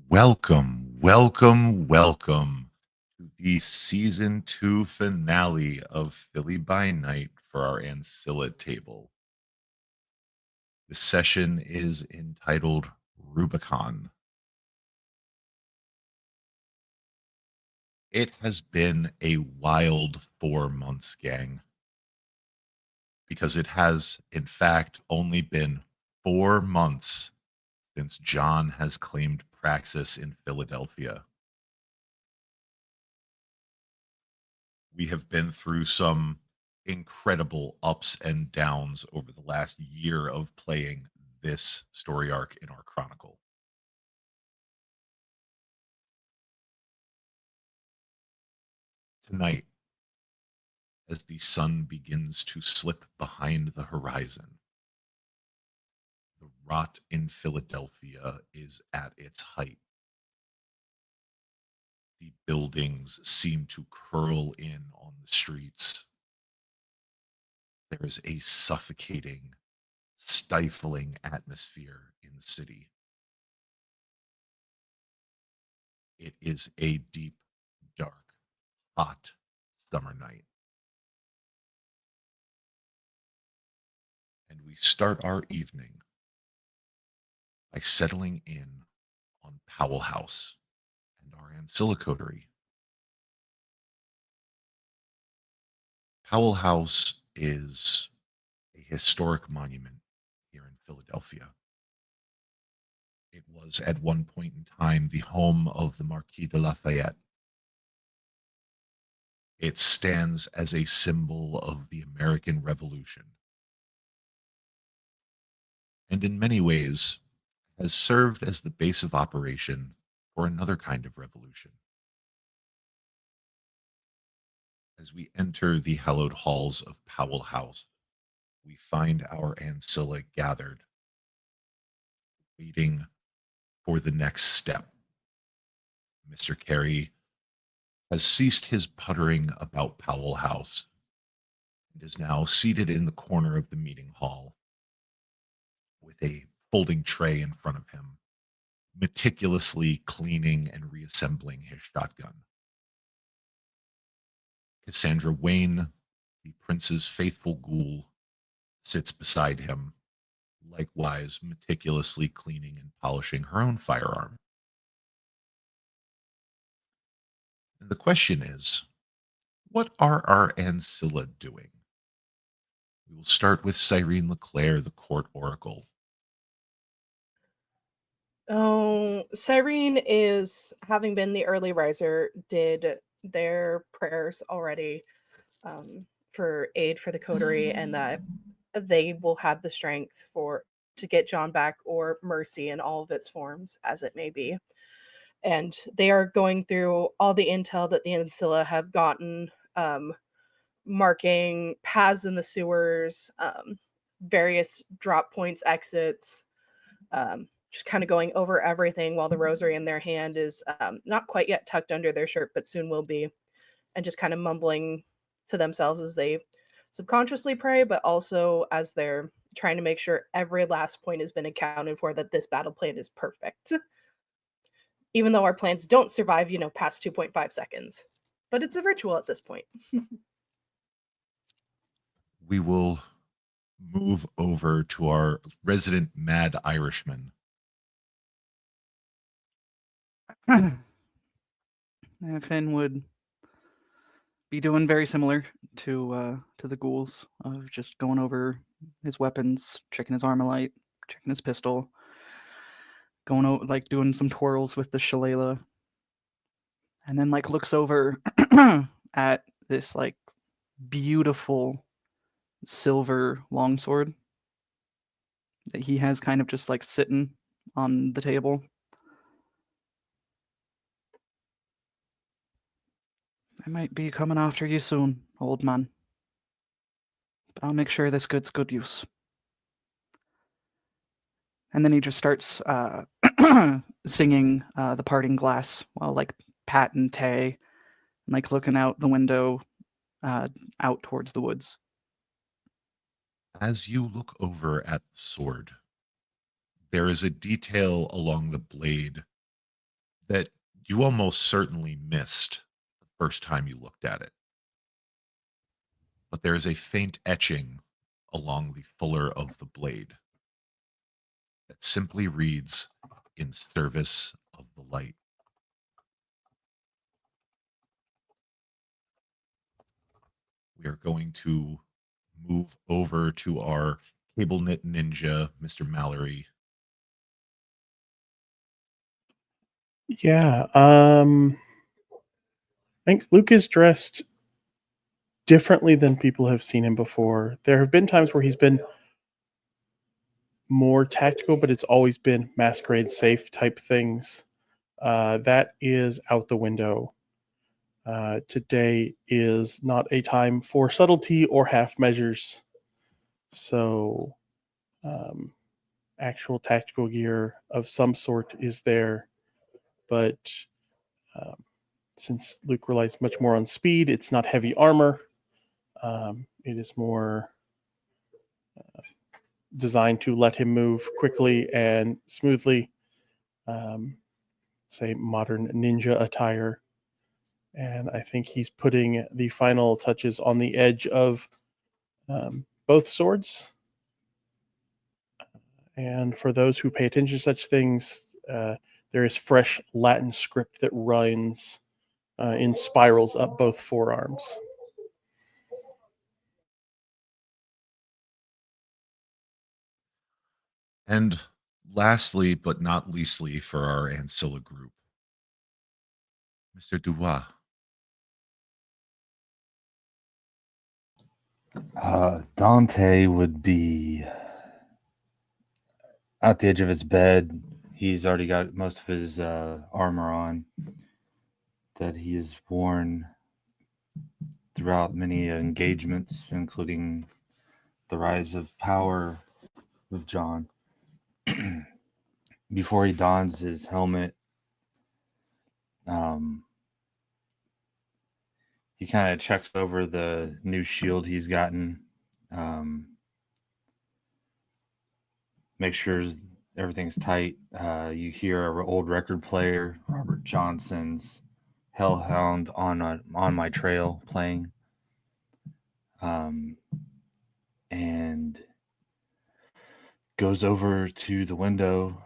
Welcome to the season 2 finale of Philly by Night for our Ancilla table. The session is entitled Rubicon. It has been a wild 4 months, gang, because it has, in fact, only been 4 months since John has claimed praxis in Philadelphia. We have been through some incredible ups and downs over the last year of playing this story arc in our chronicle. Tonight, as the sun begins to slip behind the horizon, the rot in Philadelphia is at its height. The buildings seem to curl in on the streets. There is a suffocating, stifling atmosphere in the city. It is a deep, dark, hot summer night. And we start our evening by settling in on Powell House and our Ancilla coterie. Powell House is a historic monument here in Philadelphia. It was at one point in time the home of the Marquis de Lafayette. It stands as a symbol of the American Revolution, and in many ways has served as the base of operation for another kind of revolution. As we enter the hallowed halls of Powell House, we find our Ancilla gathered, waiting for the next step. Mr. Carey has ceased his puttering about Powell House and is now seated in the corner of the meeting hall with a folding tray in front of him, meticulously cleaning and reassembling his shotgun. Cassandra Wayne, the prince's faithful ghoul, sits beside him, likewise meticulously cleaning and polishing her own firearm. And the question is, what are our Ancilla doing? We will start with Cyrene Leclerc, the court oracle. Oh, Cyrene is, having been the early riser, did their prayers already for aid for the coterie, and that they will have the strength to get John back, or mercy in all of its forms, as it may be. And they are going through all the intel that the Ancilla have gotten, marking paths in the sewers, various drop points, exits, just kind of going over everything while the rosary in their hand is not quite yet tucked under their shirt, but soon will be, and just kind of mumbling to themselves as they subconsciously pray, but also as they're trying to make sure every last point has been accounted for, that this battle plan is perfect. Even though our plans don't survive, past 2.5 seconds. But it's a ritual at this point. We will move over to our resident mad Irishman. Finn would be doing very similar to the ghouls, of just going over his weapons, checking his armalite, checking his pistol, going over, like doing some twirls with the shillelagh, and then like looks over at this like beautiful silver longsword that he has kind of just like sitting on the table. I might be coming after you soon, old man, but I'll make sure this gets good use. And then he just starts singing the parting glass while like patting Tay and like looking out the window out towards the woods. As you look over at the sword, there is a detail along the blade that you almost certainly missed the first time you looked at it. But there is a faint etching along the fuller of the blade that simply reads, "In service of the light." We are going to move over to our cable knit ninja, Mr. Mallory. Yeah. I think Luke is dressed differently than people have seen him before. There have been times where he's been more tactical, but it's always been masquerade safe type things. That is out the window. Today is not a time for subtlety or half measures. So, actual tactical gear of some sort is there. But since Luke relies much more on speed, it's not heavy armor. It is more designed to let him move quickly and smoothly. Say modern ninja attire. And I think he's putting the final touches on the edge of both swords. And for those who pay attention to such things, there is fresh Latin script that runs in spirals up both forearms. And lastly, but not leastly, for our Ancilla group, Mr. Dubois. Dante would be at the edge of his bed. He's already got most of his armor on that he has worn throughout many engagements, including the rise of power of John. Before he dons his helmet, he kind of checks over the new shield he's gotten, make sure everything's tight. You hear an old record player, Robert Johnson's Hellhound on my trail playing. And goes over to the window,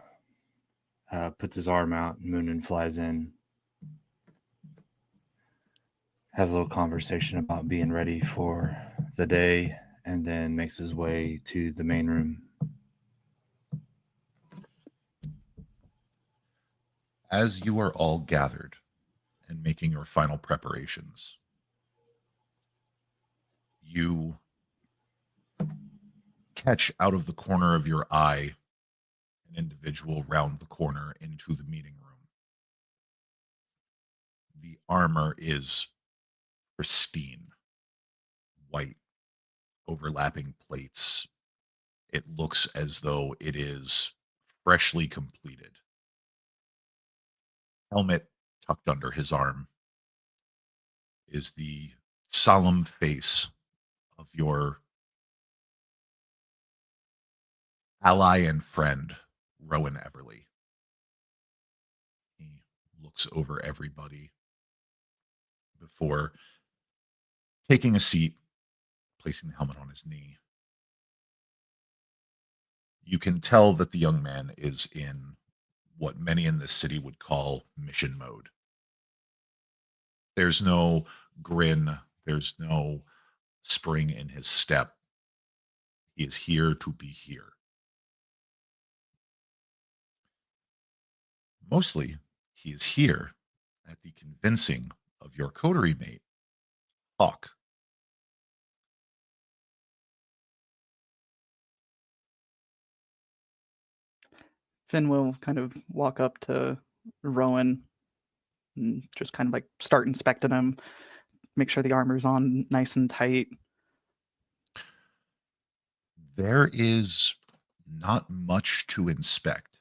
puts his arm out, Moonin flies in, has a little conversation about being ready for the day, and then makes his way to the main room. As you are all gathered and making your final preparations, you catch out of the corner of your eye an individual round the corner into the meeting room. The armor is pristine, white, overlapping plates. It looks as though it is freshly completed. Helmet tucked under his arm is the solemn face of your ally and friend, Rowan Everly. He looks over everybody before taking a seat, placing the helmet on his knee. You can tell that the young man is in what many in this city would call mission mode. There's no grin, there's no spring in his step. He is here to be here. Mostly, he is here at the convincing of your coterie mate, Hawk. Finn will kind of walk up to Rowan and just kind of like start inspecting him, make sure the armor's on nice and tight. There is not much to inspect.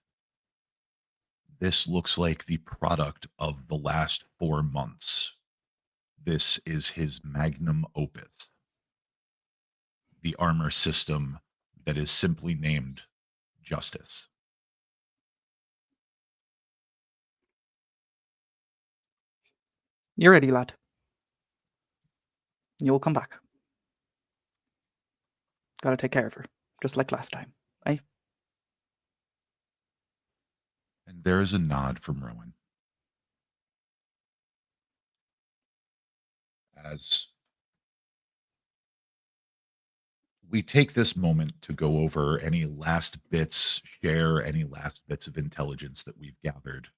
This looks like the product of the last 4 months. This is his magnum opus. The armor system that is simply named Justice. You're ready, lad. You'll come back. Gotta take care of her, just like last time, eh? And there is a nod from Rowan. As we take this moment to go over any last bits, share any last bits of intelligence that we've gathered,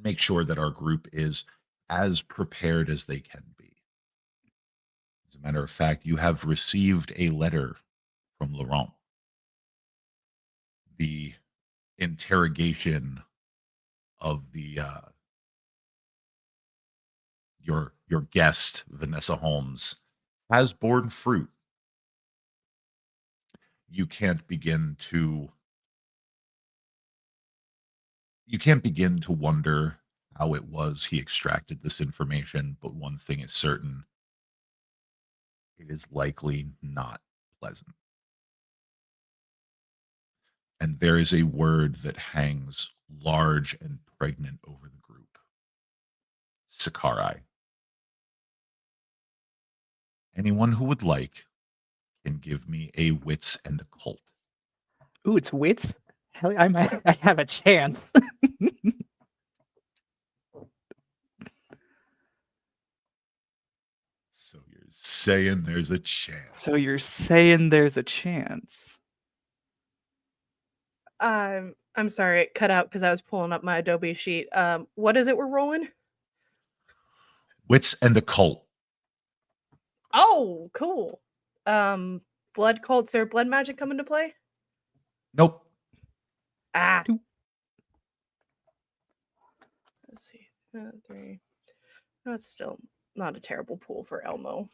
make sure that our group is as prepared as they can be. As a matter of fact, you have received a letter from Laurent. The interrogation of the your guest, Vanessa Holmes, has borne fruit. You can't begin to wonder how it was he extracted this information, but one thing is certain: it is likely not pleasant. And there is a word that hangs large and pregnant over the group: Sakari. Anyone who would like can give me a wits and occult. Ooh, it's wits? Hell, I have a chance. So you're saying there's a chance. So you're saying there's a chance. I'm sorry, it cut out because I was pulling up my Adobe sheet. What is it we're rolling? Wits and occult. Oh, cool. Blood cults or blood magic come into play? Nope. Ah. Two. Let's see. 3. That's still not a terrible pool for Elmo.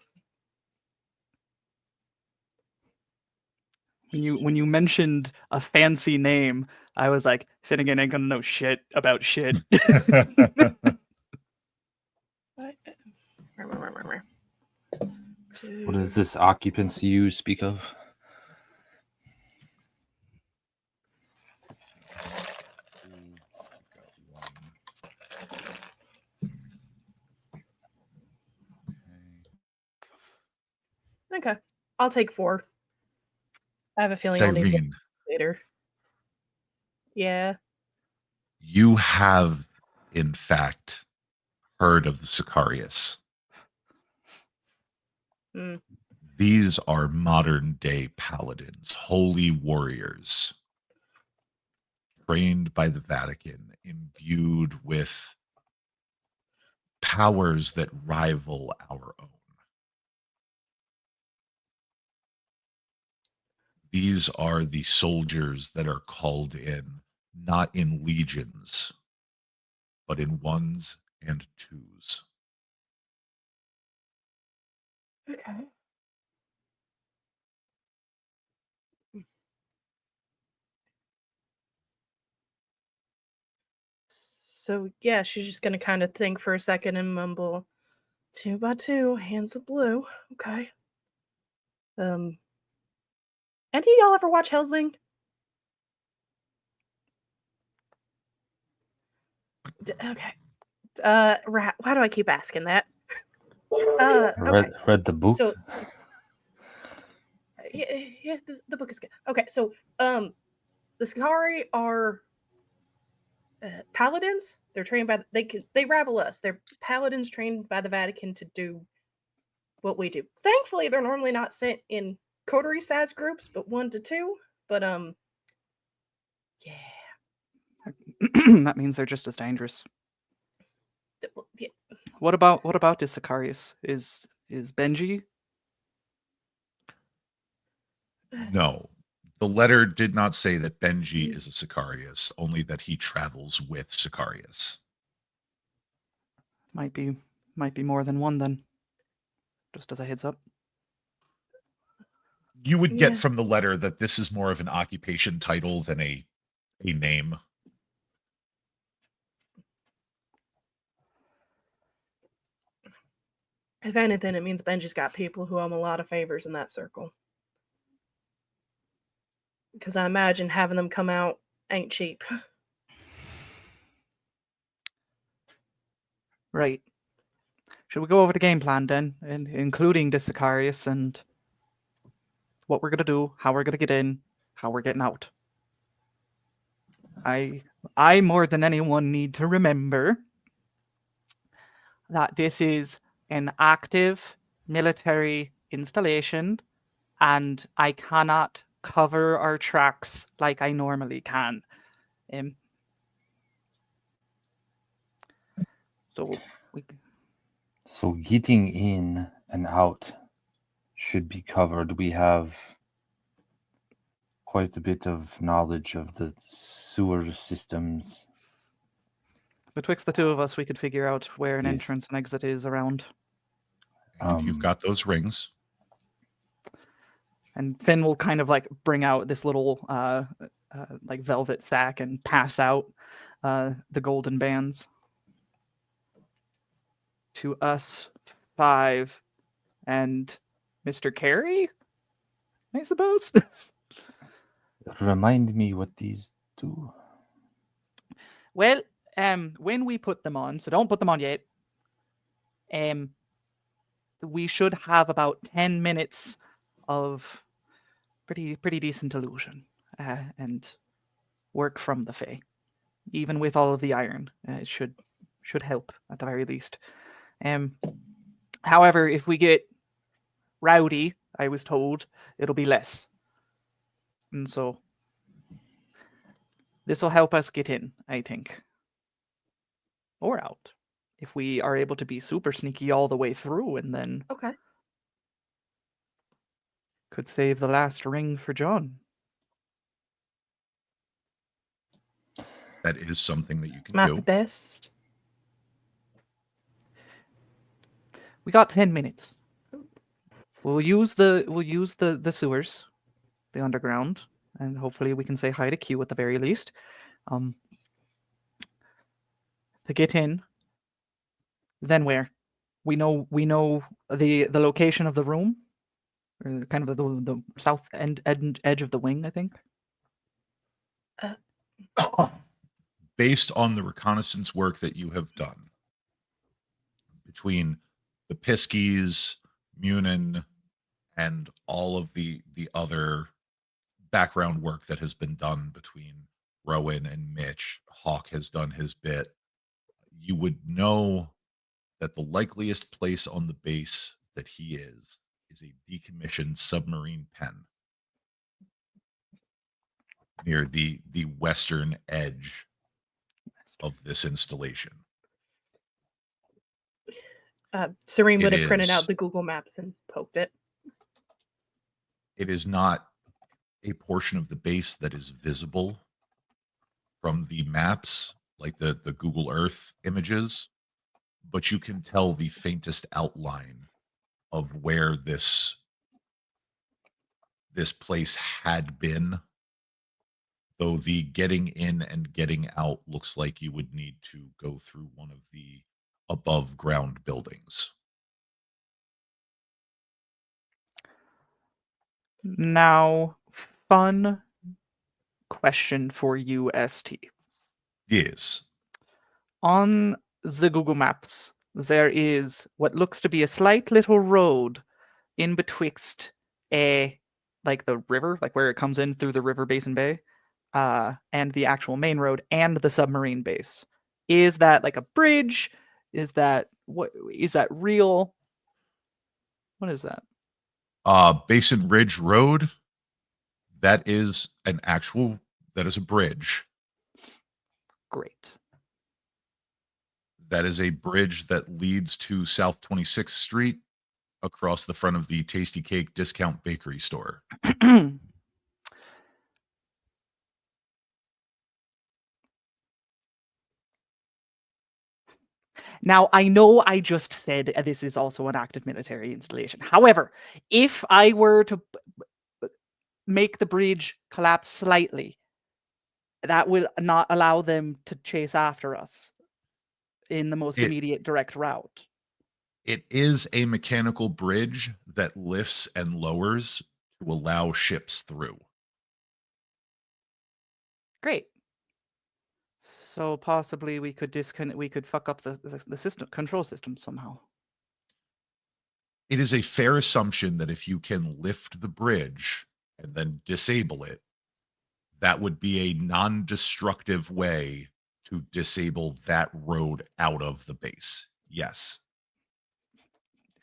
When you mentioned a fancy name, I was like, Finnegan ain't gonna know shit about shit. What is this occupancy you speak of? Okay, I'll take 4. I have a feeling I'll need Cyrene, more later. Yeah. you have, in fact, heard of the Sicarius. Mm. These are modern day paladins, holy warriors, trained by the Vatican, imbued with powers that rival our own. These are the soldiers that are called in, not in legions, but in ones and twos. Okay. So yeah, she's just gonna kind of think for a second and mumble, 2 by 2, hands of blue. Okay. Any of y'all ever watch Helsing? Okay. Why do I keep asking that? Okay. Read the book. So yeah, the book is good. Okay, so the Sakari are paladins. They're trained by they rival us. They're paladins trained by the Vatican to do what we do. Thankfully, they're normally not sent in coterie size groups, but 1 to 2. But yeah. That means they're just as dangerous. Yeah. What about this Sicarius? Is Benji? No, the letter did not say that Benji is a Sicarius, only that he travels with Sicarius. Might be more than one then. Just as a heads up. You would get Yeah. from the letter that this is more of an occupation title than a name. If anything, it means Benji's got people who owe him a lot of favors in that circle. Because I imagine having them come out ain't cheap. Right. Should we go over the game plan then, including the Sicarius and what we're gonna do, how we're gonna get in, how we're getting out? I more than anyone need to remember that this is an active military installation, and I cannot cover our tracks like I normally can. So we So getting in and out should be covered. We have quite a bit of knowledge of the sewer systems. betwixt the two of us, we could figure out where an Yes. entrance and exit is around. And you've got those rings. And Finn will kind of like bring out this little like velvet sack and pass out the golden bands to us 5 and Mr. Carey, I suppose. Remind me what these do. Well, when we put them on, so don't put them on yet. We should have about 10 minutes of pretty decent illusion and work from the Fae. Even with all of the iron, it should help at the very least. However, if we get rowdy, I was told it'll be less, and so this will help us get in, I think, or out. If we are able to be super sneaky all the way through, and then Okay. could save the last ring for John. That is something that you can Not do. the best. We got 10 minutes. We'll use the sewers, the underground, and hopefully we can say hi to Q at the very least. To get in. Then where? We know the location of the room, or kind of the south edge of the wing, I think. Based on the reconnaissance work that you have done between the Piskies, Munin, and all of the other background work that has been done between Rowan and Mitch, Hawk has done his bit. You would know that the likeliest place on the base that he is a decommissioned submarine pen near the western edge of this installation. Serene would It have printed is. out the Google Maps and poked it. It is not a portion of the base that is visible from the maps, like the Google Earth images, but you can tell the faintest outline of where this place had been, though the getting in and getting out looks like you would need to go through one of the above ground buildings. Now, fun question for you, ST. Yes. On the Google Maps, there is what looks to be a slight little road in betwixt like the river, like where it comes in through the river Basin Bay, and the actual main road and the submarine base. Is that like a bridge? Is that real? What is that? Basin Ridge Road. That is a bridge. Great. That is a bridge that leads to South 26th Street across the front of the Tasty Cake Discount Bakery store. Now, I know I just said this is also an active military installation. However, if I were to make the bridge collapse slightly, that will not allow them to chase after us in the most immediate direct route. It is a mechanical bridge that lifts and lowers to allow ships through. Great. So possibly we could disconnect. We could fuck up the system control system somehow. It is a fair assumption that if you can lift the bridge and then disable it, that would be a non-destructive way to disable that road out of the base. Yes.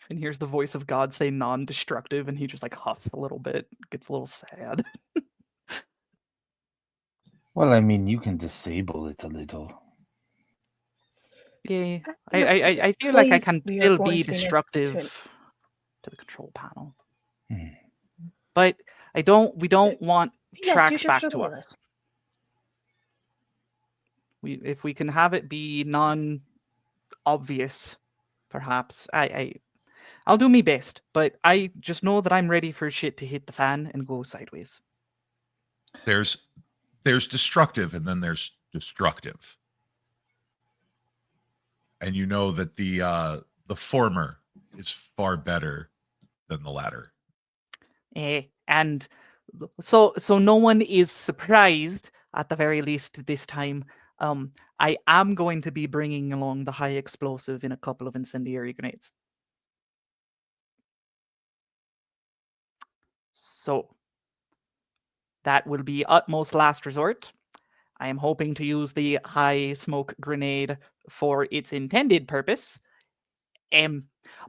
And here's the voice of God say non-destructive, and he just like huffs a little bit, gets a little sad. Well, I mean, you can disable it a little. Yeah, No, I feel like I please, can we are still going be to be next to destructive to the control panel, Hmm. but I don't. We don't want Yes, you tracks should back show to the us. list. If we can have it be non-obvious, perhaps I'll do my best. But I just know that I'm ready for shit to hit the fan and go sideways. There's destructive and then there's destructive. And you know that the former is far better than the latter. And so no one is surprised, at the very least this time. I am going to be bringing along the high explosive in a couple of incendiary grenades. So that will be utmost last resort. I am hoping to use the high smoke grenade for its intended purpose.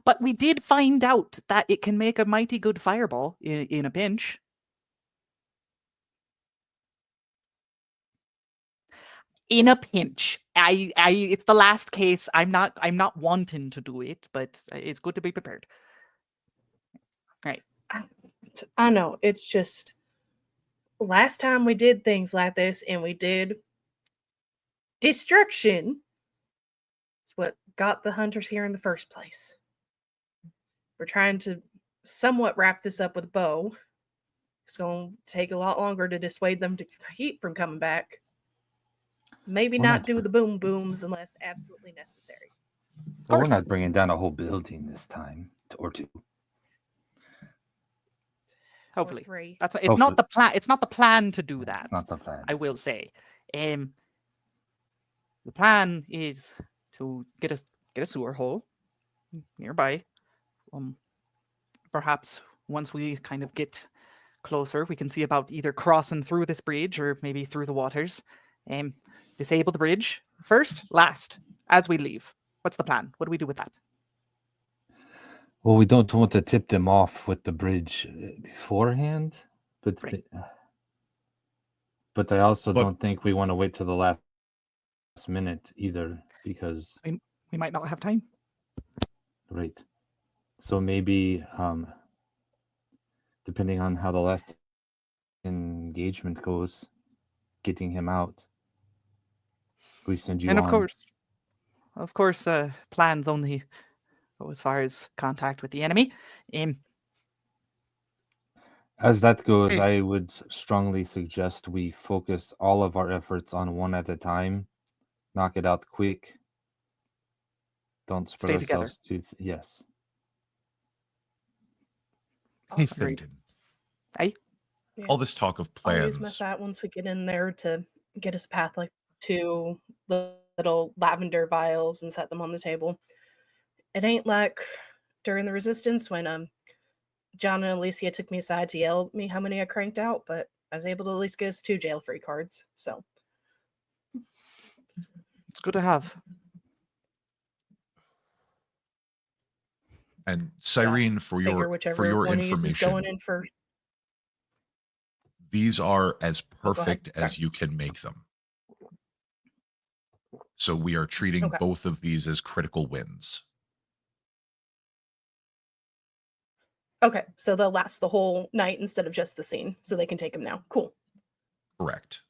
But we did find out that it can make a mighty good fireball in a pinch. In a pinch. It's the last case. I'm not wanting to do it, but it's good to be prepared. Right. I know. It's just last time we did things like this and we did destruction. It's what got the hunters here in the first place. We're trying to somewhat wrap this up with a bow. It's going to take a lot longer to dissuade them to keep from coming back. Maybe We're not not do sure. the boom booms unless absolutely necessary. But we're course. not bringing down a whole building this time, or two. Hopefully. Or 3. It's Hopefully. not the plan. It's not the plan to do that. It's not the plan. I will say. The plan is to get a sewer hole nearby. Perhaps once we kind of get closer, we can see about either crossing through this bridge or maybe through the waters. Disable the bridge first, last, as we leave. What's the plan? What do we do with that? Well, we don't want to tip them off with the bridge beforehand, but Right. but I also But- don't think we want to wait till the last minute either, because We might not have time. right. So maybe depending on how the last engagement goes, getting him out, we send you And on. of course, plans only go as far as contact with the enemy. As that goes, Hey. I would strongly suggest we focus all of our efforts on one at a time, knock it out quick. Don't spread Stay together. ourselves too. Yes. Hey, Agreed. Finton. Hey? Yeah. All this talk of Always plans. miss that once we get in there to get us a path like to the little lavender vials and set them on the table. It ain't like during the resistance when John and Alicia took me aside to yell at me how many I cranked out, but I was able to at least get us 2 jail-free cards. So It's good to have. And Cyrene, for figure your whichever one of you is going information, in first. these are as go ahead. perfect as Sorry. you can make them. So we are treating Okay. both of these as critical wins. Okay, so they'll last the whole night instead of just the scene, so they can take them now. Cool. Correct.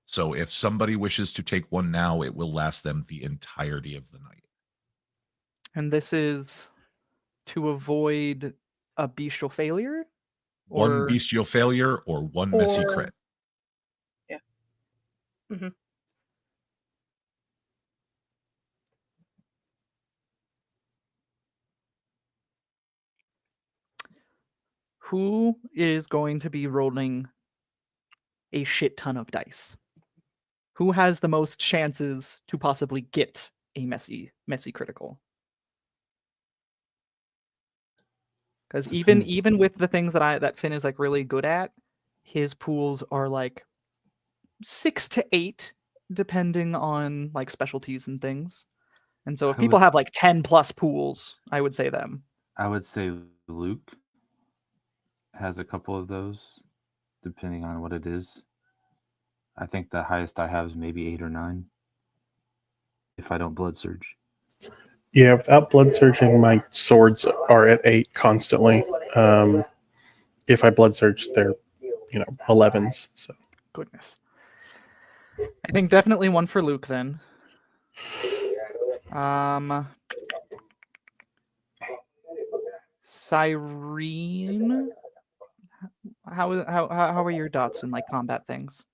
So if somebody wishes to take one now, it will last them the entirety of the night. And this is to avoid a bestial failure? One Or bestial failure or one messy Or- crit. Yeah. Mhm. who is going to be rolling a shit ton of dice? who has the most chances to possibly get a messy critical? Because even with the things that Finn is like really good at, his pools are like 6 to 8, depending on like specialties and things. And so if people have like 10 plus pools, I would say them. I would say Luke has a couple of those, depending on what it is. I think the highest I have is maybe 8 or 9, if I don't blood surge. Yeah, without blood surging, my swords are at 8 constantly. If I blood surge, they're 11s. So Goodness. I think definitely one for Luke then. Cyrene, how are your dots in like combat things?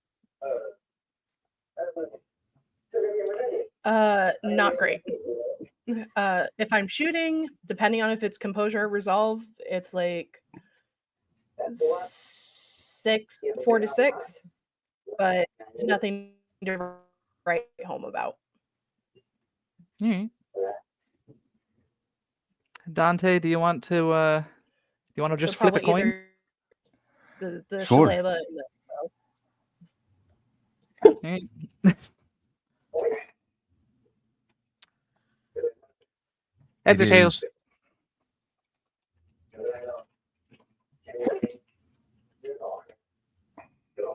Not great. If I'm shooting, depending on if it's composure or resolve, it's like 4 to 6, but it's nothing to write home about. Dante, do you want to just flip a probably coin? either the Sure. shillelagh and Heads or It tails? is-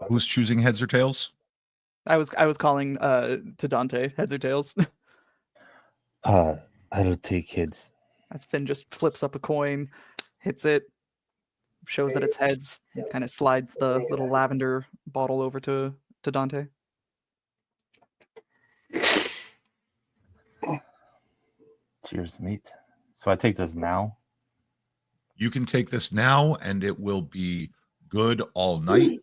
Who's choosing heads or tails? I was calling to Dante, heads or tails. I'll take heads. As Finn just flips up a coin, hits it, shows that it's heads, kind of slides the little lavender bottle over to Dante. Cheers, mate. So I take this now. You can take this now, and it will be good all night,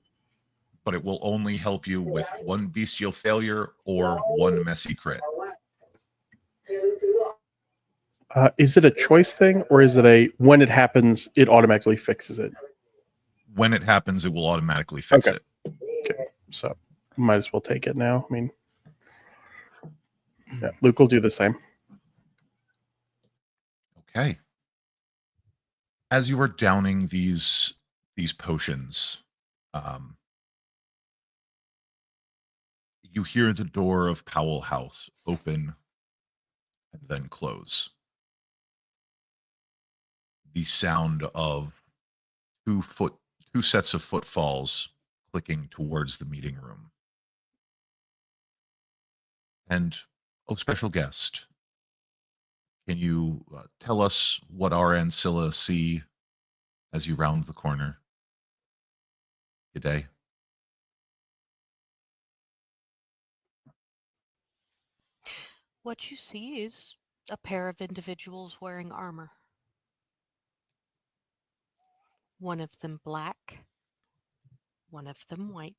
but it will only help you with 1 bestial failure or 1 messy crit. is it a choice thing, or is it a when it happens, it automatically fixes it? When it happens, it will automatically fix Okay. it. Okay, so might as well take it now. I mean, yeah, Luke will do the same. Okay. As you are downing these potions, you hear the door of Powell House open and then close. The sound of two sets of footfalls clicking towards the meeting room. And, oh, special guest, can you tell us what our Ancilla see as you round the corner? Good day. What you see is a pair of individuals wearing armor. One of them black, one of them white.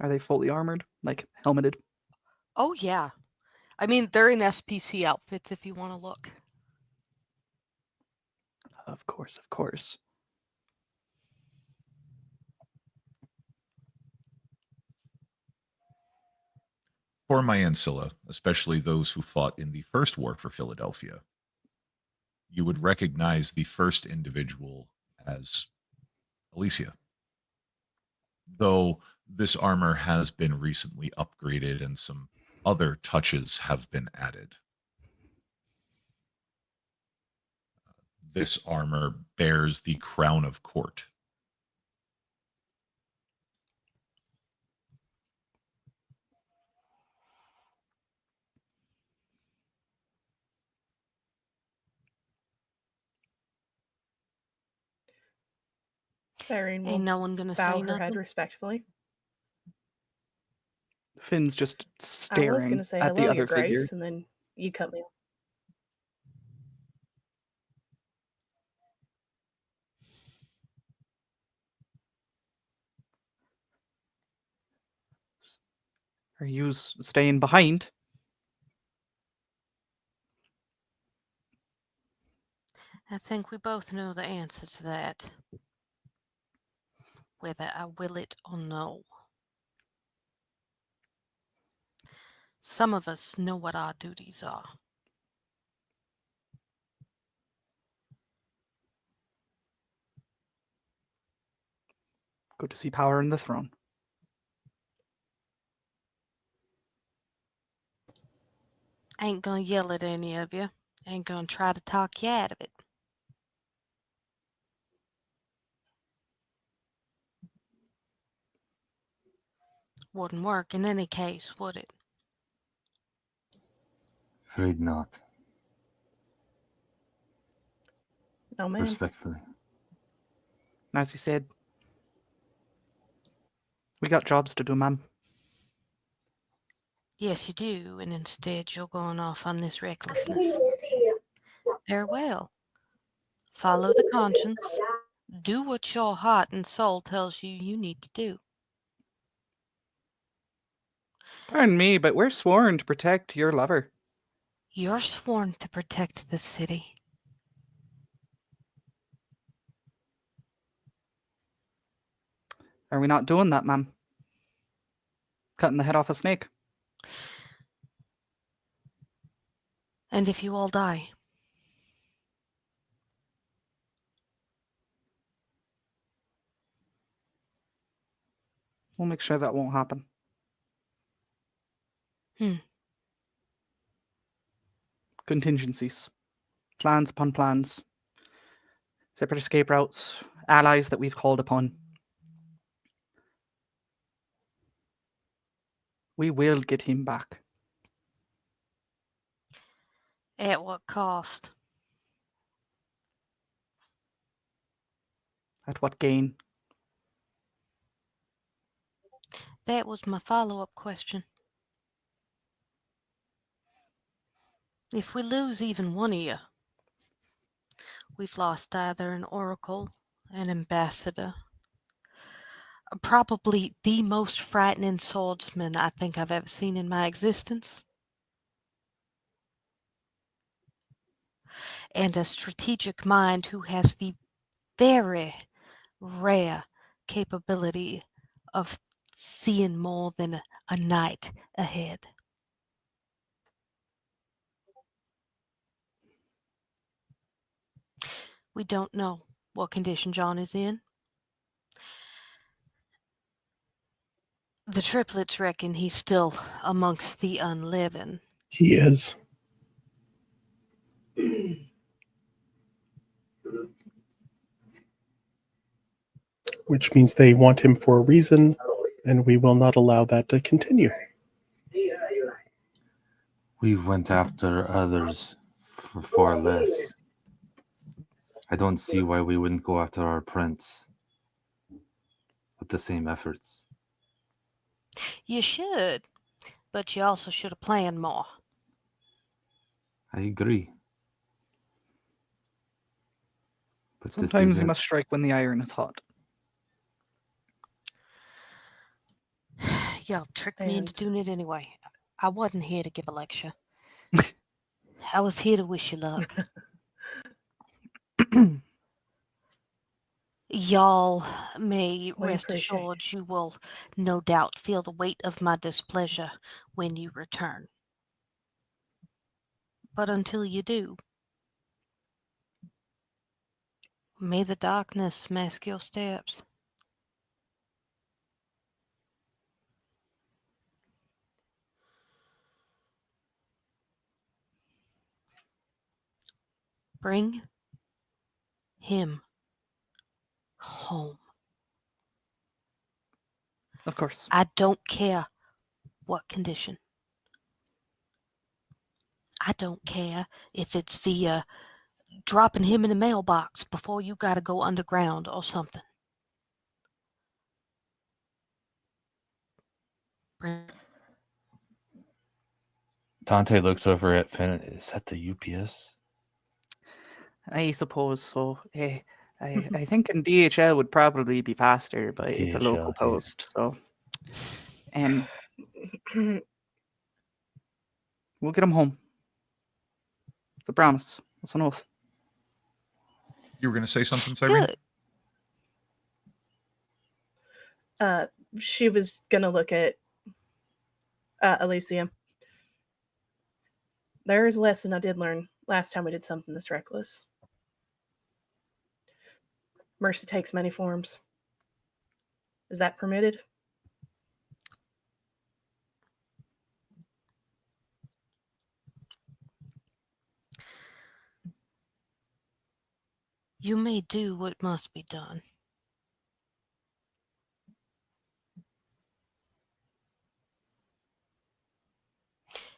Are they fully armored, like helmeted? Oh, yeah. I mean, they're in SPC outfits if you want to look. Of course, of course. For my Ancilla, especially those who fought in the first war for Philadelphia, you would recognize the first individual as Alicia. Though this armor has been recently upgraded and some other touches have been added. This armor bears the crown of court. Cyrene will Ain't no one gonna bow say her head nothing. respectfully. Finn's just I was staring gonna say at the hello, other Your Grace, figure. and then you cut me off. Are you staying behind? I think we both know the answer to that. Whether I will it or no. Some of us know what our duties are. Go to see power in the throne. Ain't gonna yell at any of you. Ain't gonna try to talk you out of it. Wouldn't work in any case, would it? Afraid not. No, ma'am. Respectfully. As he said, we got jobs to do, ma'am. Yes, you do, and instead you're going off on this recklessness. Very well. Follow the conscience. Do what your heart and soul tells you need to do. Pardon me, but we're sworn to protect your lover. You're sworn to protect the city. Are we not doing that, ma'am? Cutting the head off a snake. And if you all die, We'll make sure that won't happen. Contingencies. Plans upon plans. Separate escape routes. Allies that we've called upon. We will get him back. at what cost? At what gain? That was my follow-up question. If we lose even one of you, we've lost either an oracle, an ambassador, probably the most frightening swordsman I think I've ever seen in my existence, and a strategic mind who has the very rare capability of seeing more than a night ahead. We don't know what condition John is in. The triplets reckon he's still amongst the unliving. He is. Which means they want him for a reason, and we will not allow that to continue. We went after others for far less. I don't see why we wouldn't go after our prince with the same efforts. You should, but you also should have planned more. I agree. But Sometimes you it. must strike when the iron is hot. Y'all tricked me into And- doing it anyway. I wasn't here to give a lecture. I was here to wish you luck. Y'all may We rest appreciate assured you will no doubt feel the weight of my displeasure when you return. But until you do, may the darkness mask your steps. Bring him home. Of course. I don't care what condition. I don't care if it's via dropping him in a mailbox before you gotta go underground or something. Dante looks over at Finn. Is that the UPS? I suppose so. I think in DHL would probably be faster, but it's a local DHL, yeah. post. So, We'll get him home. It's a promise. It's an oath. You were going to say something, Cyrene? Good. She was gonna look at Alicia. There is a lesson I did learn last time we did something this reckless. Mercy takes many forms. Is that permitted? You may do what must be done.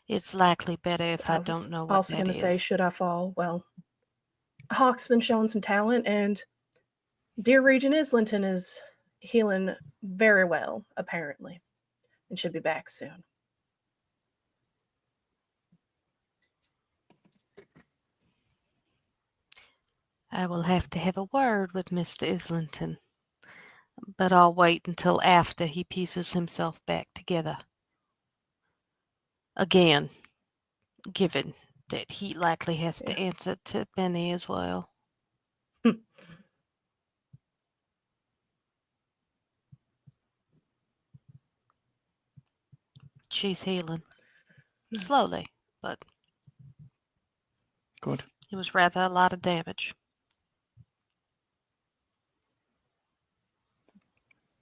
It's likely better if I was don't know what also that gonna say, is. should I fall? Well, Hawk's been showing some talent, and Deer Region Islington is healing very well, apparently, and should be back soon. I will have to have a word with Mr. Islington, but I'll wait until after he pieces himself back together. Again, given that he likely has to answer to Benny as well. She's healing. Slowly, but Good. it was rather a lot of damage.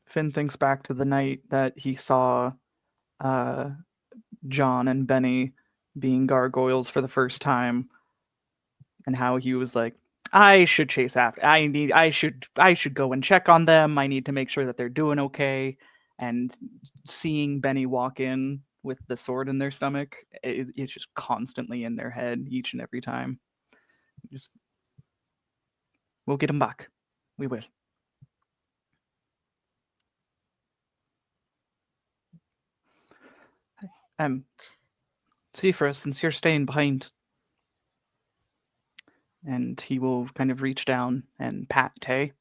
Finn thinks back to the night that he saw John and Benny being gargoyles for the first time, and how he was like, I should chase after. I should go and check on them. I need to make sure that they're doing okay. And seeing Benny walk in with the sword in their stomach, it's just constantly in their head each and every time. Just, we'll get him back. We will. Seafra, since you're staying behind, and he will kind of reach down and pat Tay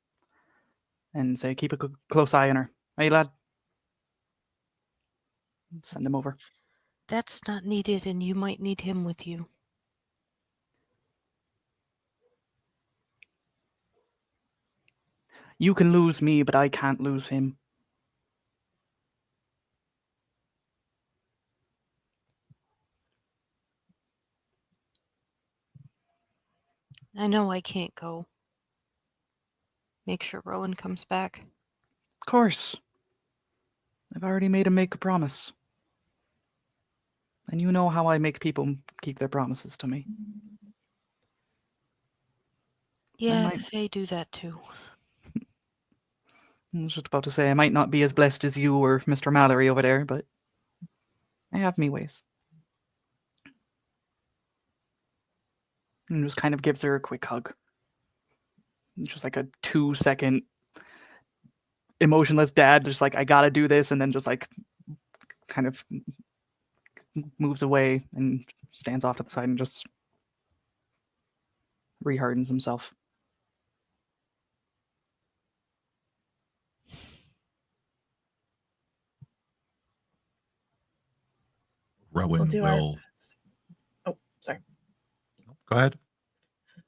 and say, keep a close eye on her. Hey, lad. Send him over. That's not needed, and you might need him with you. You can lose me, but I can't lose him. I know I can't go. Make sure Rowan comes back. Of course. I've already made him make a promise. And you know how I make people keep their promises to me. Yeah, the Fae do that too. I was just about to say, I might not be as blessed as you or Mr. Mallory over there, but I have me ways. And just kind of gives her a quick hug. Just like a 2-second emotionless dad, just like, I gotta do this, and then just like kind of moves away and stands off to the side and just rehardens himself. Rowan will. Oh, sorry. Go ahead.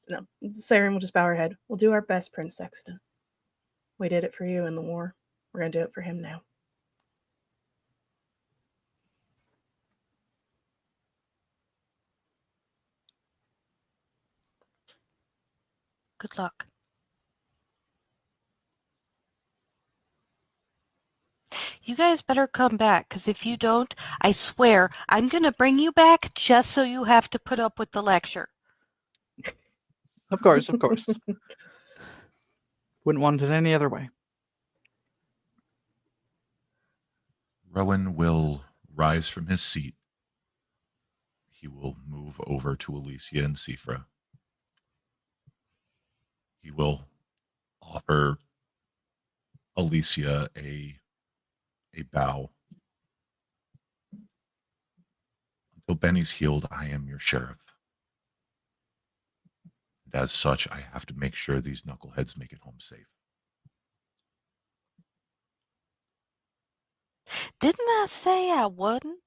No, Siren will just bow her head. We'll do our best, Prince Sexton. We did it for you in the war. We're going to do it for him now. Good luck. You guys better come back, because if you don't, I swear, I'm going to bring you back just so you have to put up with the lecture. Of course, of course. Wouldn't want it any other way. Rowan will rise from his seat. He will move over to Alicia and Seafra. He will offer Alicia a bow. Until Benny's healed, I am your sheriff. And as such, I have to make sure these knuckleheads make it home safe. Didn't I say I wouldn't?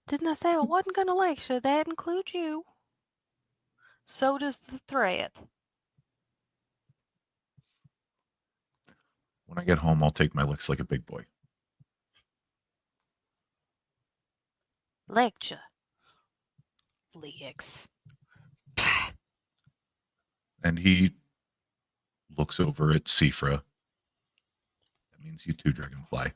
Didn't I say I wasn't going to lecture? That includes you. So does the threat. When I get home, I'll take my licks like a big boy. Lecture. Licks. And he looks over at Sifra. That means you too, Dragonfly.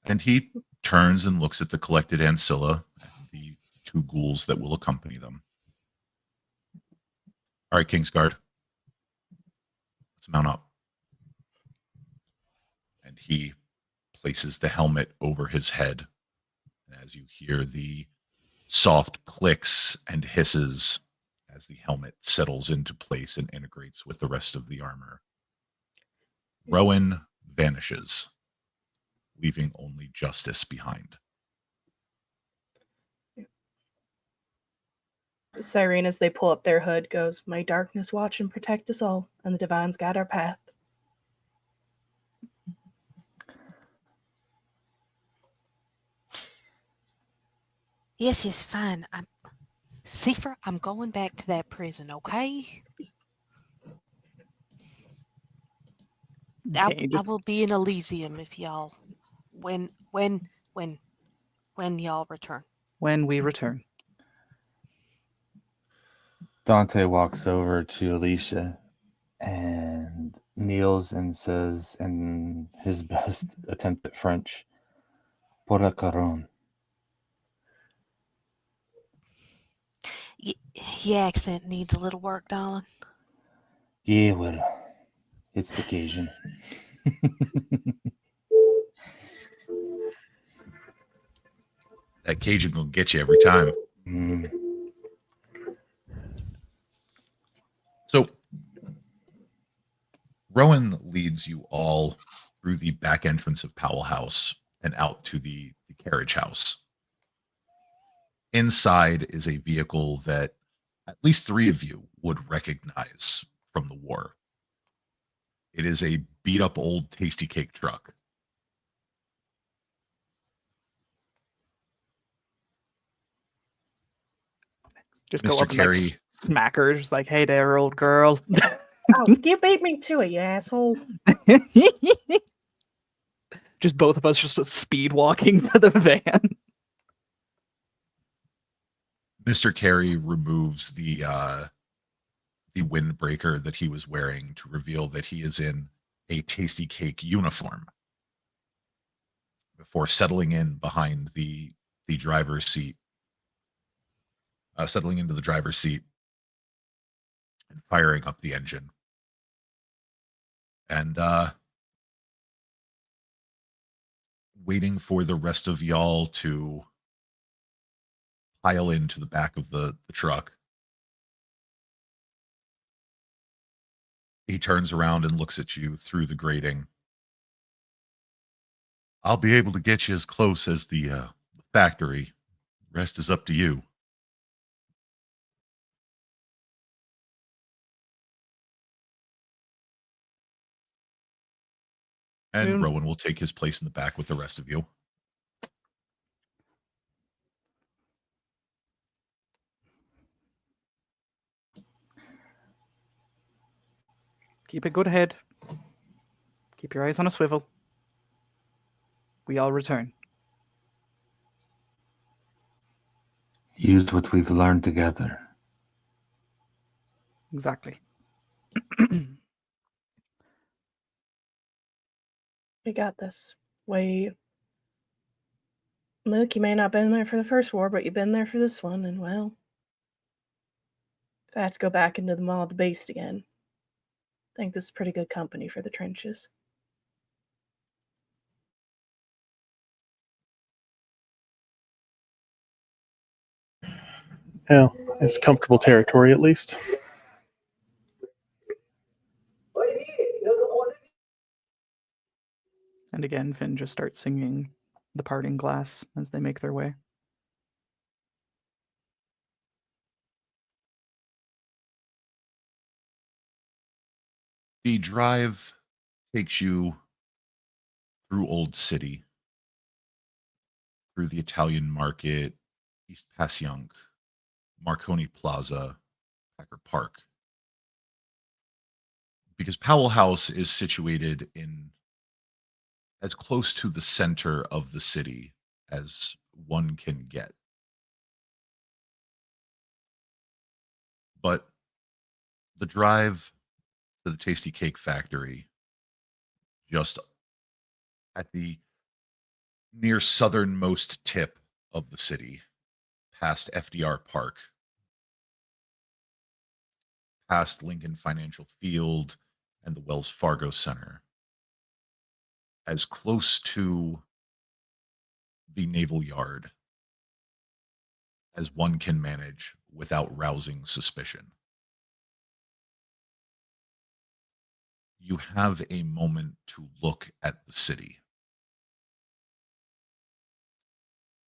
And he turns and looks at the collected Ancilla and the 2 ghouls that will accompany them. All right, Kingsguard. Let's mount up. And he places the helmet over his head. And as you hear the soft clicks and hisses as the helmet settles into place and integrates with the rest of the armor, Rowan vanishes, leaving only Justice behind. Cyrene, as they pull up their hood, goes, "May darkness watch and protect us all, and the divines guide our path." Yes, fine. Sifra, I'm going back to that prison, okay? Okay, I will be in Elysium if y'all when y'all return. when we return. Dante walks over to Alicia and kneels and says in his best attempt at French, "Por la caron." Your accent needs a little work, darling. Yeah, well, it's the occasion. That Cajun will get you every time. Mm. So Rowan leads you all through the back entrance of Powell House and out to the carriage house. Inside is a vehicle that at least 3 of you would recognize from the war. It is a beat up old tasty cake truck. Just go Mr. up and like Carey, smack her, just like, "Hey there, old girl." Oh, you beat me to it, you asshole. Just both of us just speed walking to the van. Mr. Carey removes the windbreaker that he was wearing to reveal that he is in a tasty cake uniform before settling in behind the driver's seat, settling into the driver's seat and firing up the engine. And waiting for the rest of y'all to pile into the back of the truck. He turns around and looks at you through the grating. "I'll be able to get you as close as the factory. Rest is up to you." And Rowan will take his place in the back with the rest of you. Keep a good head. Keep your eyes on a swivel. We all return. Use what we've learned together. Exactly. We got this. Look, you may not have been there for the first war, but you've been there for this one, and well, if I have to go back into the maw of the beast again, I think this is pretty good company for the trenches. Yeah, it's comfortable territory at least. And again, Finn just starts singing The Parting Glass as they make their way. The drive takes you through Old City, through the Italian Market, East Passyunk, Marconi Plaza, Packer Park. Because Powell House is situated in as close to the center of the city as one can get. But the drive to the Tasty Cake Factory, just at the near southernmost tip of the city, past FDR Park, past Lincoln Financial Field and the Wells Fargo Center, as close to the Naval Yard as one can manage without rousing suspicion. You have a moment to look at the city.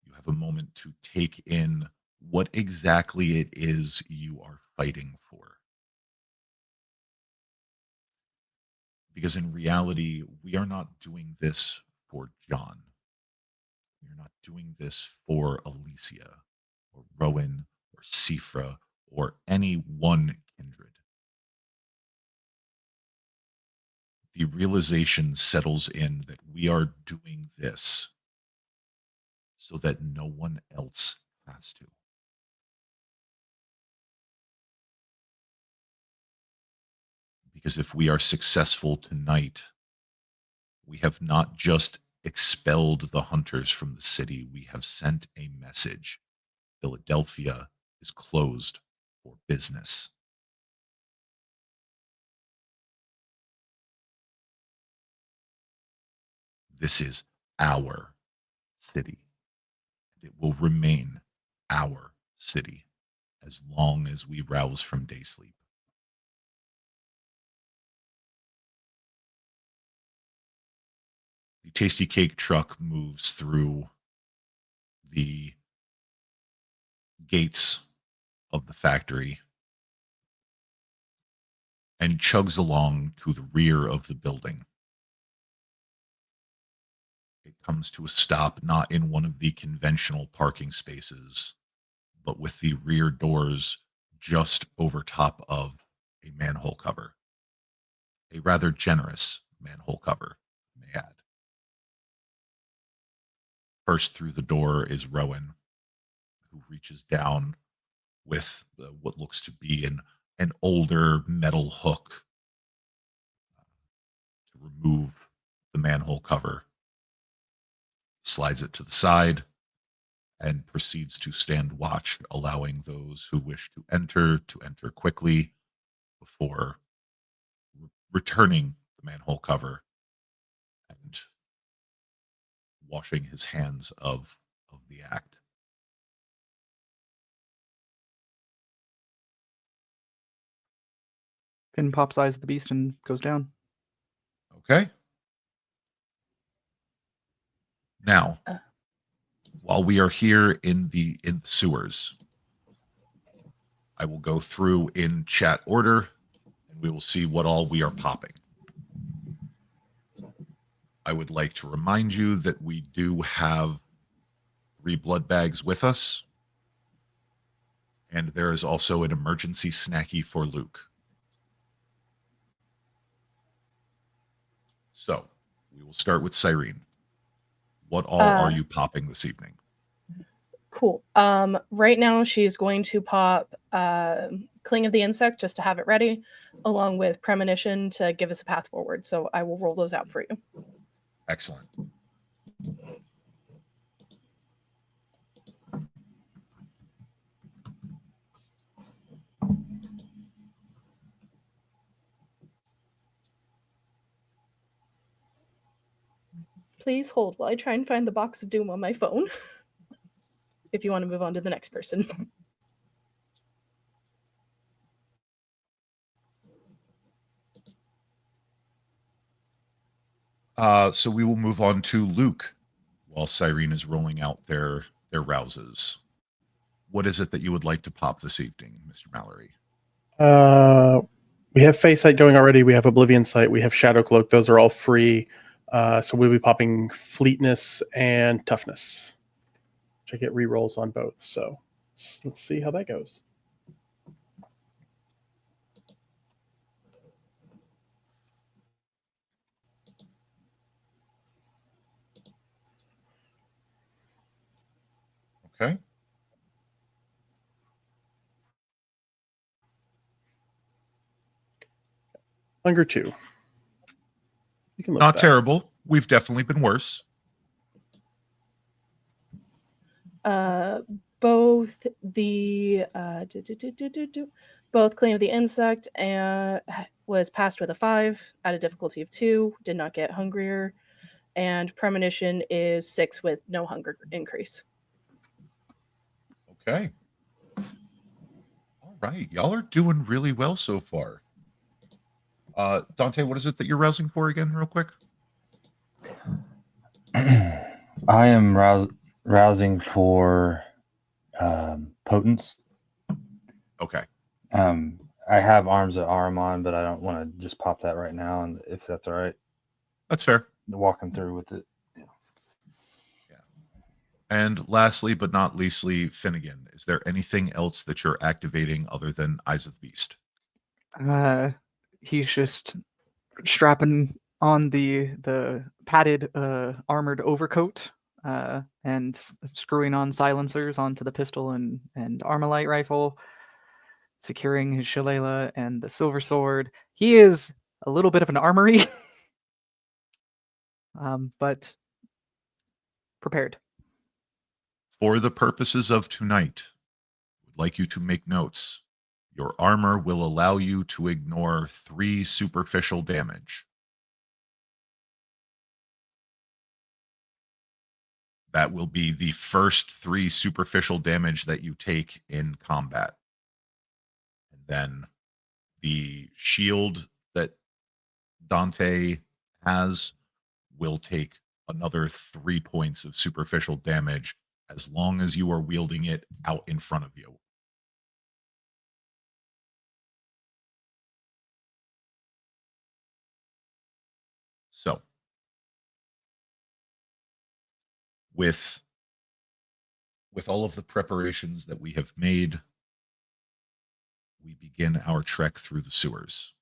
You have a moment to take in what exactly it is you are fighting for. Because in reality, we are not doing this for John. We are not doing this for Alicia, or Rowan, or Sifra, or any one kindred. The realization settles in that we are doing this so that no one else has to. Because if we are successful tonight, we have not just expelled the hunters from the city, we have sent a message. Philadelphia is closed for business. This is our city. It will remain our city as long as we rouse from day sleep. The Tasty Cake truck moves through the gates of the factory and chugs along to the rear of the building. It comes to a stop not in one of the conventional parking spaces, but with the rear doors just over top of a manhole cover. A rather generous manhole cover, I may add. First through the door is Rowan, who reaches down with what looks to be an older metal hook to remove the manhole cover, slides it to the side, and proceeds to stand watch, allowing those who wish to enter quickly before returning the manhole cover and washing his hands of the act. Finn pops eyes at the beast and goes down. Okay. Now, while we are here in the sewers, I will go through in chat order, and we will see what all we are popping. I would like to remind you that we do have 3 blood bags with us, and there is also an emergency snacky for Luke. So, we will start with Cyrene. What all are you popping this evening? Cool. Right now she's going to pop Cling of the Insect just to have it ready, along with Premonition to give us a path forward. So I will roll those out for you. Excellent. Please hold while I try and find the box of doom on my phone. If you want to move on to the next person. So we will move on to Luke while Cyrene is rolling out their rouses. What is it that you would like to pop this evening, Mr. Mallory? We have Face Sight going already. We have Oblivion Sight. We have Shadow Cloak. Those are all free. So we'll be popping Fleetness and Toughness, which I get rerolls on both. So let's see how that goes. Okay. Hunger 2. You can live Not with that. terrible. We've definitely been worse. Both the both Claim of the Insect and was passed with a 5 at a difficulty of 2. Did not get hungrier, and Premonition is 6 with no hunger increase. Okay. All right. Y'all are doing really well so far. Dante, what is it that you're rousing for again, real quick? I am rousing for potence. Okay. I have Arms of Ahriman, but I don't want to just pop that right now, and if that's all right, That's fair. walking through with it. And lastly, but not leastly, Finnegan, is there anything else that you're activating other than Eyes of the Beast? He's just strapping on the padded armored overcoat and screwing on silencers onto the pistol and Armalite rifle, securing his shillelagh and the silver sword. He is a little bit of an armory, but prepared. For the purposes of tonight, I would like you to make notes. Your armor will allow you to ignore 3 superficial damage. That will be the first 3 superficial damage that you take in combat. And then the shield that Dante has will take another 3 points of superficial damage as long as you are wielding it out in front of you. So, with all of the preparations that we have made, we begin our trek through the sewers.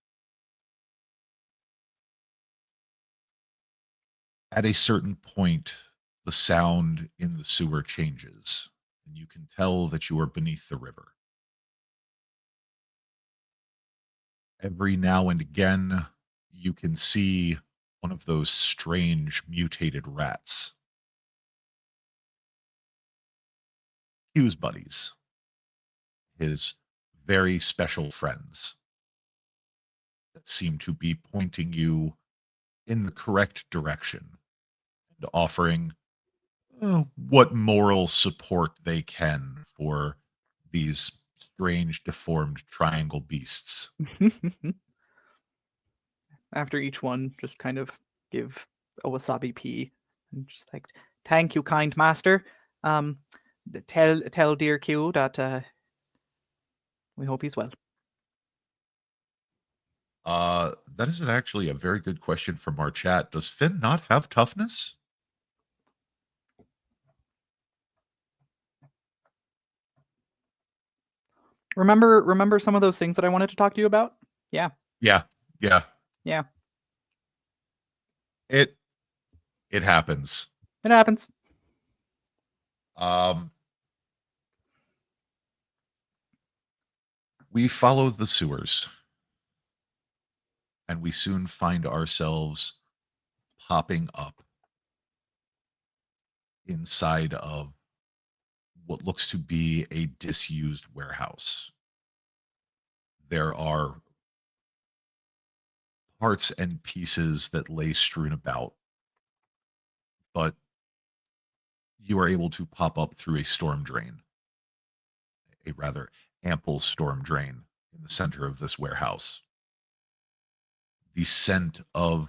At a certain point, the sound in the sewer changes, and you can tell that you are beneath the river. Every now and again, you can see one of those strange mutated rats. Hugh's buddies, his very special friends, that seem to be pointing you in the correct direction and offering what moral support they can for these strange, deformed triangle beasts. After each one, just kind of give a wasabi pea and just like, thank you, kind master. Tell dear Q that we hope he's well. That is actually a very good question from our chat. Does Finn not have toughness? Remember some of those things that I wanted to talk to you about? Yeah. Yeah. Yeah. It happens. It happens. We follow the sewers, and we soon find ourselves popping up inside of what looks to be a disused warehouse. There are parts and pieces that lay strewn about, but you are able to pop up through a storm drain, a rather ample storm drain in the center of this warehouse. The scent of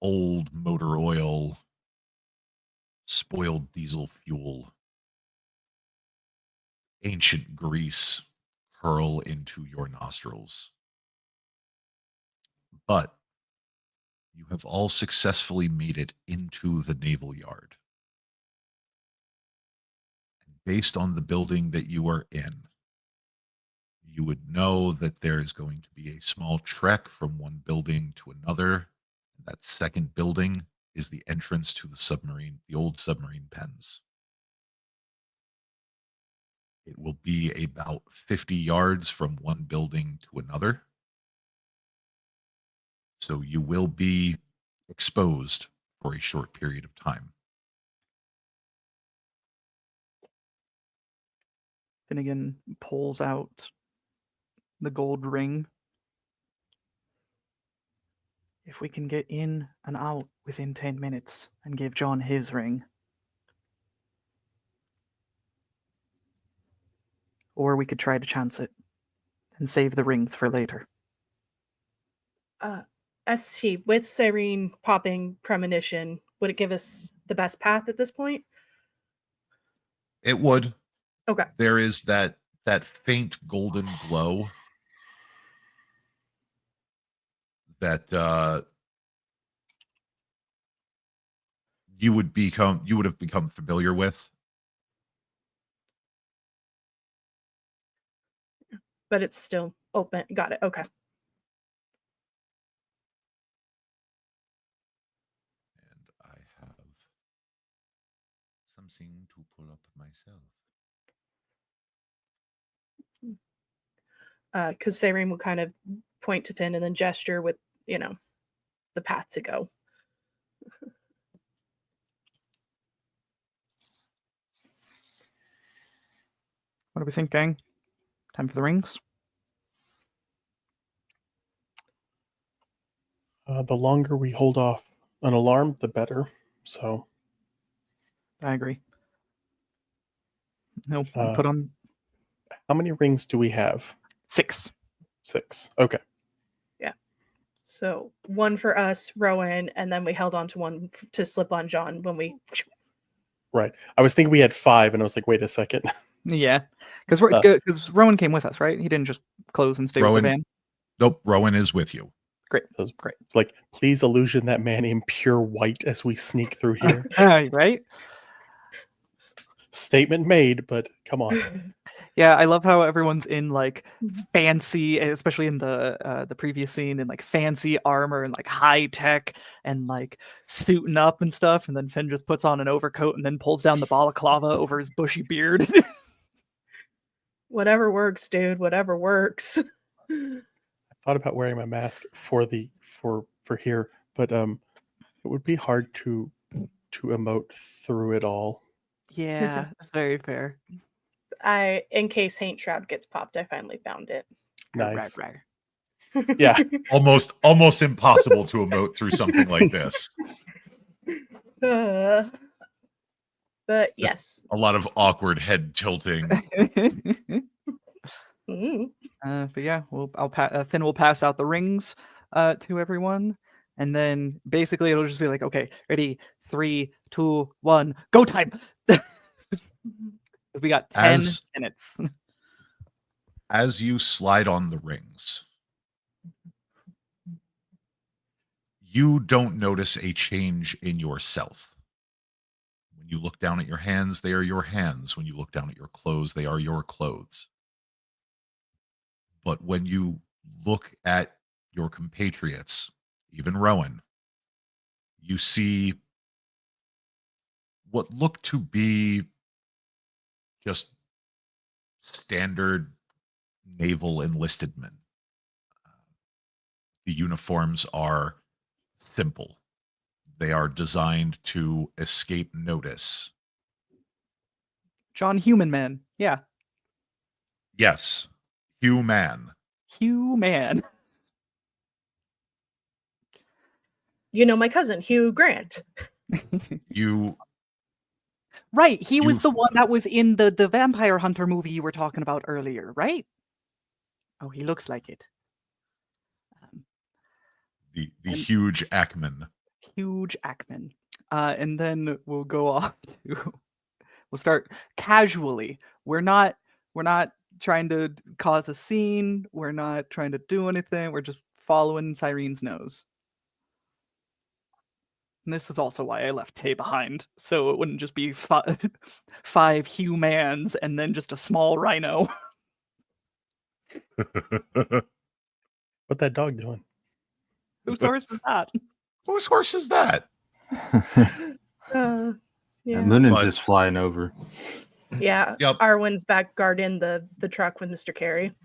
old motor oil, spoiled diesel fuel, ancient grease hurl into your nostrils. but you have all successfully made it into the naval yard. And based on the building that you are in, you would know that there is going to be a small trek from one building to another. That second building is the entrance to the submarine, the old submarine pens. It will be about 50 yards from one building to another. So you will be exposed for a short period of time. Finnegan pulls out the gold ring. If we can get in and out within 10 minutes and give John his ring. Or we could try to chance it and save the rings for later. ST, with Cyrene popping premonition, would it give us the best path at this point? It would. Okay. There is that faint golden glow that you would have become familiar with. But it's still open. Got it. Okay. And I have something to pull up myself. Because Cyrene will kind of point to Finn and then gesture with, the path to go. What do we think, gang? Time for the rings? The longer we hold off an alarm, the better. So I agree. No, put on how many rings do we have? 6. 6. Okay. Yeah. So 1 for us, Rowan, and then we held on to 1 to slip on John when we... Right. I was thinking we had 5, and I was like, wait a second. Yeah. Because Rowan came with us, right? He didn't just close and stay with the van. Nope, Rowan is with you. Great. That was great. Like, please illusion that man in pure white as we sneak through here. Right? Statement made, but come on. Yeah, I love how everyone's in like fancy, especially in the previous scene, in like fancy armor and like high tech and like suiting up and stuff, and then Finn just puts on an overcoat and then pulls down the balaclava over his bushy beard. Whatever works, dude. Whatever works. I thought about wearing my mask for here, but it would be hard to emote through it all. Yeah, that's very fair. In case Haint Shroud gets popped, I finally found it. Nice. Right. Yeah. Almost impossible to emote through something like this. But yes. A lot of awkward head tilting. But yeah, Finn will pass out the rings to everyone, and then basically it'll just be like, okay, ready, 3, 2, 1, go time. We got 10 minutes. As you slide on the rings, you don't notice a change in yourself. When you look down at your hands, they are your hands. When you look down at your clothes, they are your clothes. But when you look at your compatriots, even Rowan, you see what look to be just standard naval enlisted men. The uniforms are simple. They are designed to escape notice. John Human Man. Yeah. Yes. Human. Human. My cousin, Hugh Grant. Right. He was the one that was in the Vampire Hunter movie you were talking about earlier, right? Oh, he looks like it. The huge Ackman. Huge Ackman. And then we'll go off to... We'll start casually. We're not trying to cause a scene. We're not trying to do anything. We're just following Cyrene's nose. And this is also why I left Tay behind, so it wouldn't just be 5 humans and then just a small rhino. What that dog doing? Whose horse is that? Whose horse is that? Yeah. Moonen's But- just flying over. Yeah. Yep. Arwen's back guarding the truck with Mr. Carey.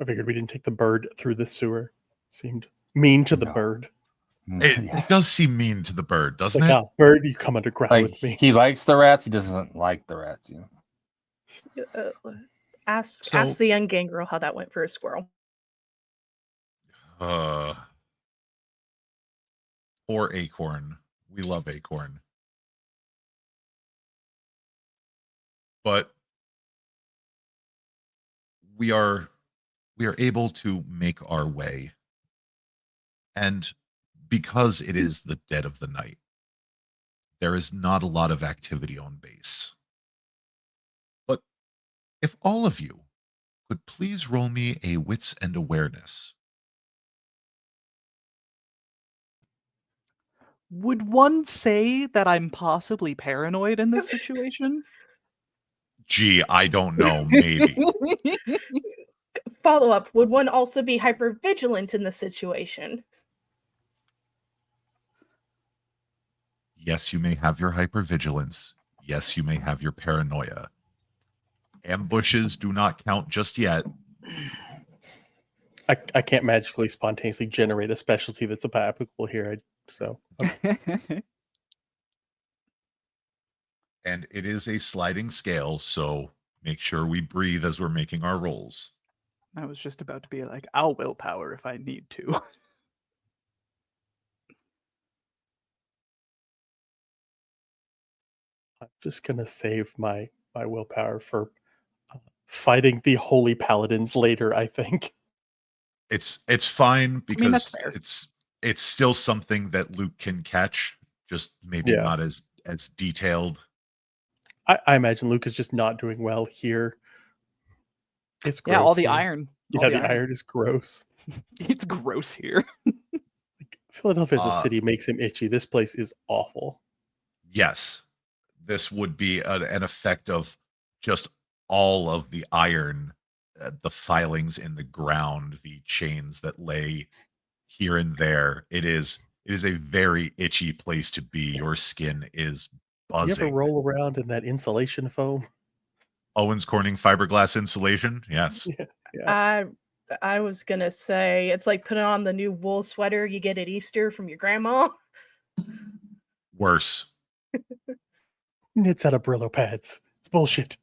I figured we didn't take the bird through the sewer. Seemed mean to the No. bird. It does seem mean to the bird, It's doesn't like, it? ah, bird, you come underground Like, with me. he likes the rats. He doesn't like the rats. You know? Ask So- the young gangrel how that went for a squirrel. Poor Acorn. We love Acorn. But we are able to make our way. And because it is the dead of the night, there is not a lot of activity on base. But if all of you could please roll me a wits and awareness. Would one say that I'm possibly paranoid in this situation? Gee, I don't know, maybe. Follow up, would one also be hyper vigilant in this situation? Yes, you may have your hypervigilance. Yes, you may have your paranoia. Ambushes do not count just yet. I can't magically spontaneously generate a specialty that's applicable here. And it is a sliding scale, so make sure we breathe as we're making our rolls. I was just about to be like, I'll willpower if I need to. I'm just gonna save my willpower for fighting the holy paladins later. I think. It's fine because that's fair. it's still something that Luke can catch, just maybe Yeah. not as detailed. I imagine Luke is just not doing well here. It's gross. Yeah, all the here. iron. All Yeah, the iron is gross. It's gross here. Philadelphia as a Uh, city makes him itchy. This place is awful. Yes, this would be an effect of just all of the iron, the filings in the ground, the chains that lay here and there. It is a very itchy place to be. Your skin is You ever buzzing. roll around in that insulation foam? Owens Corning fiberglass insulation. Yes. Yeah. I was gonna say it's like putting on the new wool sweater you get at Easter from your grandma. Worse. Knits out of Brillo pads. It's bullshit.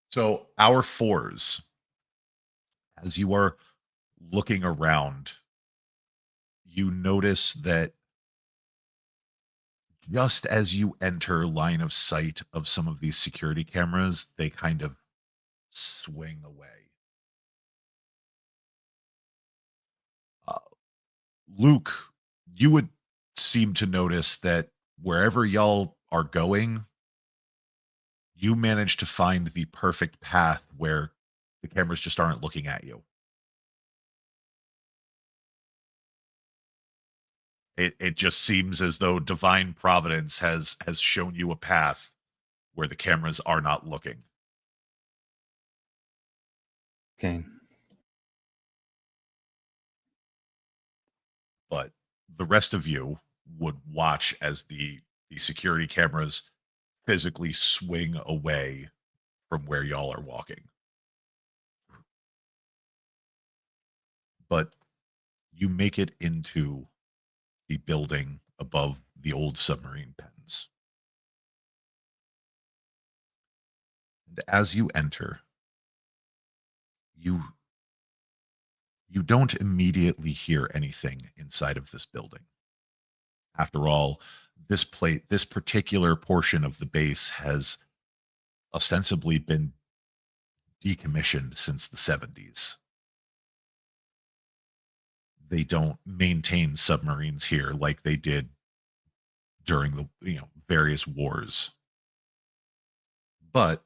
So our fours, as you are looking around, you notice that just as you enter line of sight of some of these security cameras, they kind of swing away. Luke, you would seem to notice that wherever y'all are going, you manage to find the perfect path where the cameras just aren't looking at you. It just seems as though divine providence has shown you a path where the cameras are not looking. Okay. But the rest of you would watch as the security cameras physically swing away from where y'all are walking. But you make it into the building above the old submarine pens. And as you enter, you don't immediately hear anything inside of this building. After all, this particular portion of the base has ostensibly been decommissioned since the 70s. They don't maintain submarines here like they did during the various wars. But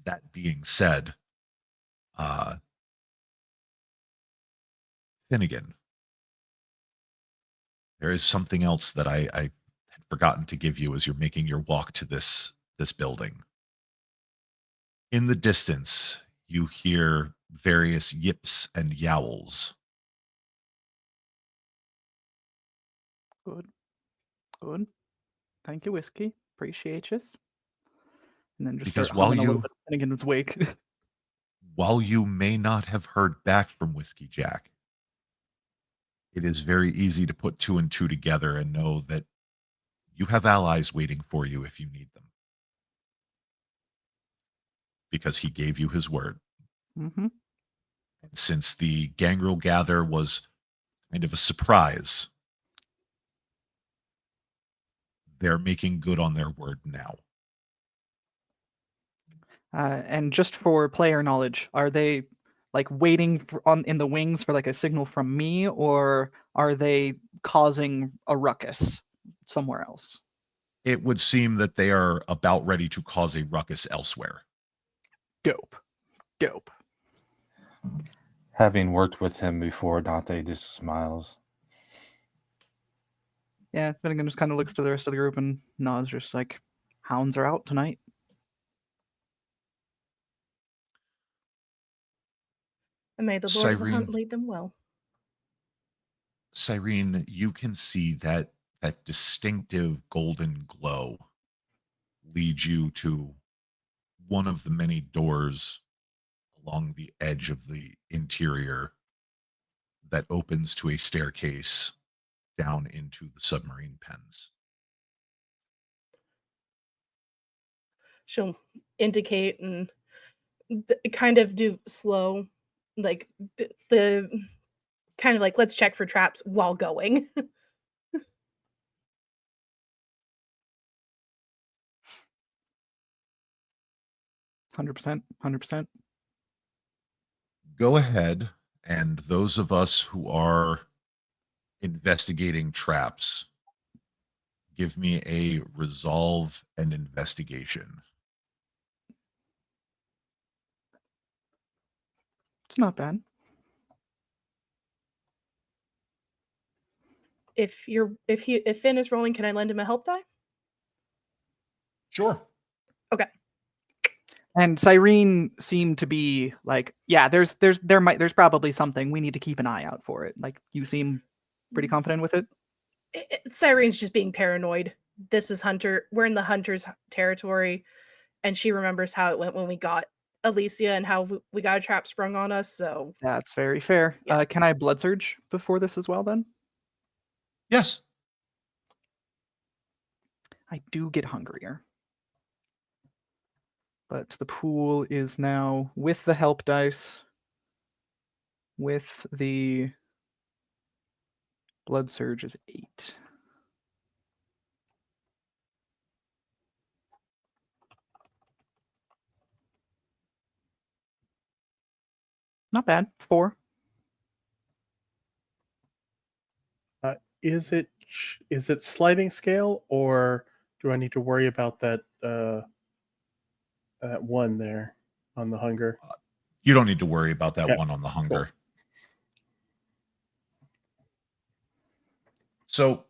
that being said, Uh, Finnegan, there is something else that I had forgotten to give you as you're making your walk to this building. In the distance, you hear various yips and yowls. Good. Good. Thank you, Whiskey. Appreciate you. And then just Because start humming a little bit in Finnegan's wake. while you may not have heard back from Whiskey Jack, it is very easy to put two and two together and know that you have allies waiting for you if you need them. Because he gave you his word. Mm-hmm. And since the Gangrel Gather was kind of a surprise, they're making good on their word now. And just for player knowledge, are they like waiting in the wings for like a signal from me, or are they causing a ruckus somewhere else? It would seem that they are about ready to cause a ruckus elsewhere. Dope. Dope. Having worked with him before, Dante just smiles. Yeah, Finnegan just kind of looks to the rest of the group and nods, just like, hounds are out tonight. And may the Lord of the Hunt Cyrene, lead them well. Cyrene, you can see that distinctive golden glow lead you to one of the many doors along the edge of the interior that opens to a staircase down into the submarine pens. She'll indicate and kind of do slow, like the kind of like, let's check for traps while going. 100%. 100%. Go ahead, and those of us who are investigating traps, give me a resolve and investigation. It's not bad. If Finn is rolling, can I lend him a help die? Sure. Okay. And Cyrene seemed to be like, yeah, there's probably something. We need to keep an eye out for it. Like, you seem pretty confident with it. Cyrene's just being paranoid. This is Hunter. We're in the Hunter's territory, and she remembers how it went when we got Alicia and how we got a trap sprung on us. So That's very fair. Yeah. Can I blood surge before this as well, then? Yes. I do get hungrier. But the pool is now with the help dice, with the blood surge is 8. Not bad. 4. Is it sliding scale, or do I need to worry about that that one there on the hunger? You don't need to worry about that Okay, one on the hunger. cool. So,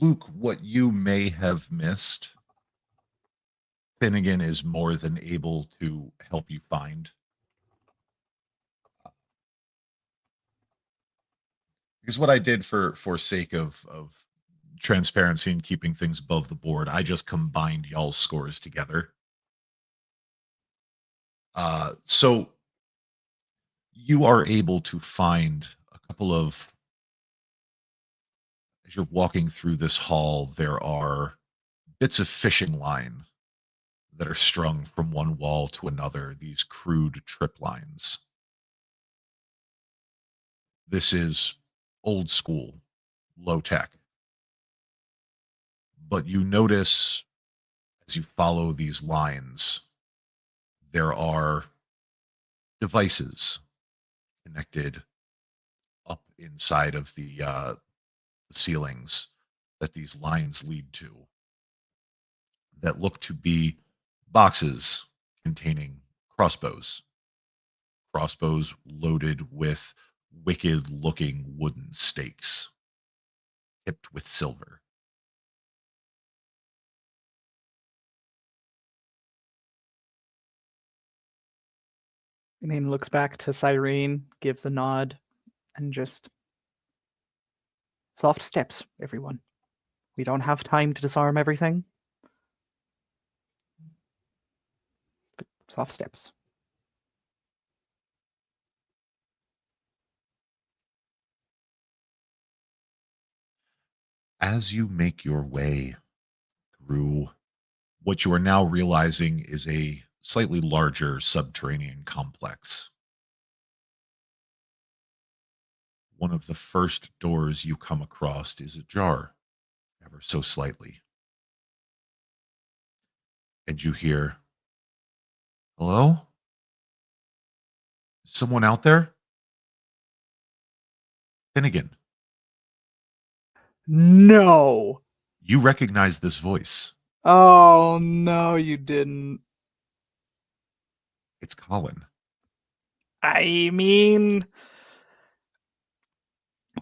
Luke, what you may have missed, Finnegan is more than able to help you find. Because what I did for sake of transparency and keeping things above the board, I just combined y'all's scores together. So you are able to find a couple of, as you're walking through this hall, there are bits of fishing line that are strung from one wall to another, these crude trip lines. This is old school, low tech. But you notice as you follow these lines, there are devices connected up inside of the ceilings that these lines lead to that look to be boxes containing crossbows. Crossbows loaded with wicked-looking wooden stakes, tipped with silver. And then looks back to Cyrene, gives a nod, and just soft steps, everyone. We don't have time to disarm everything. But soft steps. As you make your way through what you are now realizing is a slightly larger subterranean complex, one of the first doors you come across is ajar, ever so slightly. And you hear, "Hello? Is someone out there?" Finnegan, No! you recognize this voice. Oh, no, you didn't. It's Colin. I mean...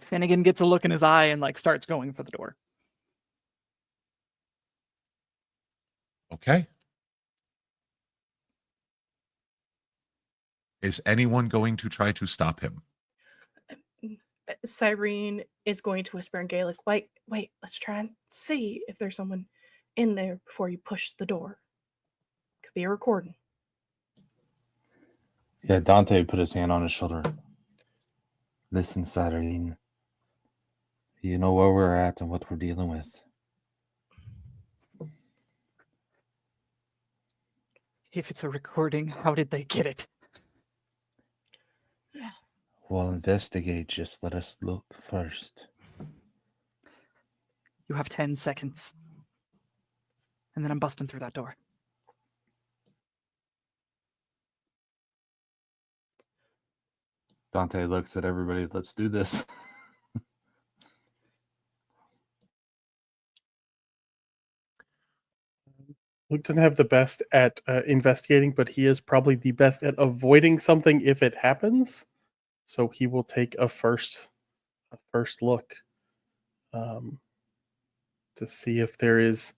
Finnegan gets a look in his eye and like starts going for the door. Okay. Is anyone going to try to stop him? Cyrene is going to whisper in Gaelic, wait, let's try and see if there's someone in there before you push the door. Could be a recording. Yeah, Dante put his hand on his shoulder. Listen, Cyrene. You know where we're at and what we're dealing with. If it's a recording, how did they get it? We'll investigate. Just let us look first. You have 10 seconds. And then I'm busting through that door. Dante looks at everybody. Let's do this. Luke doesn't have the best at investigating, but he is probably the best at avoiding something if it happens. So he will take a first look to see if there is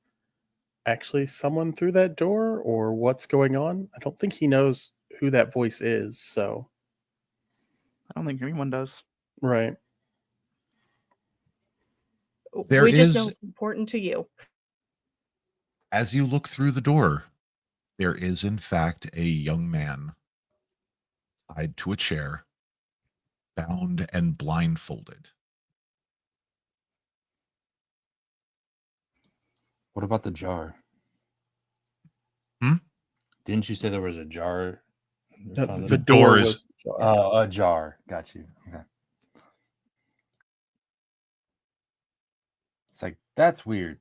actually someone through that door or what's going on. I don't think he knows who that voice is. So I don't think anyone does. right. There We just know is- it's important to you. As you look through the door, there is in fact a young man tied to a chair, bound and blindfolded. What about the jar? Hmm? Didn't you say there was a jar? in No, front of the the- door door is- was ajar. Oh, a jar. Got you. Okay. It's like, that's weird.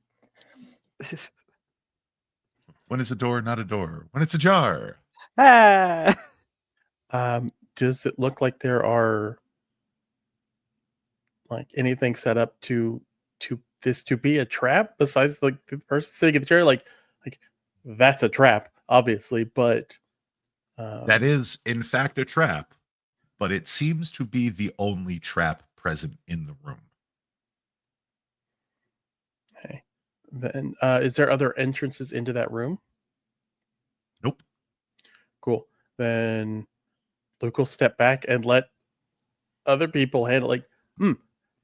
When is a door not a door? When it's a jar. Ah! Does it look like there are like anything set up to this to be a trap besides like the person sitting in the chair? Like that's a trap, obviously, but That is in fact a trap, but it seems to be the only trap present in the room. okay. Then is there other entrances into that room? Nope. Cool. Then Luke will step back and let other people handle like,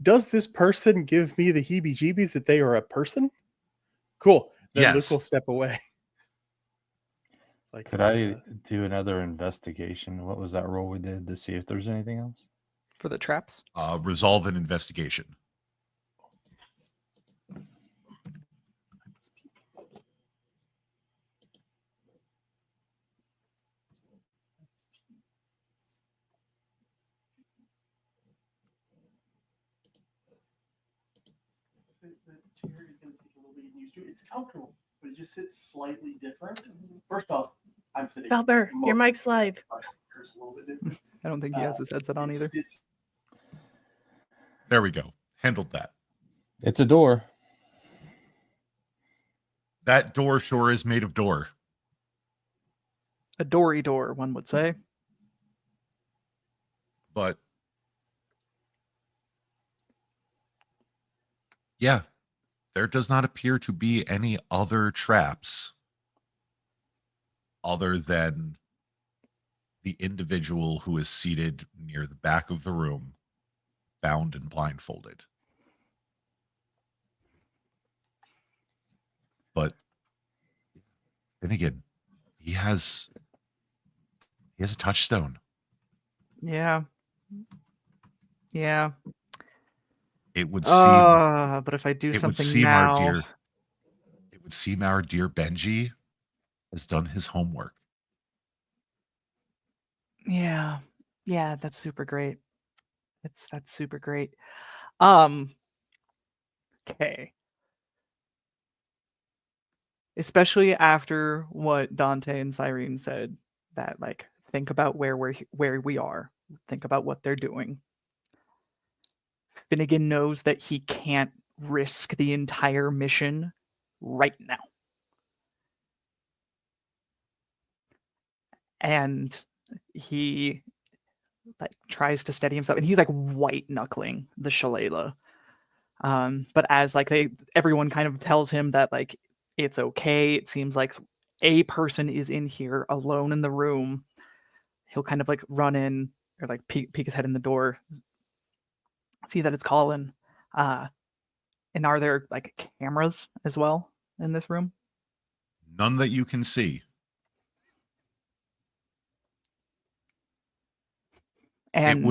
does this person give me the heebie-jeebies that they are a person? Cool. Then Luke Yes. will step away. It's like, Could I do another investigation? What was that roll we did to see if there's anything else? For the traps? Resolve an investigation. the chair is going to take a little bit getting used to. It's comfortable, but it just sits slightly different. First off, I'm sitting. Valber, your most- mic's live. It's a little bit different. I don't think he has his headset on either. It's There we go. Handled that. It's a door. That door sure is made of door. A dory door, one would say. But yeah, there does not appear to be any other traps other than the individual who is seated near the back of the room, bound and blindfolded. But then again, he has a touchstone. Yeah. Yeah. It would seem But if I do it would something seem now, our dear Benji has done his homework. yeah, that's super great. That's super great. Okay. Especially after what Dante and Cyrene said, that like think about where we are, think about what they're doing. Finnegan knows that he can't risk the entire mission right now. And he like tries to steady himself, and he's like white knuckling the shillelagh. But as like everyone kind of tells him that like it's okay, it seems like a person is in here alone in the room. He'll kind of like run in or like peek his head in the door, see that it's Colin. And are there like cameras as well in this room? None that you can see. And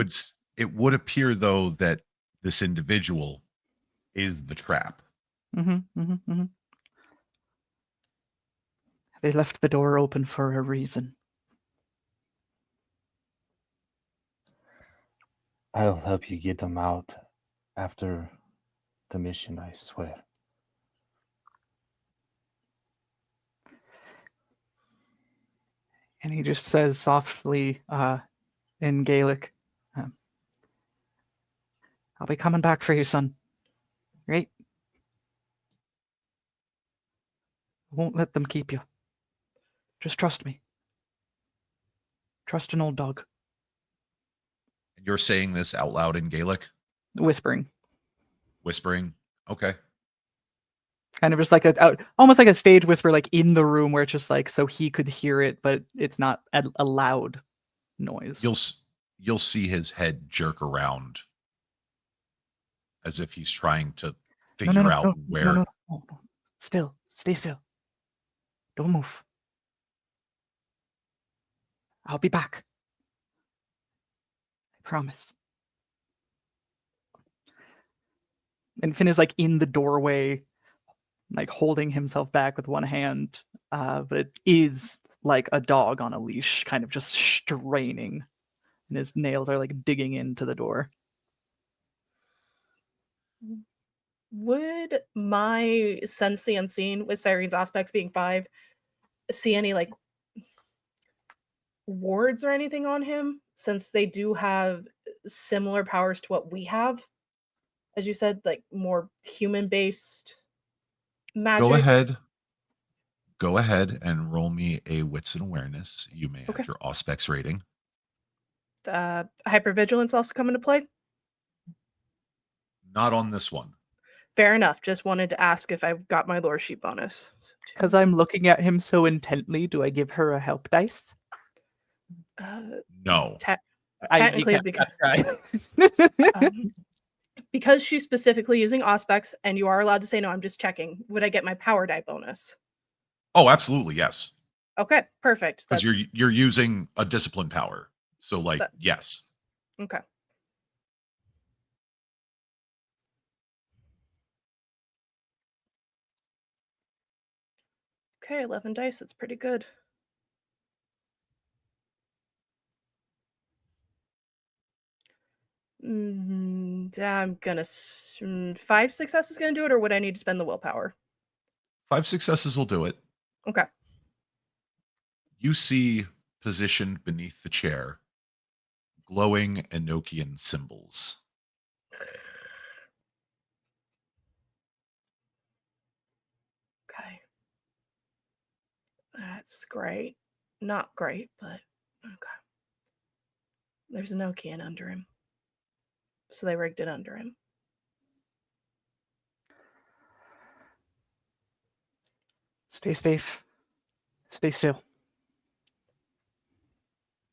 It would appear though that this individual is the trap. They left the door open for a reason. I'll help you get them out after the mission, I swear. And he just says softly in Gaelic, I'll be coming back for you, son. Right? I won't let them keep you. Just trust me. Trust an old dog. You're saying this out loud in Gaelic? Whispering. Okay. Kind of just like almost like a stage whisper, like in the room where it's just like so he could hear it, but it's not a loud noise. You'll see his head jerk around as if he's trying to figure out where. No. Still. Stay still. Don't move. I'll be back. I promise. And Finn is like in the doorway, like holding himself back with one hand, but it is like a dog on a leash, kind of just straining, and his nails are like digging into the door. Would my sense the unseen with Cyrene's aspects being 5 see any like wards or anything on him, since they do have similar powers to what we have? As you said, like more human-based magic. Go ahead and roll me a wits and awareness. You may Okay. add your auspex rating. Hypervigilance also come into play? Not on this one. Fair enough. Just wanted to ask if I've got my lore sheet bonus. Because I'm looking at him so intently, do I give her a help dice? No. Technically, because she's specifically using auspex, and you are allowed to say no, I'm just checking. Would I get my power die bonus? Oh, absolutely, yes. Okay, perfect. Because you're using a discipline power. So yes. Okay. Okay, 11 dice. That's pretty good. I'm gonna 5 successes gonna do it, or would I need to spend the willpower? 5 successes will do it. Okay. You see positioned beneath the chair glowing Enochian symbols. Okay. That's great. not great, but okay. There's no can under him. So they rigged it under him. Stay safe. Stay still.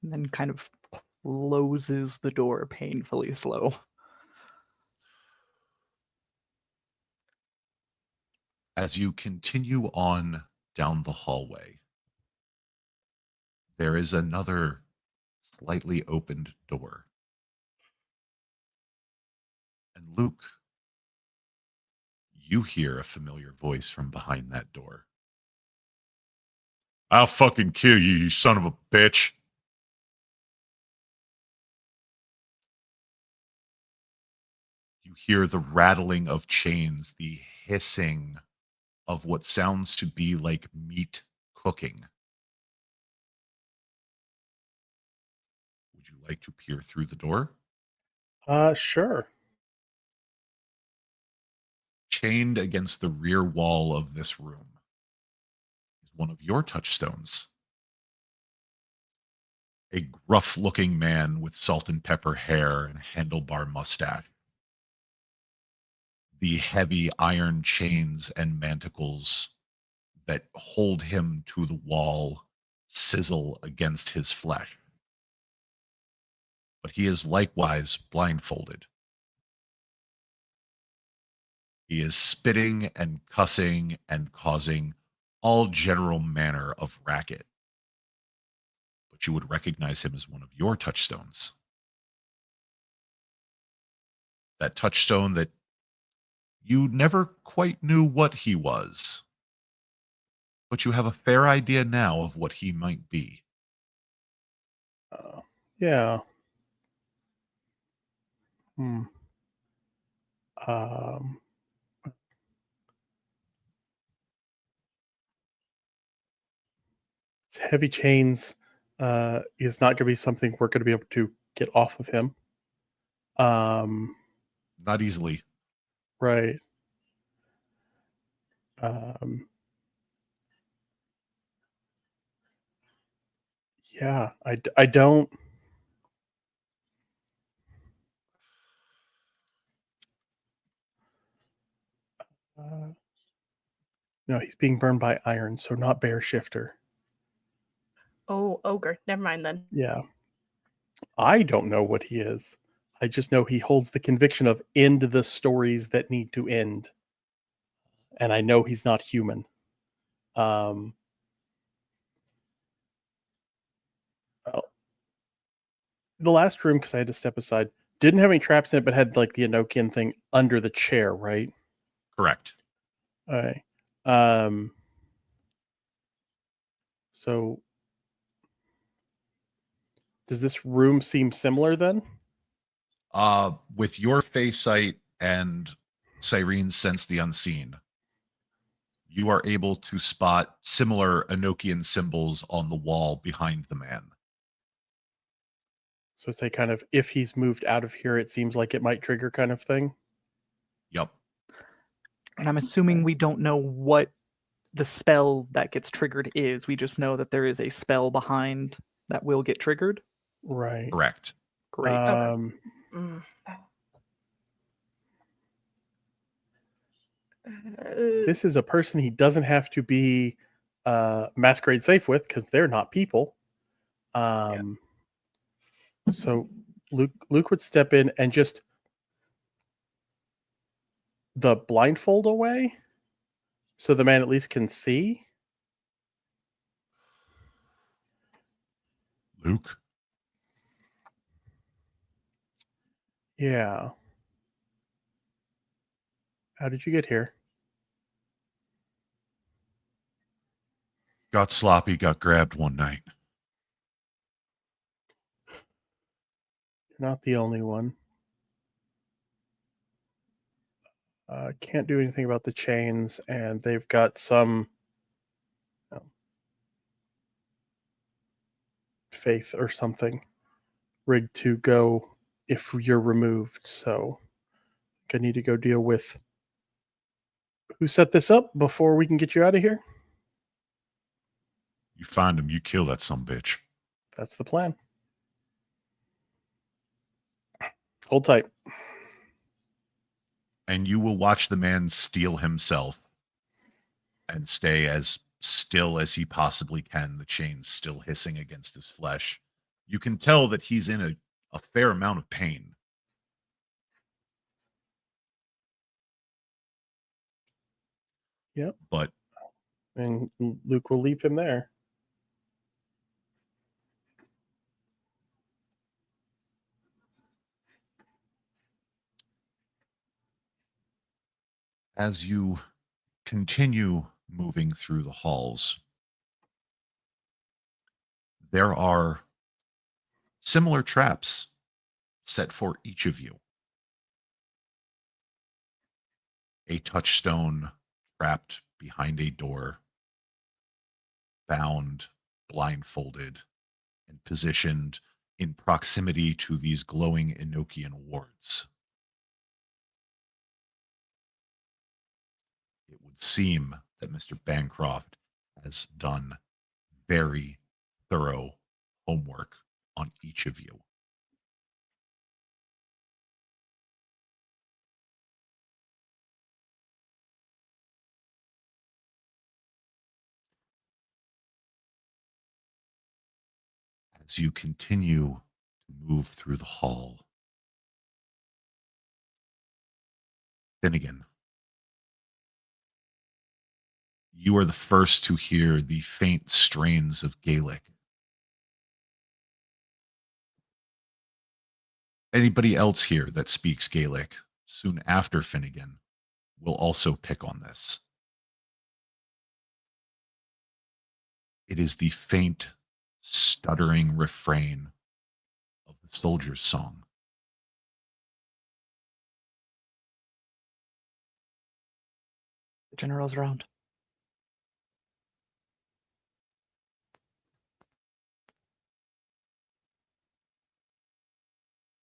And then kind of closes the door painfully slow. As you continue on down the hallway, there is another slightly opened door. And Luke, you hear a familiar voice from behind that door. I'll fucking kill you, you son of a bitch. You hear the rattling of chains, the hissing of what sounds to be like meat cooking. Would you like to peer through the door? Sure. Chained against the rear wall of this room is one of your touchstones. A gruff-looking man with salt and pepper hair and handlebar mustache. The heavy iron chains and manacles that hold him to the wall sizzle against his flesh. But he is likewise blindfolded. He is spitting and cussing and causing all general manner of racket. But you would recognize him as one of your touchstones. That touchstone that you never quite knew what he was, but you have a fair idea now of what he might be. Yeah. Um, Heavy chains is not going to be something we're going to be able to get off of him. Not easily. Right. Yeah, I don't. No, he's being burned by iron, so not bear shifter. Oh, ogre. Never mind then. Yeah. I don't know what he is. I just know he holds the conviction of end the stories that need to end. And I know he's not human. The last room, because I had to step aside, didn't have any traps in it, but had like the Enochian thing under the chair, right? Correct. All right. So does this room seem similar then? With your face sight and Cyrene's sense the unseen, you are able to spot similar Enochian symbols on the wall behind the man. So it's a kind of, if he's moved out of here, it seems like it might trigger kind of thing. Yep. And I'm assuming we don't know what the spell that gets triggered is. We just know that there is a spell behind that will get triggered. Right. Correct. Great. This is a person he doesn't have to be masquerade safe with because they're not people. So Luke would step in and just the blindfold away so the man at least can see. Luke? Yeah. How did you get here? Got sloppy, got grabbed one night. You're not the only one. Can't do anything about the chains, and they've got some faith or something rigged to go if you're removed. So I need to go deal with who set this up before we can get you out of here. You find him, you kill that sumbitch. That's the plan. Hold tight. And you will watch the man steel himself and stay as still as he possibly can, the chains still hissing against his flesh. You can tell that he's in a fair amount of pain. Yep. But And Luke will leave him there. as you continue moving through the halls, there are similar traps set for each of you. A touchstone trapped behind a door, bound, blindfolded, and positioned in proximity to these glowing Enochian wards. It would seem that Mr. Bancroft has done very thorough homework on each of you. As you continue to move through the hall, Finnegan, you are the first to hear the faint strains of Gaelic. Anybody else here that speaks Gaelic soon after Finnegan will also pick on this. It is the faint, stuttering refrain of the soldier's song. The general's around.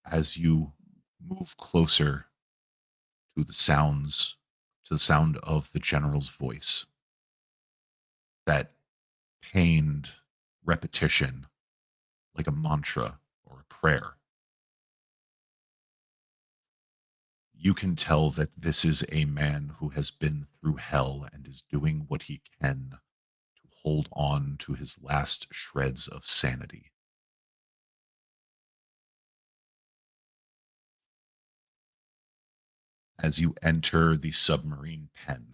As you move closer to the sound of the general's voice, that pained repetition like a mantra or a prayer, you can tell that this is a man who has been through hell and is doing what he can to hold on to his last shreds of sanity. As you enter the submarine pen,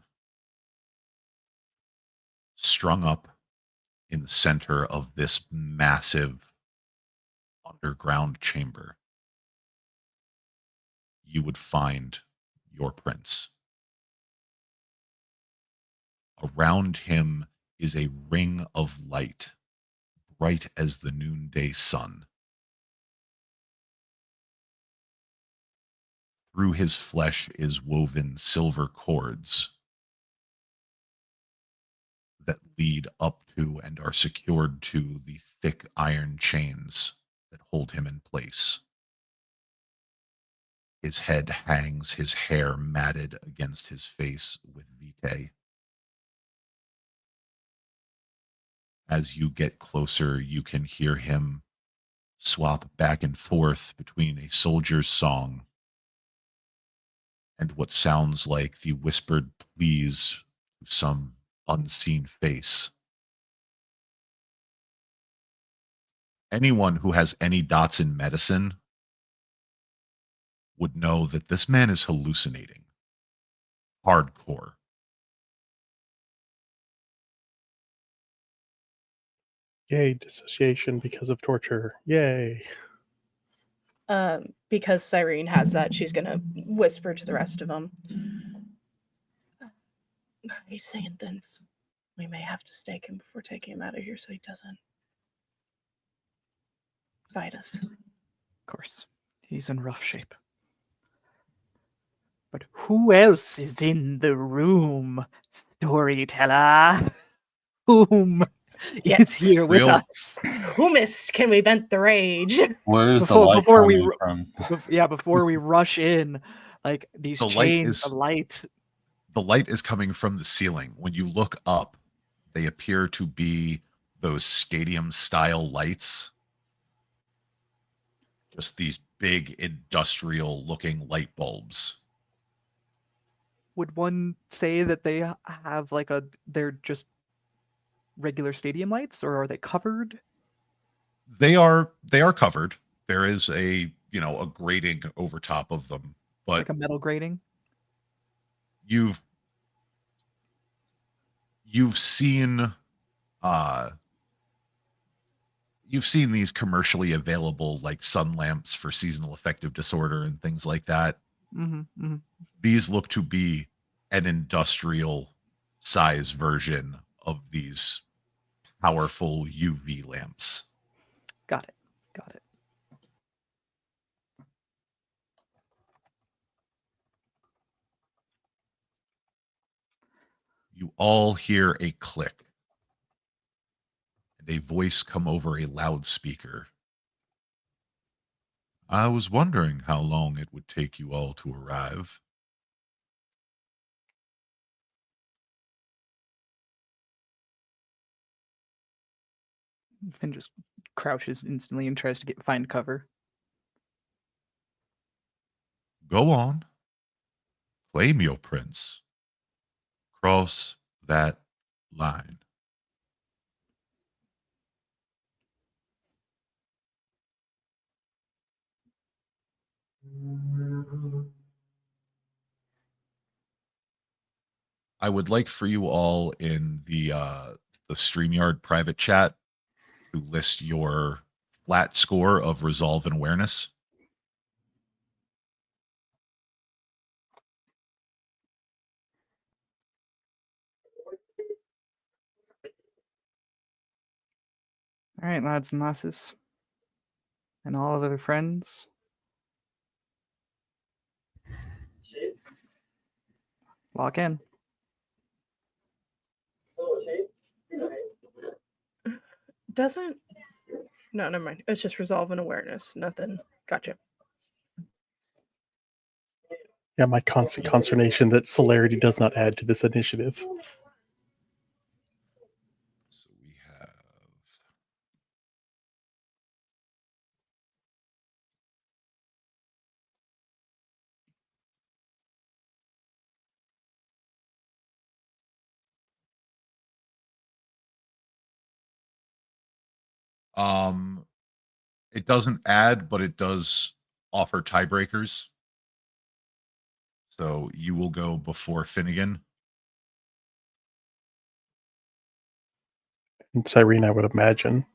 strung up in the center of this massive underground chamber, you would find your prince. Around him is a ring of light, bright as the noonday sun. Through his flesh is woven silver cords that lead up to and are secured to the thick iron chains that hold him in place. His head hangs, his hair matted against his face with vitae. As you get closer, you can hear him swap back and forth between a soldier's song and what sounds like the whispered pleas to some unseen face. Anyone who has any dots in medicine would know that this man is hallucinating. Hardcore. Yay, dissociation because of torture. Yay. Because Cyrene has that, she's gonna whisper to the rest of them. He's saying things. We may have to stake him before taking him out of here so he doesn't fight us. Of course, he's in rough shape. But who else is in the room, storyteller? Whom is here with Real- us? Whomis can we vent the rage? Where's the Before- light before we coming from? Before we rush in, like these The light chains of is- light. The light is coming from the ceiling. When you look up, they appear to be those stadium style lights. Just these big industrial looking light bulbs. Would one say that they have like they're just regular stadium lights, or are they covered? They are covered. There is a a grating over top of them, but Like a metal grating? you've seen uh you've seen these commercially available like sun lamps for seasonal affective disorder and things like that. Mm-hmm, mm-hmm. These look to be an industrial size version of these powerful UV lamps. Got it. Got it. You all hear a click and a voice come over a loudspeaker. I was wondering how long it would take you all to arrive. And just crouches instantly and tries to find cover. Go on. Claim your prince. Cross that line. I would like for you all in the StreamYard private chat to list your flat score of resolve and awareness. All right, lads and lasses, and all of their friends. Lock in. Doesn't. No, never mind. It's just resolve and awareness. Nothing. Gotcha. Yeah, my constant consternation that celerity does not add to this initiative. So we have it doesn't add, but it does offer tiebreakers. So you will go before Finnegan. And Cyrene, I would imagine.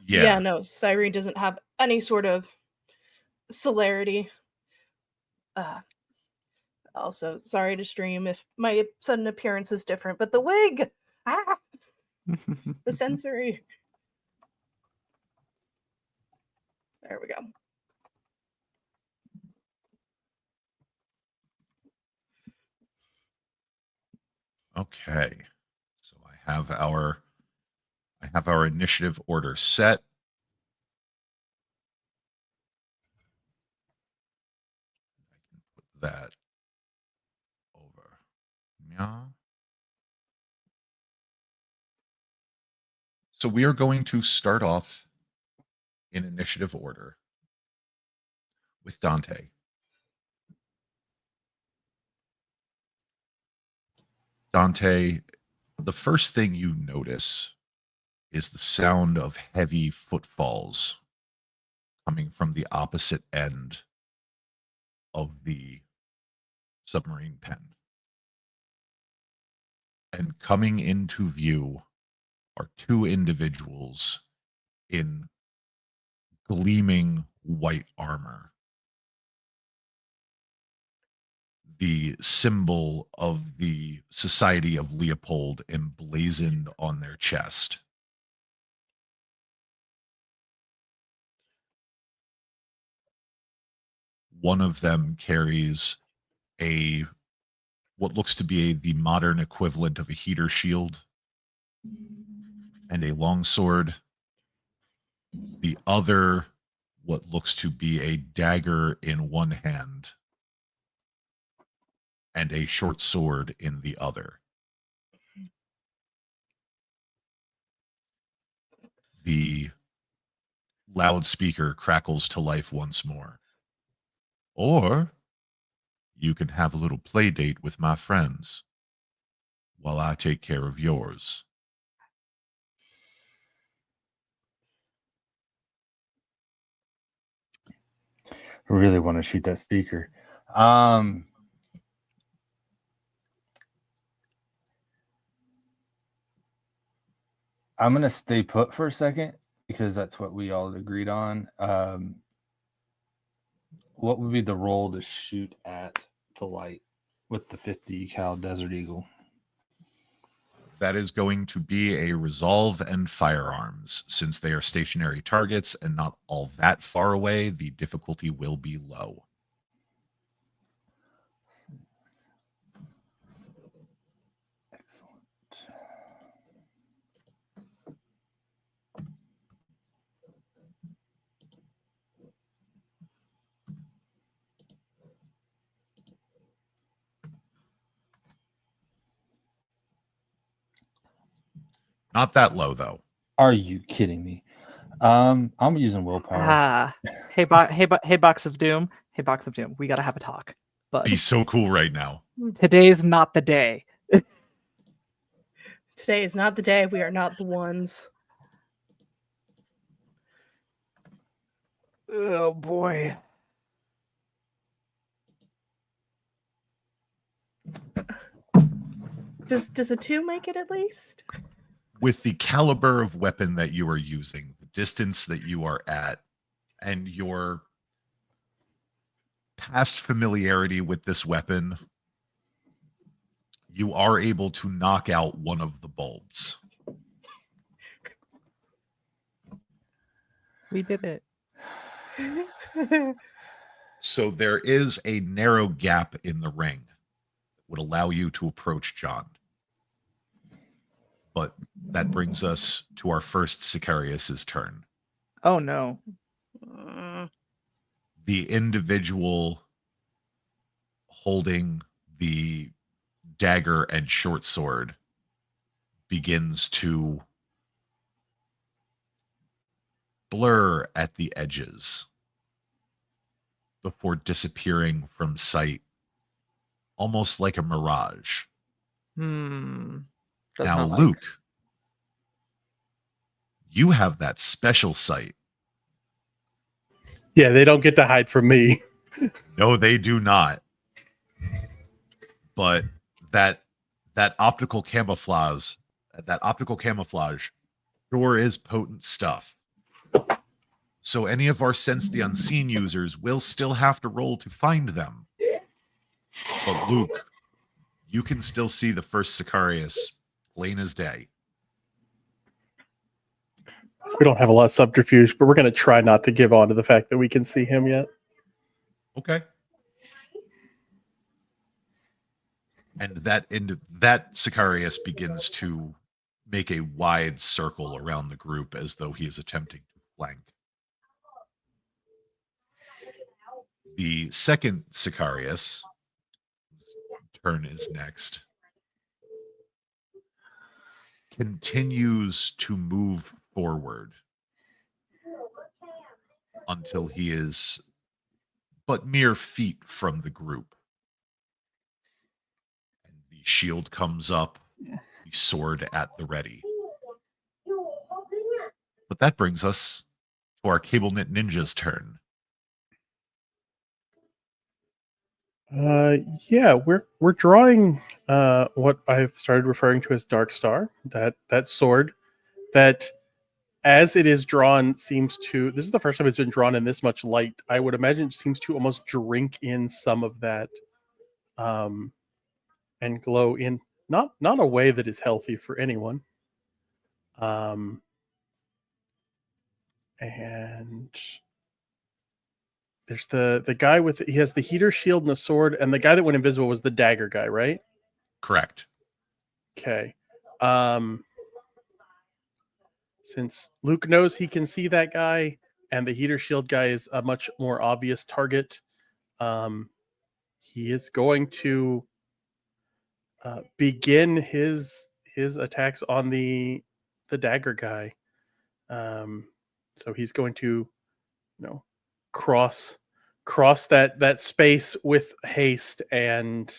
Yeah, no, Cyrene doesn't have any sort of celerity. Also, sorry to stream if my sudden appearance is different, but the wig! Ah! The sensory. There we go. Okay. So I have our initiative order set. I can put that over. Yeah. So we are going to start off in initiative order with Dante. Dante, the first thing you notice is the sound of heavy footfalls coming from the opposite end of the submarine pen. And coming into view are two individuals in gleaming white armor. The symbol of the Society of Leopold emblazoned on their chest. One of them carries what looks to be the modern equivalent of a heater shield and a longsword. The other, what looks to be a dagger in one hand and a short sword in the other. the loudspeaker crackles to life once more. Or you can have a little play date with my friends while I take care of yours. I really want to shoot that speaker. I'm going to stay put for a second because that's what we all agreed on. What would be the roll to shoot at the light with the 50 cal Desert Eagle? That is going to be a resolve and firearms. Since they are stationary targets and not all that far away, the difficulty will be low. Excellent. Not that low, though. Are you kidding me? I'm using willpower. Hey, Box of Doom. Hey, Box of Doom. We gotta have a talk. But Be so cool right now. today's not the day. Today is not the day. We are not the ones. Oh boy. Does a 2 make it at least? With the caliber of weapon that you are using, the distance that you are at, and your past familiarity with this weapon, you are able to knock out one of the bulbs. We did it. So there is a narrow gap in the ring that would allow you to approach John. But that brings us to our first Sicarius's turn. Oh no. The individual holding the dagger and short sword begins to blur at the edges before disappearing from sight, almost like a mirage. Does Now, not like. Luke, you have that special sight. Yeah, they don't get to hide from me. No, they do not. But that optical camouflage sure is potent stuff. So any of our Sense the Unseen users will still have to roll to find them. But Luke, you can still see the first Sicarius plain as day. We don't have a lot of subterfuge, but we're going to try not to give on to the fact that we can see him yet. Okay. And that Sicarius begins to make a wide circle around the group as though he is attempting to flank. The second Sicarius, whose turn is next, continues to move forward until he is but mere feet from the group. And the shield comes up, the sword at the ready. But that brings us to our Cable Knit Ninja's turn. Yeah, we're drawing what I've started referring to as Dark Star, that sword that, as it is drawn, seems to, this is the first time it's been drawn in this much light. I would imagine it seems to almost drink in some of that and glow in not a way that is healthy for anyone. And there's the guy with, he has the heater shield and a sword, and the guy that went invisible was the dagger guy, right? Correct. Okay. Since Luke knows he can see that guy, and the heater shield guy is a much more obvious target, he is going to begin his attacks on the dagger guy. So he's going to, cross that space with haste and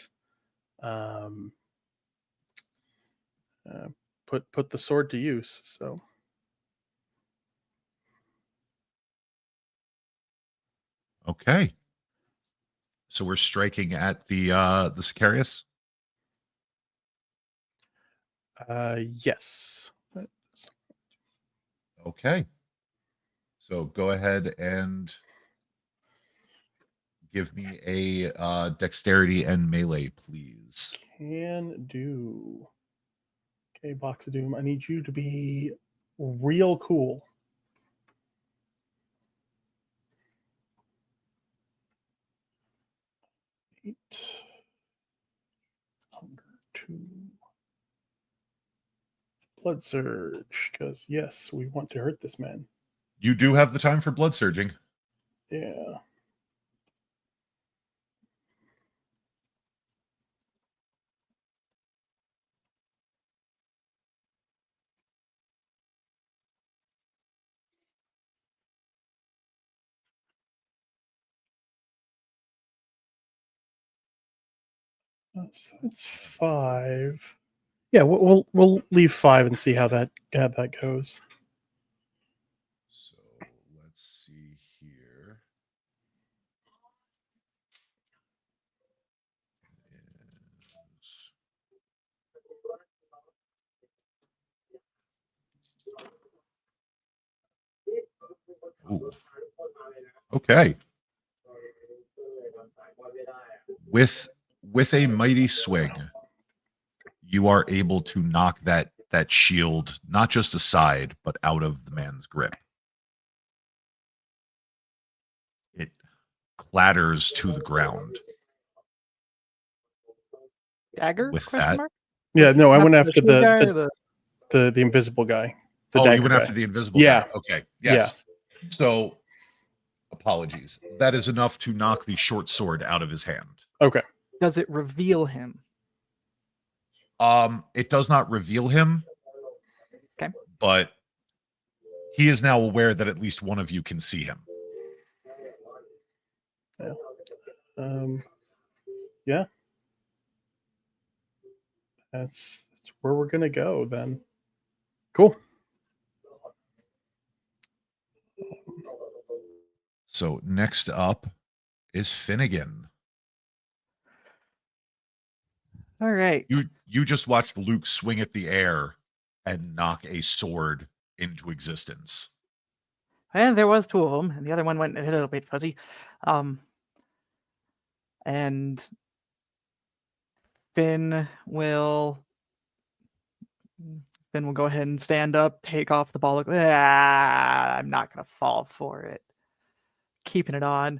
put the sword to use. So Okay. So we're striking at the Sicarius. yes. Okay. So go ahead and give me a dexterity and melee, please. Can do. Okay, Box of Doom. I need you to be real cool. Eight. Hunger 2. Blood surge, because yes, we want to hurt this man. You do have the time for blood surging. Yeah. So that's 5. Yeah, we'll leave 5 and see how that goes. So let's see here. Ooh. Okay. With a mighty swing, you are able to knock that shield not just aside, but out of the man's grip. It clatters to the ground. Dagger? With Question that, mark? Yeah, Was no, I he went after after shield guy or the invisible guy. The you dagger went guy. after the invisible Yeah. guy. Okay. Yes. So apologies. That is enough to knock the short sword out of his hand. Okay. Does it reveal him? It does not reveal him. Okay. But he is now aware that at least one of you can see him. Yeah. Yeah. That's where we're gonna go then. Cool. So next up is Finnegan. All right. You just watched Luke swing at the air and knock a sword into existence. And there was 2 of them, and the other one went a little bit fuzzy. And Finn will go ahead and stand up, take off the ball. I'm not gonna fall for it. Keeping it on.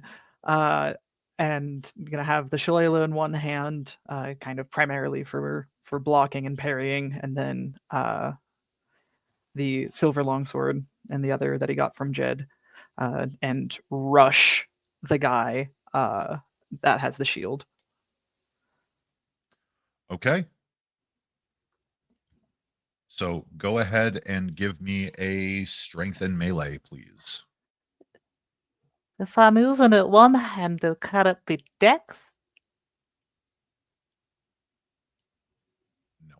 And gonna have the shillelagh in one hand, kind of primarily for blocking and parrying, and then the silver longsword and the other that he got from Jed, and rush the guy that has the shield. Okay. So go ahead and give me a strength and melee, please. If I'm using it one handed, could it be dex? No.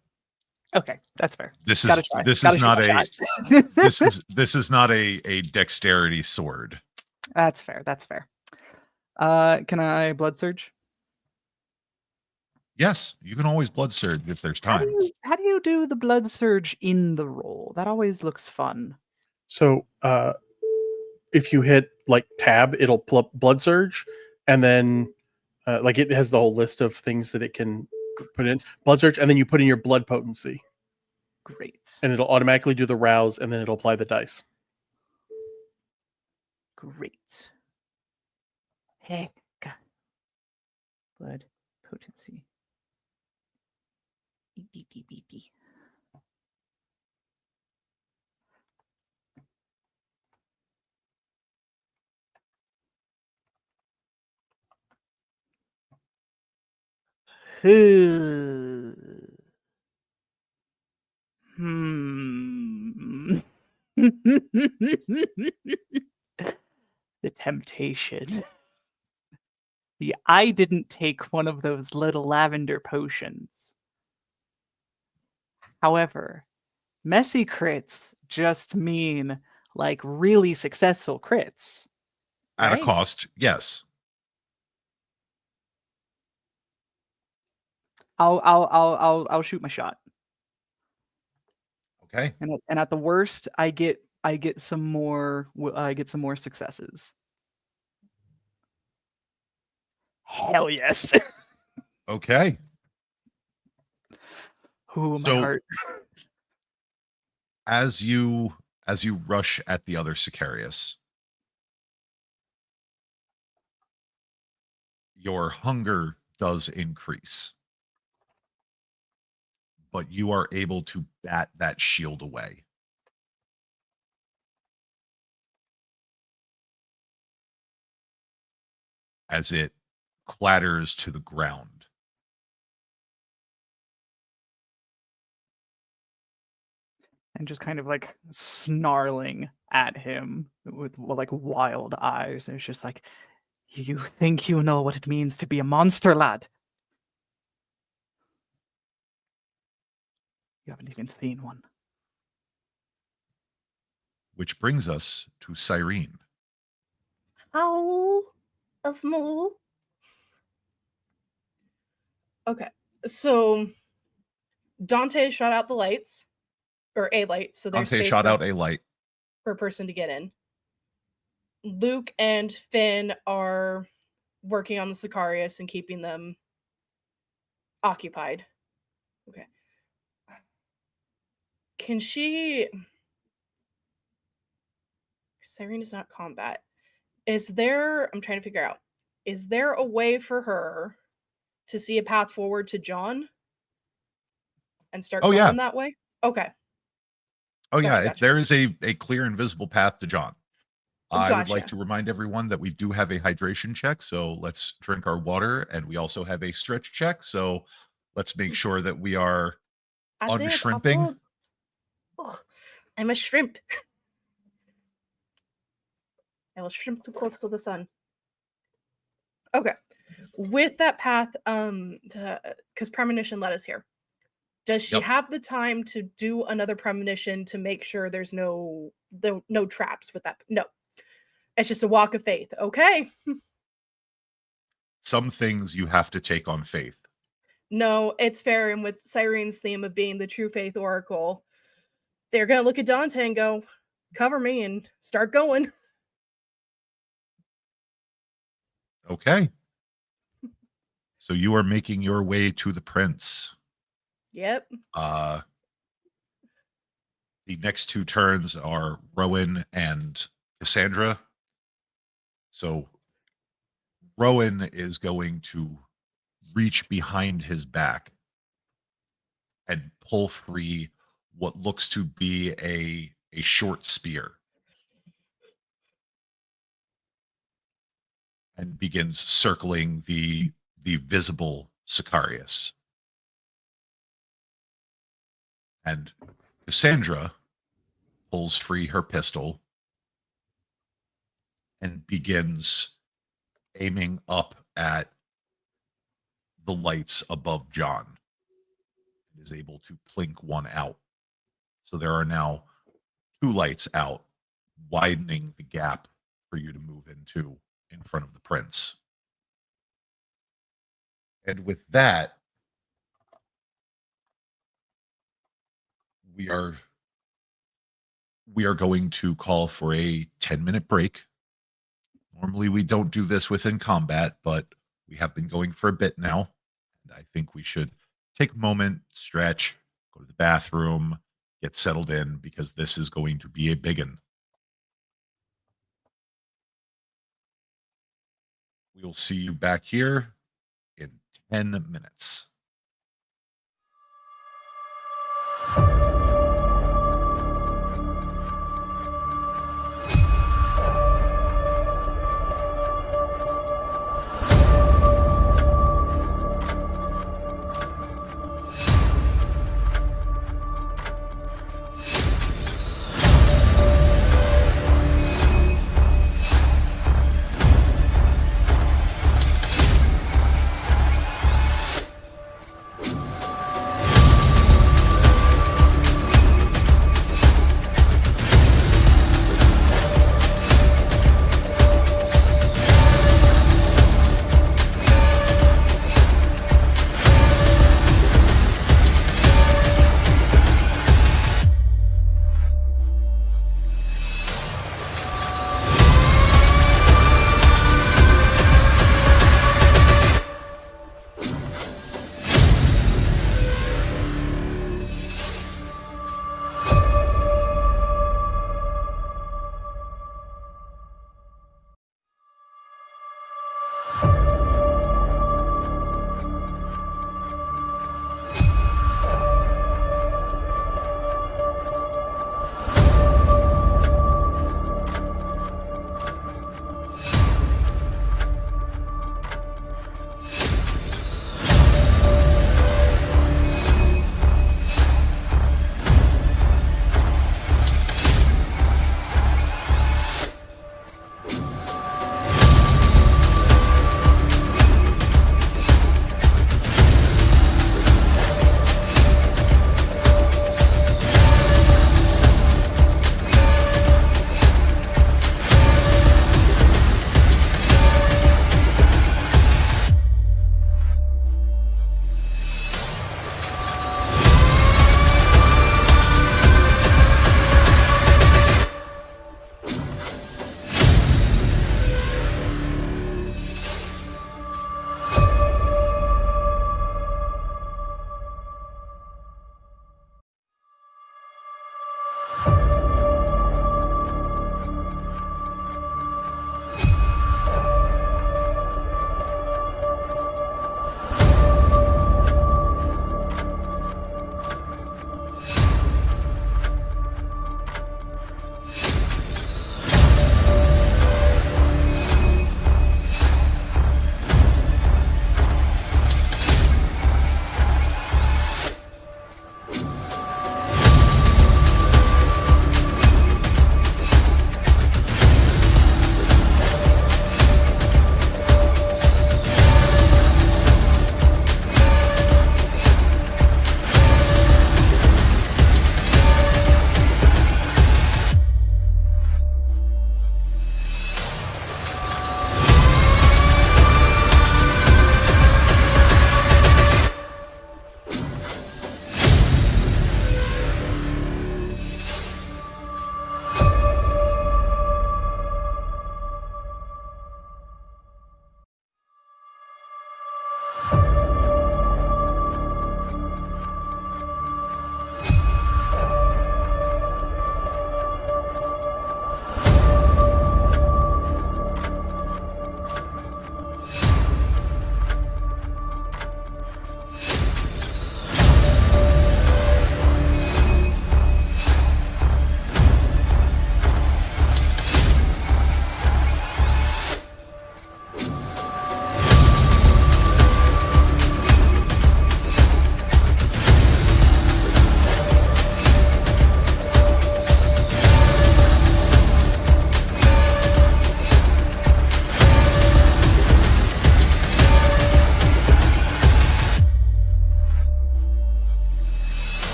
Okay, that's fair. This Gotta is try. this Gotta is shoot not my a shot. this is not a dexterity sword. That's fair. That's fair. Can I blood surge? Yes, you can always blood surge if there's How time. do you do the blood surge in the roll? That always looks fun. So if you hit like tab, it'll pull up blood surge, and then like it has the whole list of things that it can put in blood surge, and then you put in your blood potency. Great. And it'll automatically do the rouse, and then it'll apply the dice. Great. Heck. Blood potency. EDDBD. The temptation. See, I didn't take one of those little lavender potions. However, messy crits just mean like really successful crits. At a Right? cost, yes. I'll shoot my shot. Okay. And at the worst, I get some more successes. Hell yes. Okay. Ooh, my So- heart. As you rush at the other Sicarius, your hunger does increase, but you are able to bat that shield away. As it clatters to the ground. And just kind of like snarling at him with like wild eyes. It's just like, you think you know what it means to be a monster, lad? You haven't even seen one. Which brings us to Cyrene. How a small. Okay, so Dante shot out the lights, or a light, so there's Dante space shot for, out a light. for a person to get in. Luke and Finn are working on the Sicarius and keeping them occupied. Okay. Can she... Cyrene is not combat. Is there... I'm trying to figure out. Is there a way for her to see a path forward to John? And start going yeah. that way? Okay. Oh yeah, Gotcha. there is a clear and visible path to John. I would like Gotcha. to remind everyone that we do have a hydration check, so let's drink our water, and we also have a stretch check, so let's make sure that we are unshrimping. Oh, I'm a shrimp. I will shrimp too close to the sun. Okay. With that path, because premonition led us here. Does she Yep. have the time to do another premonition to make sure there's no traps with that? No. It's just a walk of faith. Okay. Some things you have to take on faith. No, it's fair. And with Cyrene's theme of being the true faith oracle, they're going to look at Dante and go, cover me, and start going. Okay. So you are making your way to the prince. Yep. The next two turns are Rowan and Cassandra. So Rowan is going to reach behind his back and pull free what looks to be a short spear and begins circling the visible Sicarius. And Cassandra pulls free her pistol and begins aiming up at the lights above John. And is able to plink one out. So there are now two lights out, widening the gap for you to move into in front of the prince. And with that, we are going to call for a 10-minute break. Normally we don't do this within combat, but we have been going for a bit now. And I think we should take a moment, stretch, go to the bathroom, get settled in, because this is going to be a big one. We will see you back here in 10 minutes.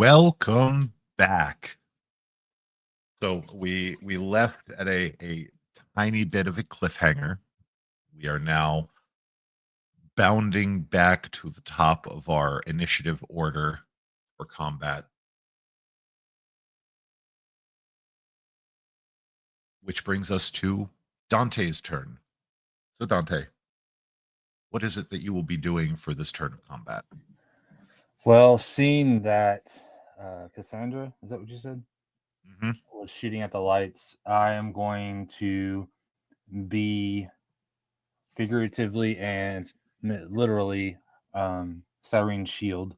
Welcome back. So we left at a tiny bit of a cliffhanger. We are now bounding back to the top of our initiative order for combat, which brings us to Dante's turn. So Dante, what is it that you will be doing for this turn of combat? Well, seeing that Cassandra, is that what you said? Mm-hmm. Was shooting at the lights, I am going to be figuratively and literally Cyrene shield.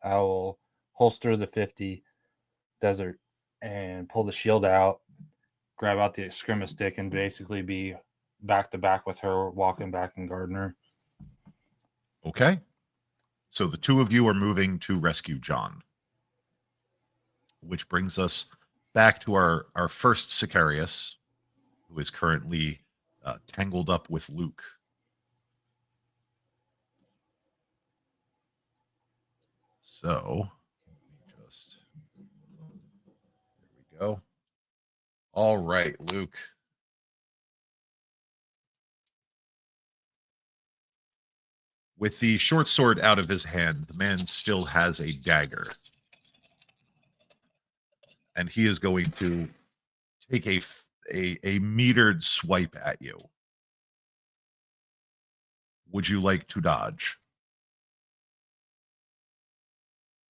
I will holster the 50 desert and pull the shield out, grab out the Eskrima stick, and basically be back to back with her, walking back and guarding her. Okay. So the two of you are moving to rescue John, which brings us back to our first Sicarius, who is currently tangled up with Luke. So, let me just, there we go. All right, Luke. With the short sword out of his hand, the man still has a dagger. And he is going to take a metered swipe at you. Would you like to dodge?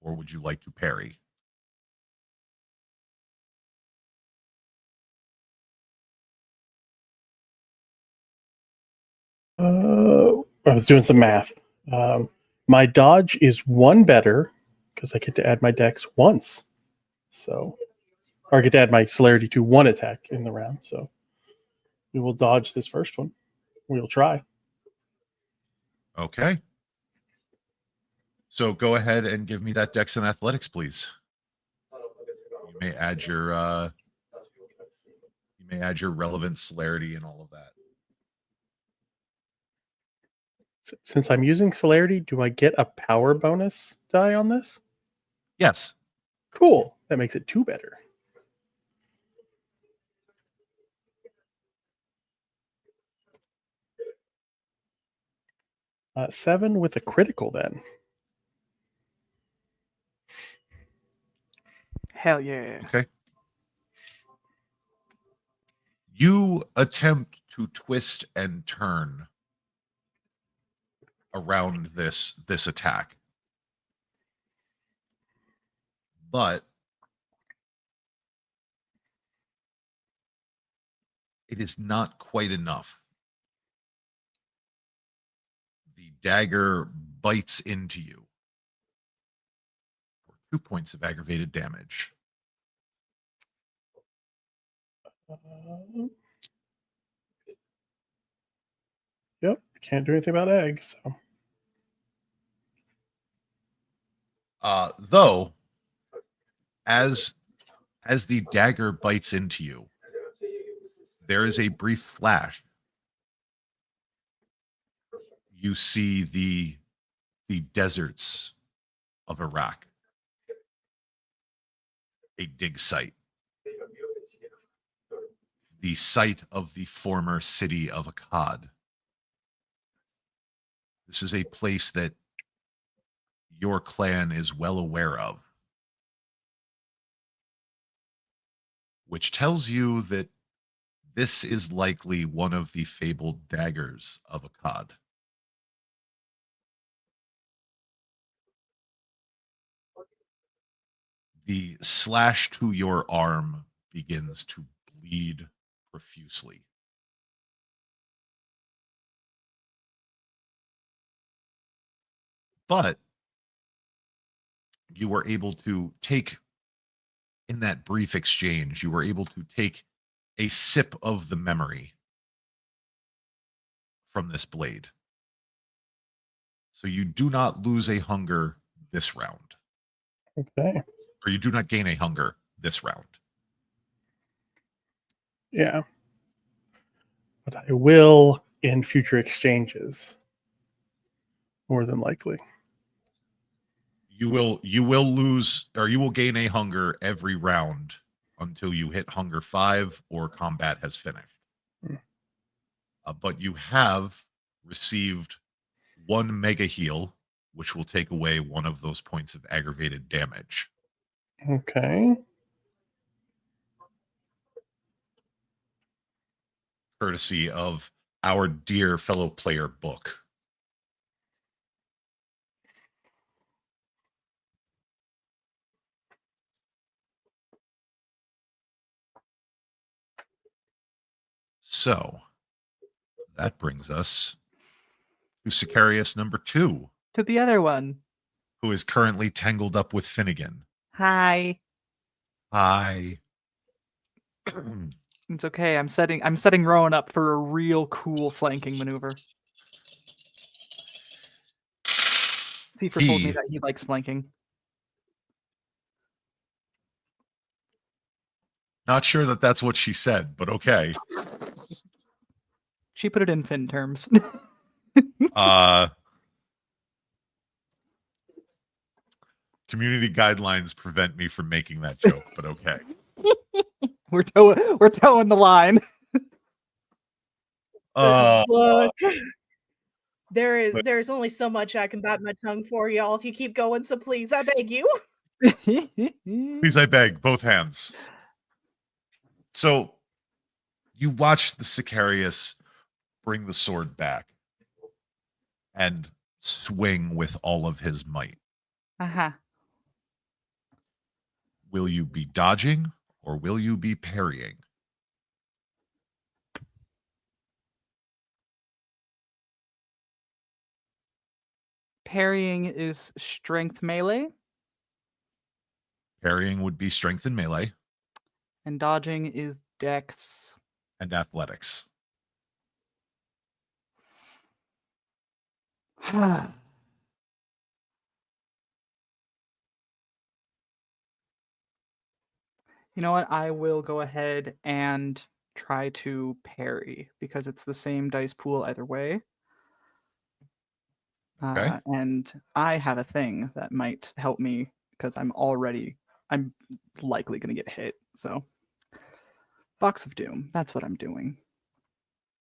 Or would you like to parry? I was doing some math. My dodge is one better because I get to add my dex once. So, or I get to add my celerity to one attack in the round. So we will dodge this first one. We'll try. Okay. So go ahead and give me that dex and athletics, please. You may add your relevant celerity and all of that. Since I'm using celerity, do I get a power bonus die on this? Yes. Cool. That makes it two better. Seven with a critical then. Hell yeah. Okay. You attempt to twist and turn around this attack. But it is not quite enough. The dagger bites into you for 2 points of aggravated damage. Yep. Can't do anything about eggs. So. Though, as the dagger bites into you, there is a brief flash. You see the deserts of Iraq, a dig site, the site of the former city of Akkad. This is a place that your clan is well aware of, which tells you that this is likely one of the fabled daggers of Akkad. The slash to your arm begins to bleed profusely. But you were able to take, in that brief exchange, you were able to take a sip of the memory from this blade. So you do not lose a hunger this round. Okay. Or you do not gain a hunger this round. Yeah. But I will in future exchanges. More than likely. You will lose, or you will gain a hunger every round until you hit hunger 5 or combat has finished. Hmm. But you have received 1 mega heal, which will take away 1 of those points of aggravated damage. Okay. Courtesy of our dear fellow player book. So that brings us to Sicarius number 2, To the other one. who is currently tangled up with Finnegan. Hi. Hi. It's okay. I'm setting Rowan up for a real cool flanking maneuver. Seifer told me He- that he likes flanking. Not sure that that's what she said, but okay. She put it in Finn terms. Community guidelines prevent me from making that joke, but okay. We're towing the line. Look, but- there's only so much I can bite my tongue for, y'all. If you keep going, so please, I beg you. Please, I beg, both hands. So you watch the Sicarius bring the sword back and swing with all of his might. Uh-huh. Will you be dodging or will you be parrying? Parrying is strength melee, Parrying would be strength and melee and dodging is dex. and athletics. You know what? I will go ahead and try to parry because it's the same dice pool either way. Okay. And I have a thing that might help me because I'm likely going to get hit. So, Box of Doom. That's what I'm doing.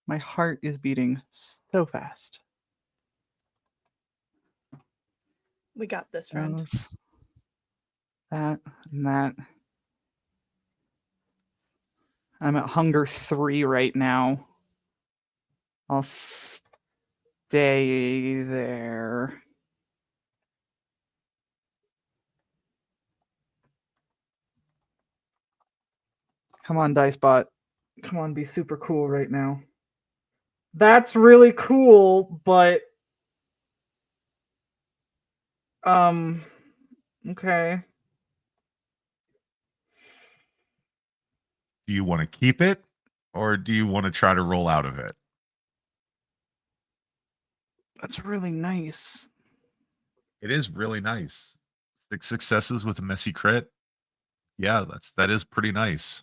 My heart is beating so fast. We got this, friend. So, that and that. I'm at hunger 3 right now. I'll stay there. Come on, Dicebot. Come on, be super cool right now. That's really cool, but okay. Do you want to keep it or do you want to try to roll out of it? That's really nice. It is really nice. 6 successes with a messy crit. Yeah, that is pretty nice.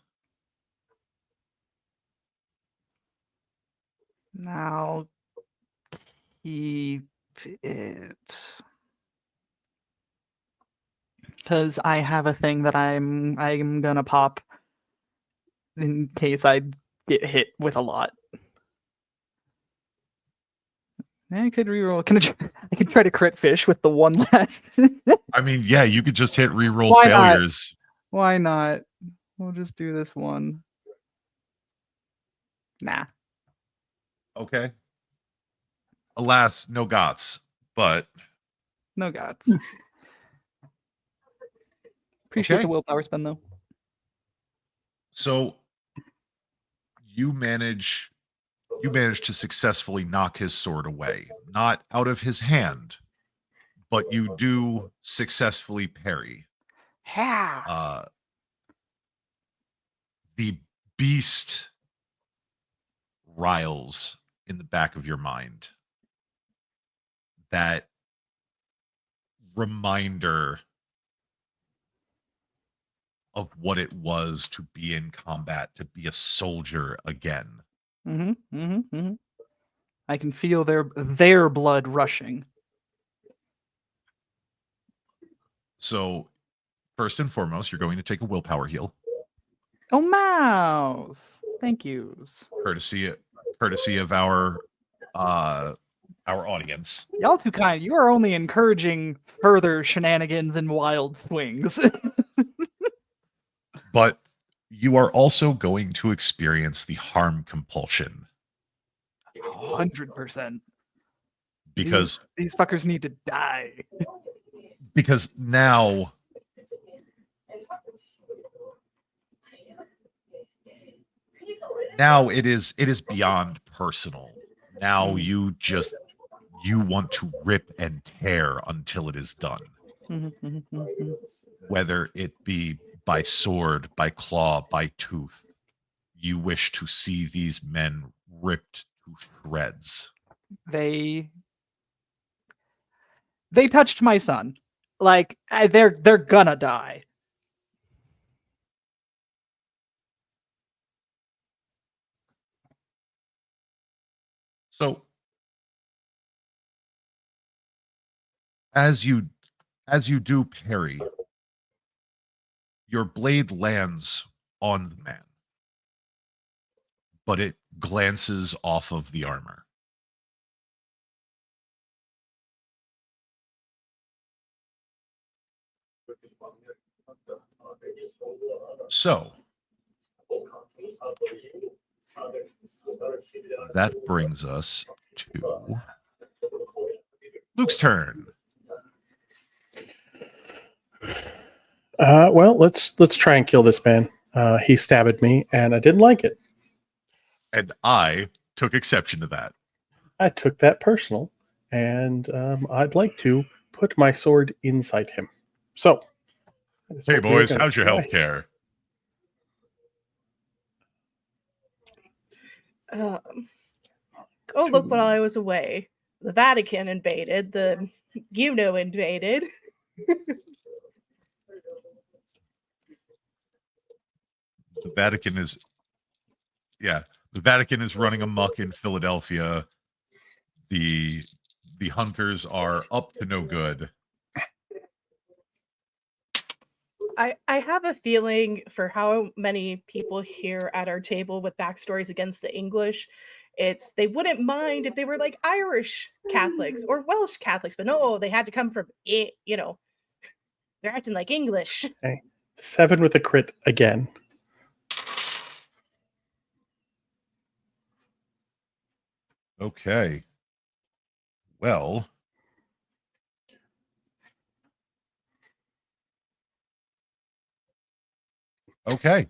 Now keep it. Because I have a thing that I'm gonna pop in case I get hit with a lot. I could reroll. I could try to crit fish with the one last. I mean, yeah, you could just hit reroll Why not? failures. Why not? We'll just do this one. Nah. Okay. Alas, no gots, but No gods. Appreciate Okay. the willpower spend though. so you manage to successfully knock his sword away, not out of his hand, but you do successfully parry. Yeah. The beast riles in the back of your mind. That reminder of what it was to be in combat, to be a soldier again. I can feel their blood rushing. So, first and foremost, you're going to take a willpower heal, Oh, mouse. Thank yous. courtesy of our audience. Y'all too kind. You are only encouraging further shenanigans and wild swings. But you are also going to experience the harm compulsion 100%. because These fuckers need to die. now it is beyond personal. Now you want to rip and tear until it is done. Whether it be by sword, by claw, by tooth, you wish to see these men ripped to shreds. They touched my son. Like, they're gonna die. So as you do parry, your blade lands on the man, but it glances off of the armor. So that brings us to Luke's turn. Well, let's try and kill this man. He stabbed me, and I didn't like it. And I took exception to that. I took that personal, and I'd like to put my sword inside him. So, that is Hey what we are boys, gonna how's your try. health care? Oh, look, while I was away, the Vatican invaded, the invaded. The Vatican is running amok in Philadelphia. The hunters are up to no good. I have a feeling for how many people here at our table with backstories against the English, they wouldn't mind if they were like Irish Catholics or Welsh Catholics, but no, they had to come from they're acting like English. Okay. 7 with a crit again. Okay. Well, okay.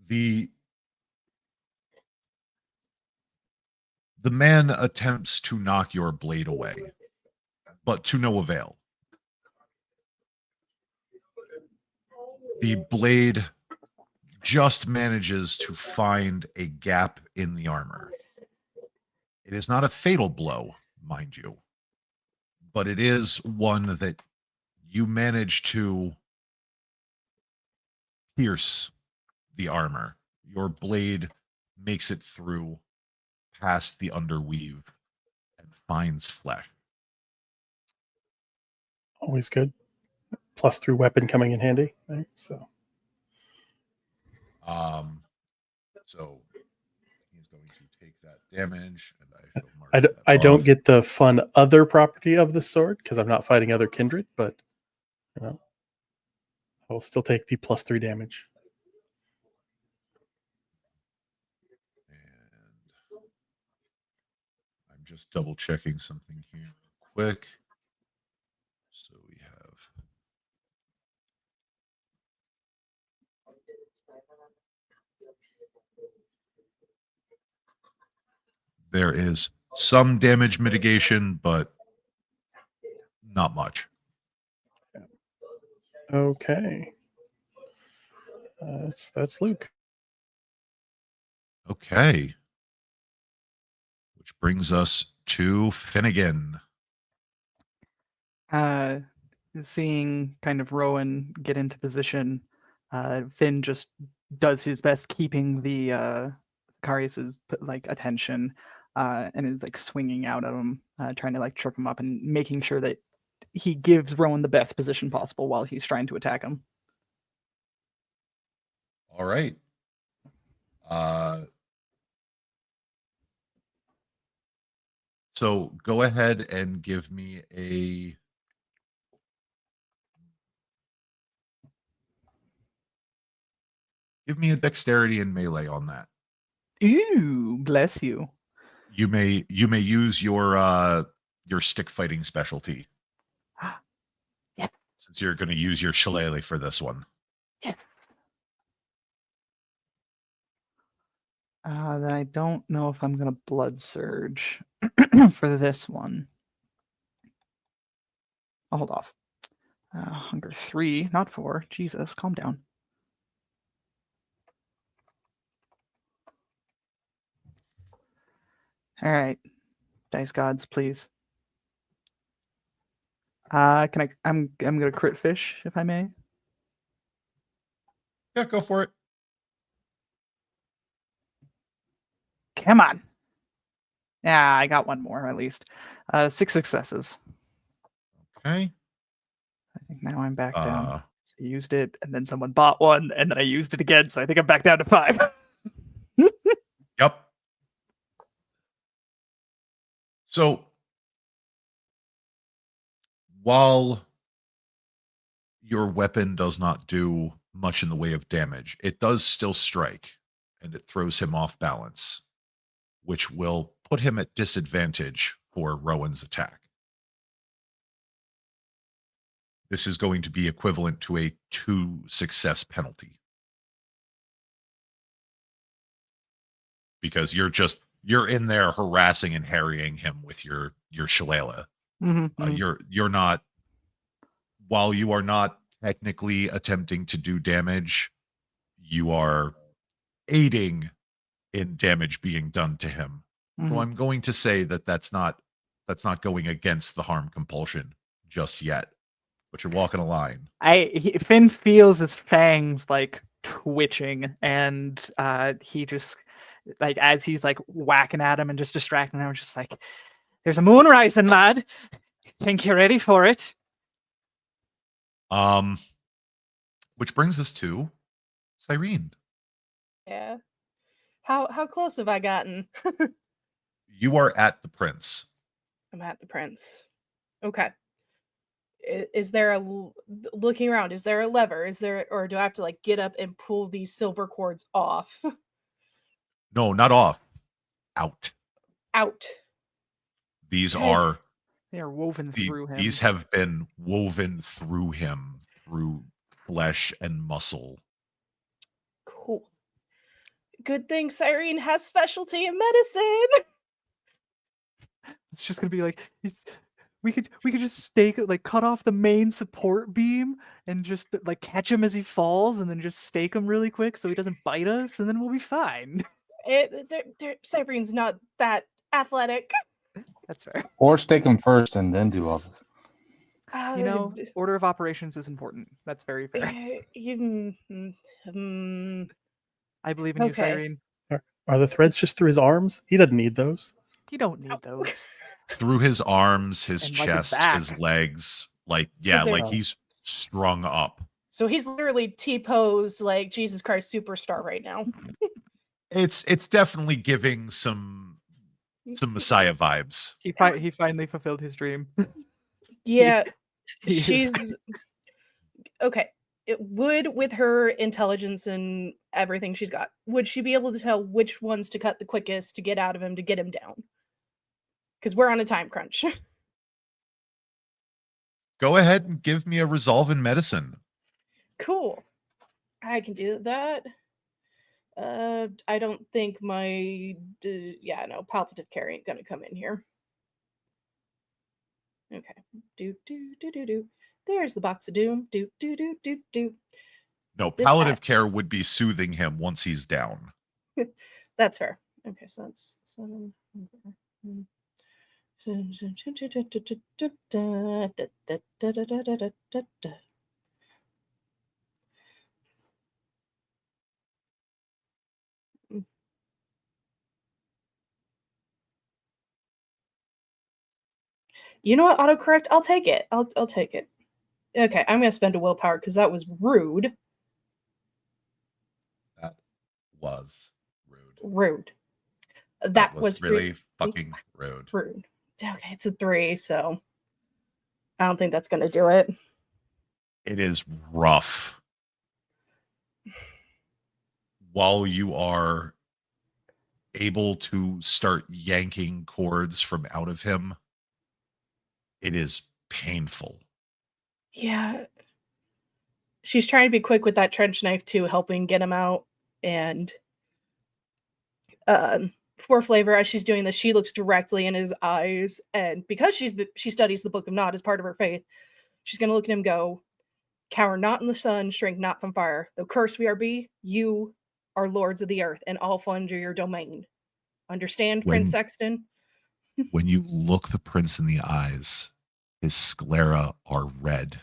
The man attempts to knock your blade away, but to no avail. The blade just manages to find a gap in the armor. It is not a fatal blow, mind you, but it is one that you manage to pierce the armor. Your blade makes it through past the underweave and finds flesh. Always good. +3 weapon coming in handy. There, so He's going to take that damage, and I shall mark that I don't off. get the fun other property of the sword because I'm not fighting other kindred, but I will still take the +3 damage. And I'm just double checking something here real quick. So we have there is some damage mitigation, but not much. Okay. That's Luke. Okay. Which brings us to Finnegan. Seeing kind of Rowan get into position, Finn just does his best keeping the Carius's like attention, and is like swinging out at him, trying to like trip him up and making sure that he gives Rowan the best position possible while he's trying to attack him. All right. So go ahead and give me a dexterity and melee on that. Ooh, bless you. You may use your stick fighting specialty. Yes. Since you're going to use your shillelagh for this one. Yes. Then I don't know if I'm gonna blood surge for this one. I'll hold off. Hunger 3, not 4. Jesus, calm down. All right, dice gods, please. Can I? I'm gonna crit fish if I may. Yeah, go for it. Come on. Yeah, I got one more at least. 6 successes. Okay. I think now I'm back down. So I used it, and then someone bought one, and then I used it again. So I think I'm back down to 5. Yep. So while your weapon does not do much in the way of damage, it does still strike, and it throws him off balance, which will put him at disadvantage for Rowan's attack. This is going to be equivalent to a 2 success penalty. Because you're in there harassing and harrying him with your shillelagh. You're not, while you are not technically attempting to do damage, you are aiding in damage being done to him. So I'm going to say that that's not going against the harm compulsion just yet. But you're walking a line. Finn feels his fangs like twitching, and he just like as he's like whacking at him and just distracting him, just like, "There's a moon rising, lad. Think you're ready for it?" Which brings us to Cyrene. Yeah. How close have I gotten? You are at the prince. I'm at the prince. Okay. Is there looking around? Is there a lever? Is there, or do I have to like get up and pull these silver cords off? No, not off. Out. Out. These Okay. are They are woven through him. These have been woven through him, through flesh and muscle. Cool. Good thing Cyrene has specialty in medicine. It's just gonna be like we could just stake, like cut off the main support beam and just like catch him as he falls, and then just stake him really quick so he doesn't bite us, and then we'll be fine. Cyrene's not that athletic. That's fair. Or stake them first and then do all this. You know, order of operations is important. That's very fair. I believe in you, Okay. Cyrene. Are the threads just through his arms? He doesn't need those. You don't need those. Through his arms, his And, like, his chest, his back. legs. Like, So yeah, they're- like he's strung up. So he's literally T-posed like Jesus Christ Superstar right now. It's definitely giving some Messiah vibes. He finally fulfilled his dream. Yeah, He is- she's okay. It would, with her intelligence and everything she's got, would she be able to tell which ones to cut the quickest to get out of him to get him down? Because we're on a time crunch. Go ahead and give me a resolve in medicine. Cool. I can do that. I don't think my palpative care ain't gonna come in here. Okay. Do. There's the box of doom. Do. No, This palliative hat. care would be soothing him once he's down. That's fair. Okay, so that's 7. You know what? Autocorrect. I'll take it. I'll take it. Okay, I'm gonna spend a willpower because that was rude. That was rude. Rude. That was was really fucking rude. rude. Okay, it's a 3, so I don't think that's gonna do it. It is rough. While you are able to start yanking cords from out of him, it is painful. Yeah. She's trying to be quick with that trench knife too, helping get him out. And for flavor, as she's doing this, she looks directly in his eyes, and because she studies the Book of Nod as part of her faith, she's gonna look at him and go, "Cower not in the sun, shrink not from fire. Though cursed we are be, you are lords of the earth, and all fall under your domain. Understand, Prince Sexton?" When you look the prince in the eyes, his sclera are red.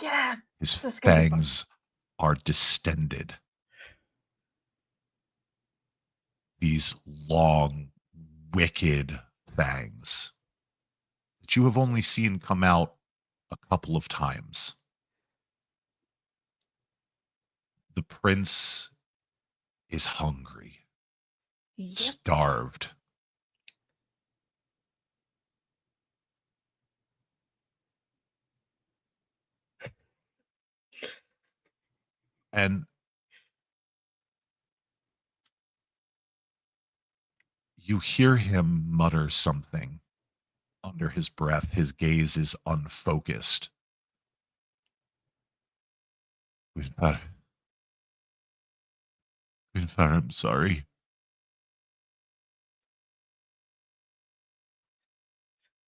Yeah. His this is gonna be fun. fangs are distended. These long, wicked fangs that you have only seen come out a couple of times. The prince is hungry, Yep. starved. And you hear him mutter something under his breath. His gaze is unfocused. Gwynnfar, I'm sorry.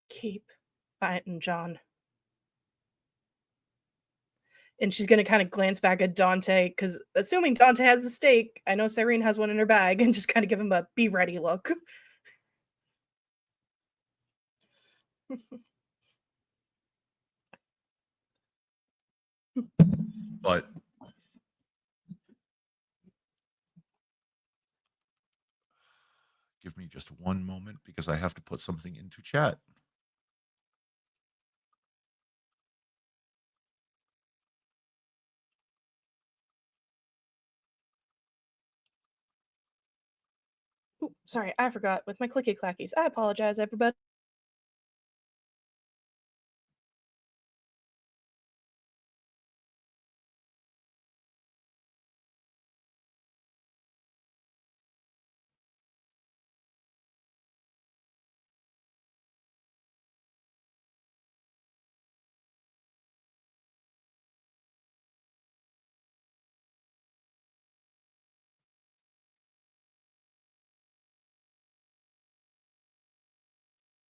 Keep fighting, John. And she's gonna kind of glance back at Dante, because assuming Dante has a stake, I know Cyrene has one in her bag, and just kind of give him a be ready look. But give me just one moment because I have to put something into chat. Ooh, sorry, I forgot with my clicky clackies. I apologize, everybody.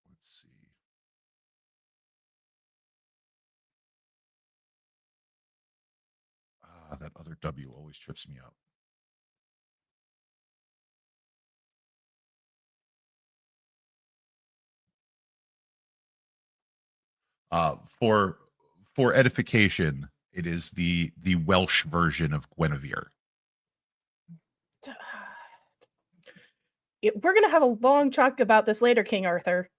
Let's see. That other W always trips me up. For edification, it is the Welsh version of Guinevere. We're gonna have a long talk about this later, King Arthur.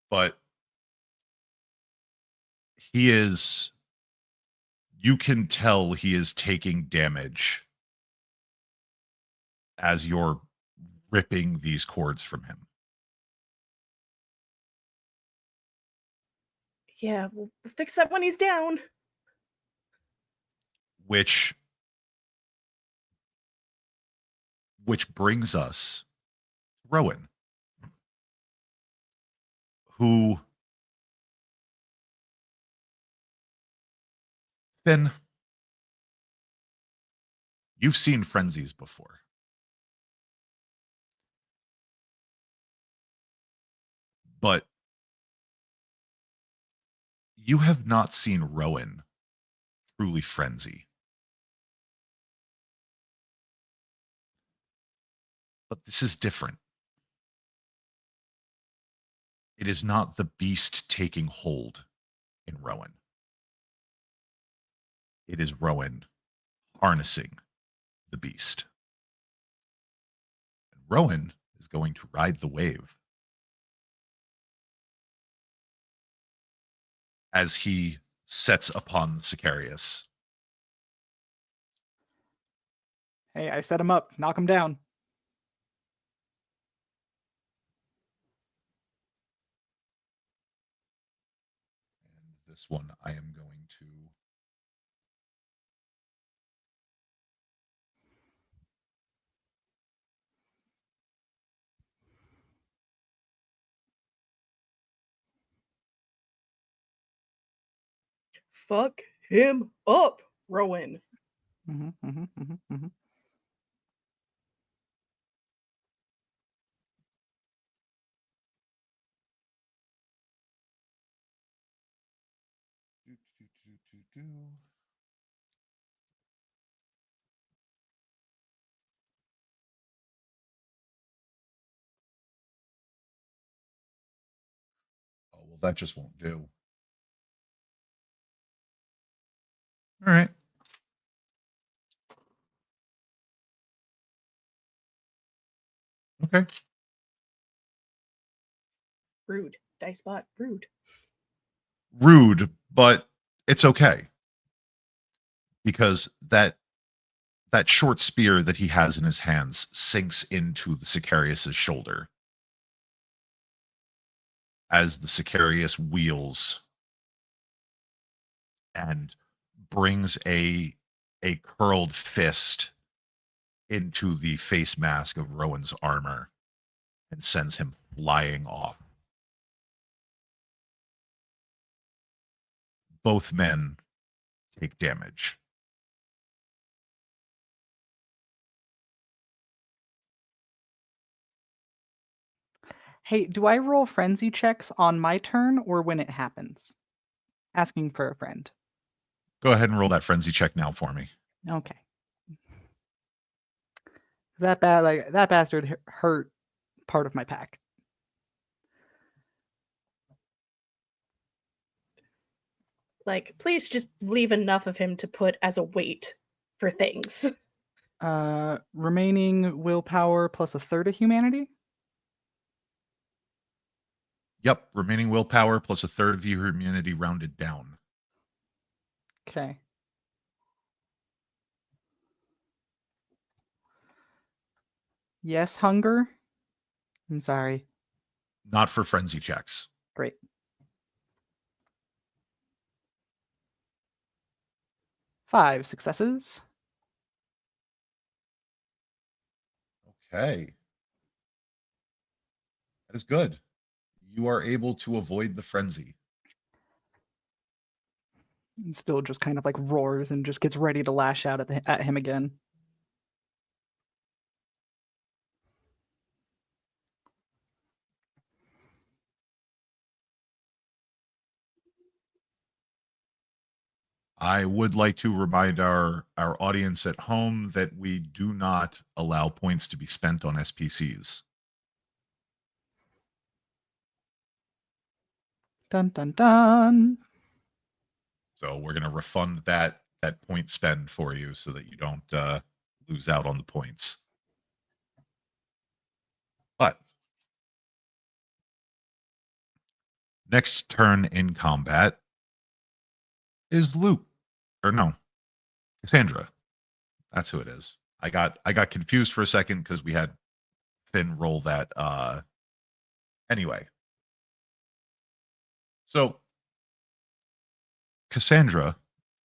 But he is, you can tell he is taking damage as you're ripping these cords from him. Yeah, we'll fix that when he's down. Which brings us to Rowan, who, Finn, you've seen frenzies before. But you have not seen Rowan truly frenzy. But this is different. It is not the beast taking hold in Rowan. It is Rowan harnessing the beast. And Rowan is going to ride the wave. As he sets upon the Sicarius. Hey, I set him up. Knock him down. And this one I am going to Fuck him up, Rowan. Mm-hmm. do. Oh, well, that just won't do. All right. Okay. Rude. Dice bot, rude. Rude, but it's okay. Because that short spear that he has in his hands sinks into the Sicarius's shoulder. As the Sicarius wheels and brings a curled fist into the face mask of Rowan's armor and sends him flying off. Both men take damage. Hey, do I roll frenzy checks on my turn or when it happens? Asking for a friend. Go ahead and roll that frenzy check now for me. Okay. That bastard hurt part of my pack. Like, please just leave enough of him to put as a weight for things. Remaining willpower plus a third of humanity? Yep, remaining willpower plus a third of your immunity rounded down. Okay. Yes, hunger? I'm sorry. Not for frenzy checks. Great. Five successes. Okay. That is good. You are able to avoid the frenzy. And still just kind of like roars and just gets ready to lash out at him again. I would like to remind our audience at home that we do not allow points to be spent on SPCs. Dun dun dun. So we're going to refund that point spend for you so that you don't lose out on the points. But next turn in combat is Luke, or no, Cassandra. That's who it is. I got confused for a second because we had Finn roll that. Anyway, so Cassandra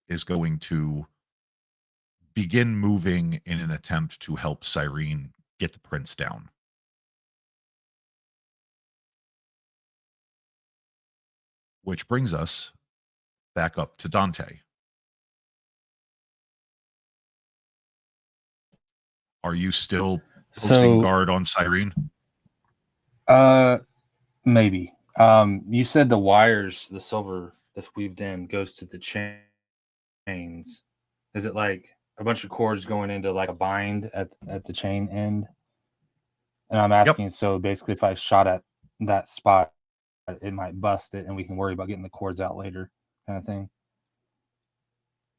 is going to begin moving in an attempt to help Cyrene get the prince down. Which brings us back up to Dante. Are you still posting guard on Cyrene? Maybe. You said the wires, the silver that's weaved in goes to the chains. Is it like a bunch of cords going into like a bind at the chain end? And I'm asking, so basically if I shot at that spot, it might bust it and we can worry about getting the cords out later kind of thing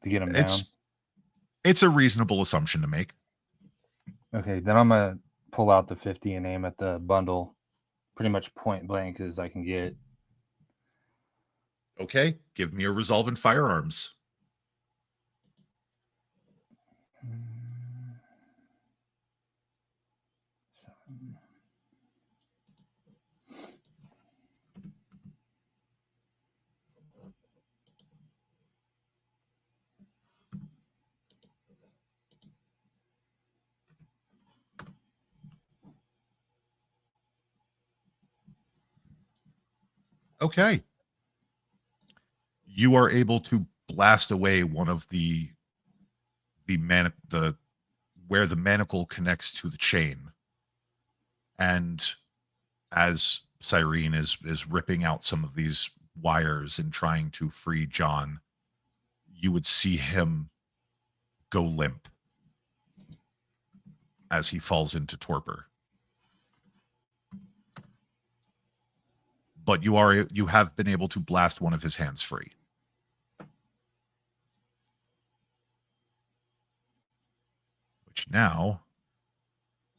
to get them down. It's a reasonable assumption to make. Okay, then I'm going to pull out the 50 and aim at the bundle, pretty much point blank as I can get. Okay, give me a resolve in firearms. Okay. You are able to blast away one of the where the manacle connects to the chain. And as Cyrene is ripping out some of these wires and trying to free John, you would see him go limp as he falls into torpor. But you have been able to blast one of his hands free. Which now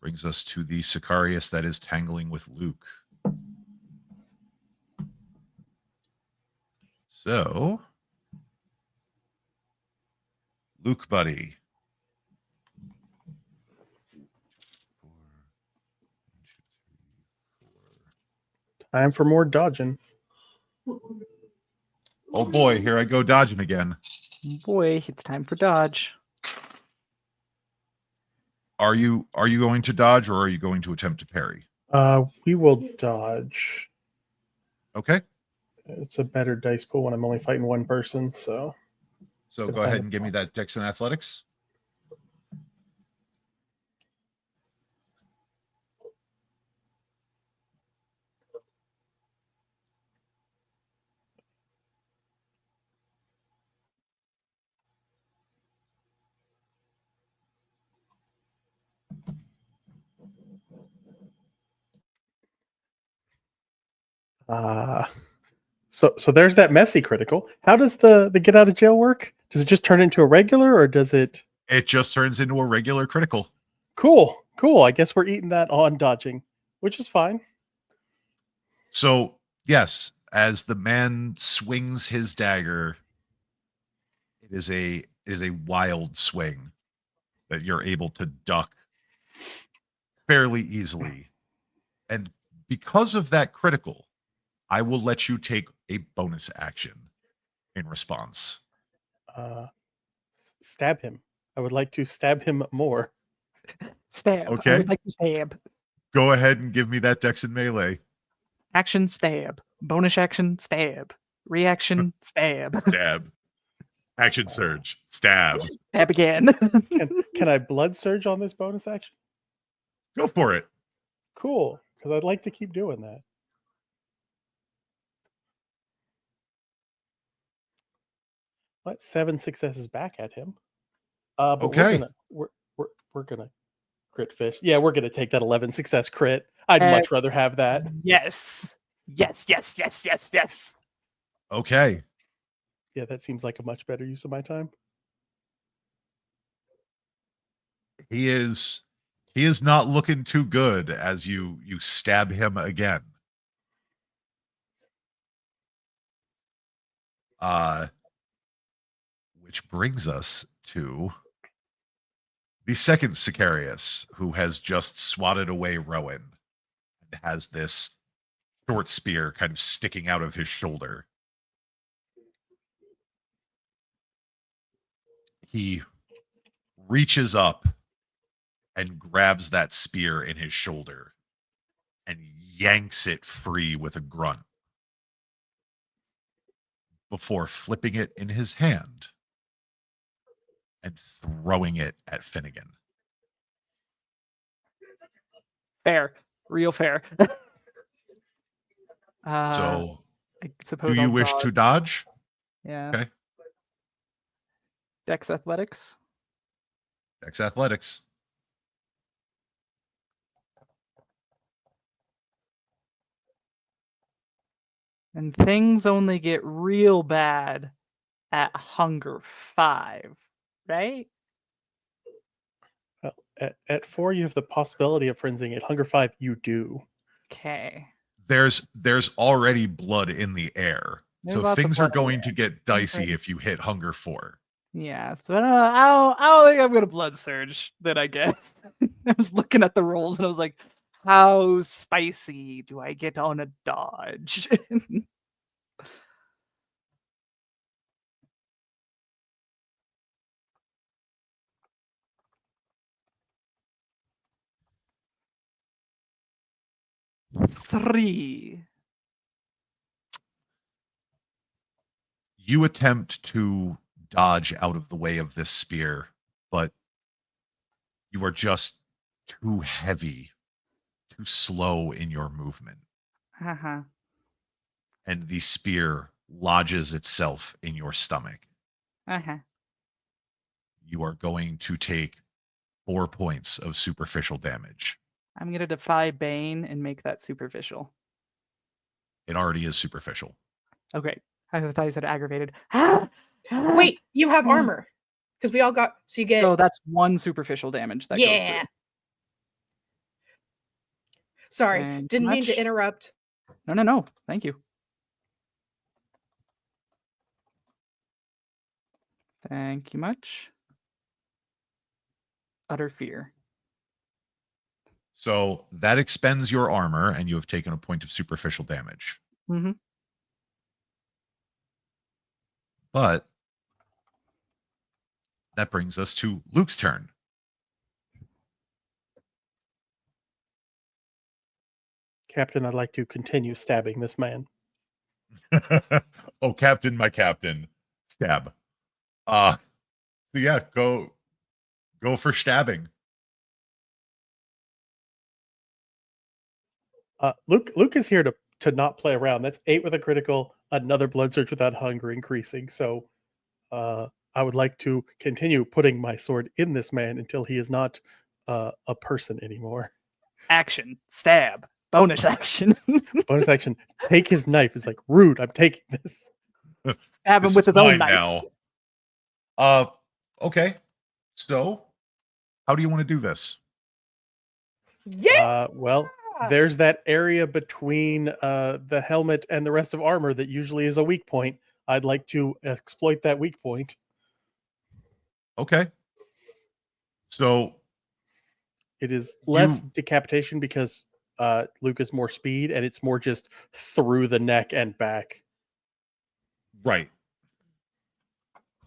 brings us to the Sicarius that is tangling with Luke. So, Luke, buddy. Time for more dodging. Oh boy, here I go dodging again. Boy, it's time for dodge. Are you going to dodge, or are you going to attempt to parry? We will dodge. Okay. It's a better dice pool when I'm only fighting one person, so. So Gonna go ahead find and give me that Dex and Athletics. So there's that messy critical. How does the get out of jail work? Does it just turn into a regular, or does it? It just turns into a regular critical. Cool. I guess we're eating that on dodging, which is fine. So, yes, as the man swings his dagger, it is a wild swing that you're able to duck fairly easily. And because of that critical, I will let you take a bonus action in response. Stab him. I would like to stab him more. Stab. I Okay. would like to stab. Go ahead and give me that Dex and melee. Action, stab. Bonus action, stab. Reaction, stab. Stab. Action surge. Stab. Stab again. Can I blood surge on this bonus action? Go for it. Cool, because I'd like to keep doing that. What? 7 successes back at him. But Okay. we're gonna crit fish. Yeah, we're gonna take that 11 success crit. I'd much rather have that. Yes. Yes. Okay. Yeah, that seems like a much better use of my time. He is not looking too good as you stab him again. Which brings us to the second Sicarius, who has just swatted away Rowan and has this short spear kind of sticking out of his shoulder. He reaches up and grabs that spear in his shoulder and yanks it free with a grunt before flipping it in his hand and throwing it at Finnegan. Fair. Real fair. So, I do suppose you I'll wish to dodge? Yeah. Okay. Dex athletics. Dex athletics. And things only get real bad at hunger 5, right? Well, At 4, you have the possibility of frenzying. At hunger 5, you do. Okay. There's already blood in the air. There's So lots of things are blood in the going to get right. dicey if you hit hunger 4. Yeah, so I don't think I'm gonna blood surge. Then I guess I was looking at the rolls and I was like, how spicy do I get on a dodge? Three. You attempt to dodge out of the way of this spear, but you are just too heavy, too slow in your movement. Uh-huh. And the spear lodges itself in your stomach. Uh-huh. You are going to take 4 points of superficial damage. I'm gonna defy Bane and make that superficial. It already is superficial. Okay. I thought you said aggravated. Wait, you have armor. Because we all got, so you get, So that's 1 superficial damage that goes yeah. through. Sorry, Thank you didn't mean to much. interrupt. No. Thank you. Thank you much. Utter fear. So that expends your armor, and you have taken a point of superficial damage. Mm-hmm. But that brings us to Luke's turn. Captain, I'd like to continue stabbing this man. Oh, Captain, my captain. Stab. So yeah, go for stabbing. Luke is here to not play around. That's 8 with a critical, another blood surge without hunger increasing. So I would like to continue putting my sword in this man until he is not a person anymore. Action. Stab. Bonus action. Bonus action, take his knife. It's like, rude, I'm taking this. Stab him This with is his own mine knife. now. Okay. So, how do you want to do this? Yeah. Well, there's that area between the helmet and the rest of armor that usually is a weak point. I'd like to exploit that weak point. Okay. So it is less decapitation because Luke is more speed, and it's more just through the neck and back. Right.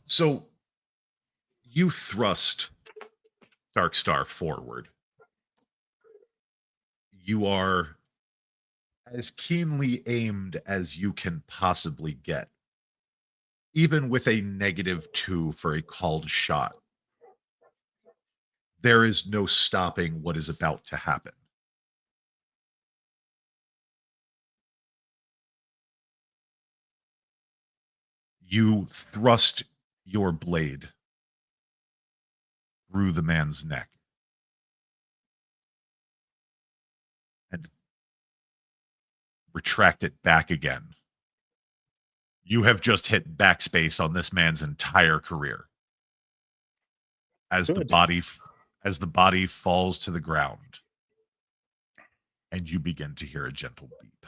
So you thrust Darkstar forward. You are as keenly aimed as you can possibly get. Even with a -2 for a called shot, there is no stopping what is about to happen. You thrust your blade through the man's neck and retract it back again. You have just hit backspace on this man's entire career. As Good. the body falls to the ground, and you begin to hear a gentle beep.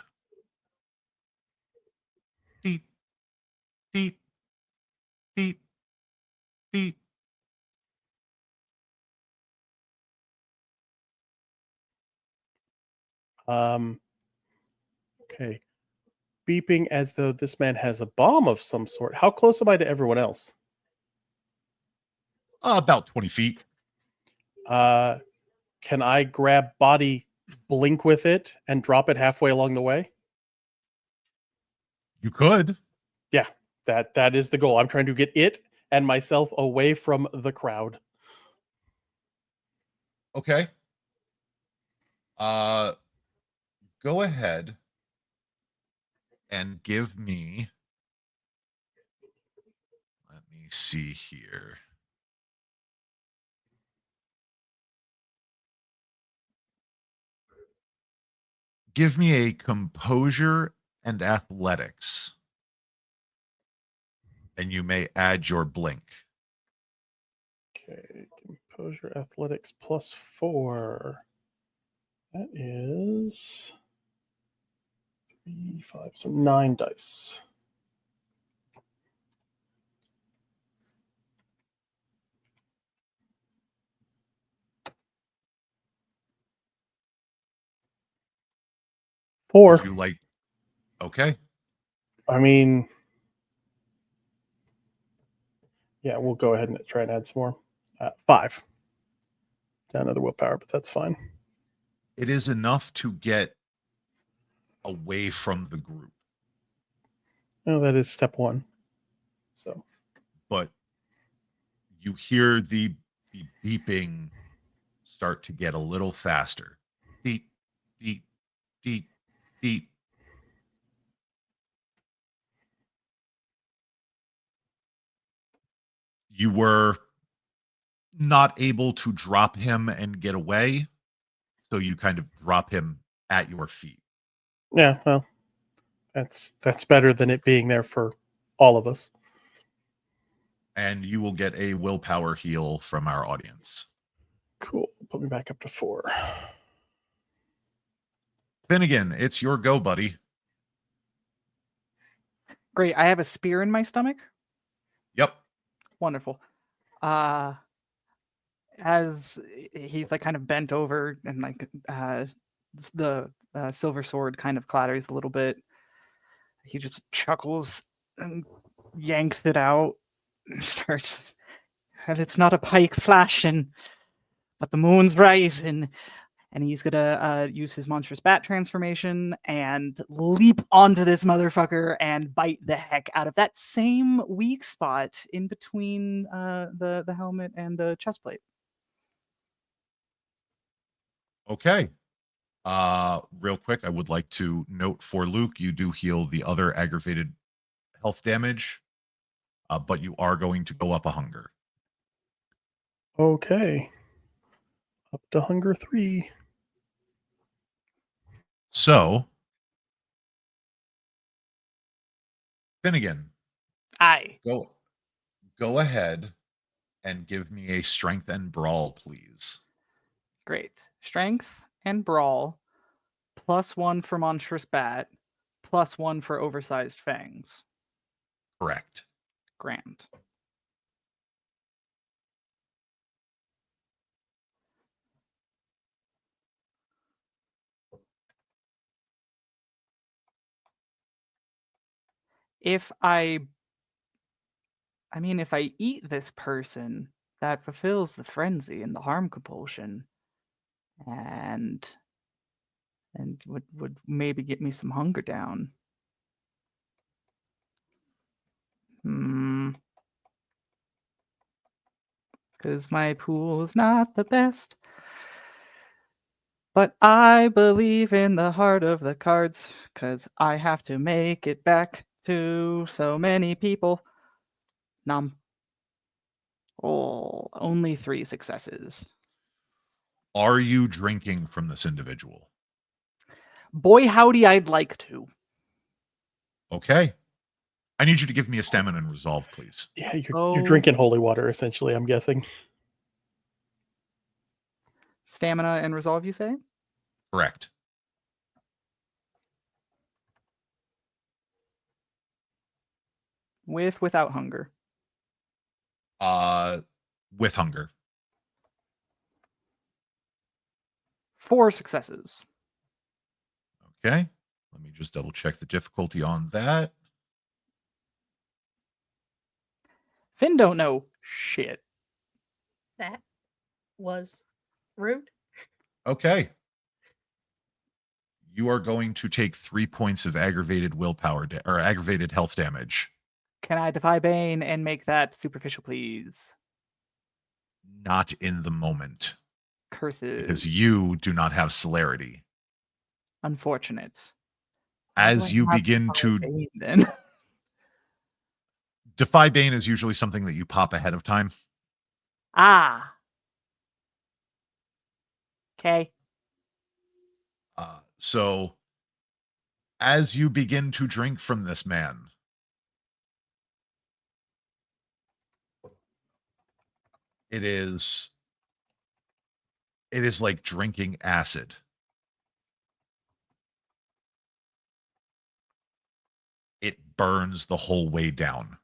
Beep, beep, beep, beep. Okay. Beeping as though this man has a bomb of some sort. How close am I to everyone else? About 20 feet. Can I grab body, blink with it, and drop it halfway along the way? You could. Yeah, that is the goal. I'm trying to get it and myself away from the crowd. Okay. Go ahead and give me. Let me see here. Give me a composure and athletics. And you may add your blink. Okay, Composure, athletics +4. That is 3, 5, so 9 dice. Four. Would you like? Okay. I mean, yeah, we'll go ahead and try and add some more. 5. Got another willpower, but that's fine. It is enough to get away from the group, No, that is step 1. So but you hear the beeping start to get a little faster. Beep, beep, beep, beep. You were not able to drop him and get away, so you kind of drop him at your feet. yeah, well, that's better than it being there for all of us. And you will get a willpower heal from our audience. Cool. Put me back up to 4. Finnegan, it's your go, buddy. Great. I have a spear in my stomach. Yep. Wonderful. As he's like kind of bent over and like the silver sword kind of clatters a little bit, he just chuckles and yanks it out and starts. And it's not a pike flashing, but the moon's rising. And he's gonna use his monstrous bat transformation and leap onto this motherfucker and bite the heck out of that same weak spot in between the helmet and the chest plate. Okay. Real quick, I would like to note for Luke, you do heal the other aggravated health damage, but you are going to go up a hunger. Okay. Up to hunger 3. So, Finnegan, Aye. go ahead and give me a strength and brawl, please. Great. Strength and brawl, +1 for monstrous bat, +1 for oversized fangs. Correct. Grand. If I eat this person, that fulfills the frenzy and the harm compulsion, and would maybe get me some hunger down. Because my pool's not the best. But I believe in the heart of the cards, because I have to make it back to so many people. Nom. Oh, only 3 successes. Are you drinking from this individual? Boy, howdy, I'd like to. Okay. I need you to give me a stamina and resolve, please. Yeah, you're drinking holy water, essentially, I'm guessing. Stamina and resolve, you say? Correct. Without hunger. With hunger. 4 successes. Okay. Let me just double check the difficulty on that. Finn don't know shit. That was rude. Okay. You are going to take 3 points of aggravated willpower or aggravated health damage. Can I defy Bane and make that superficial, please? Not in the moment, Curses. because you do not have celerity. Unfortunate. As you begin to Bane, then. defy Bane is usually something that you pop ahead of time. Ah. Okay. So as you begin to drink from this man, it is It is like drinking acid. It burns the whole way down.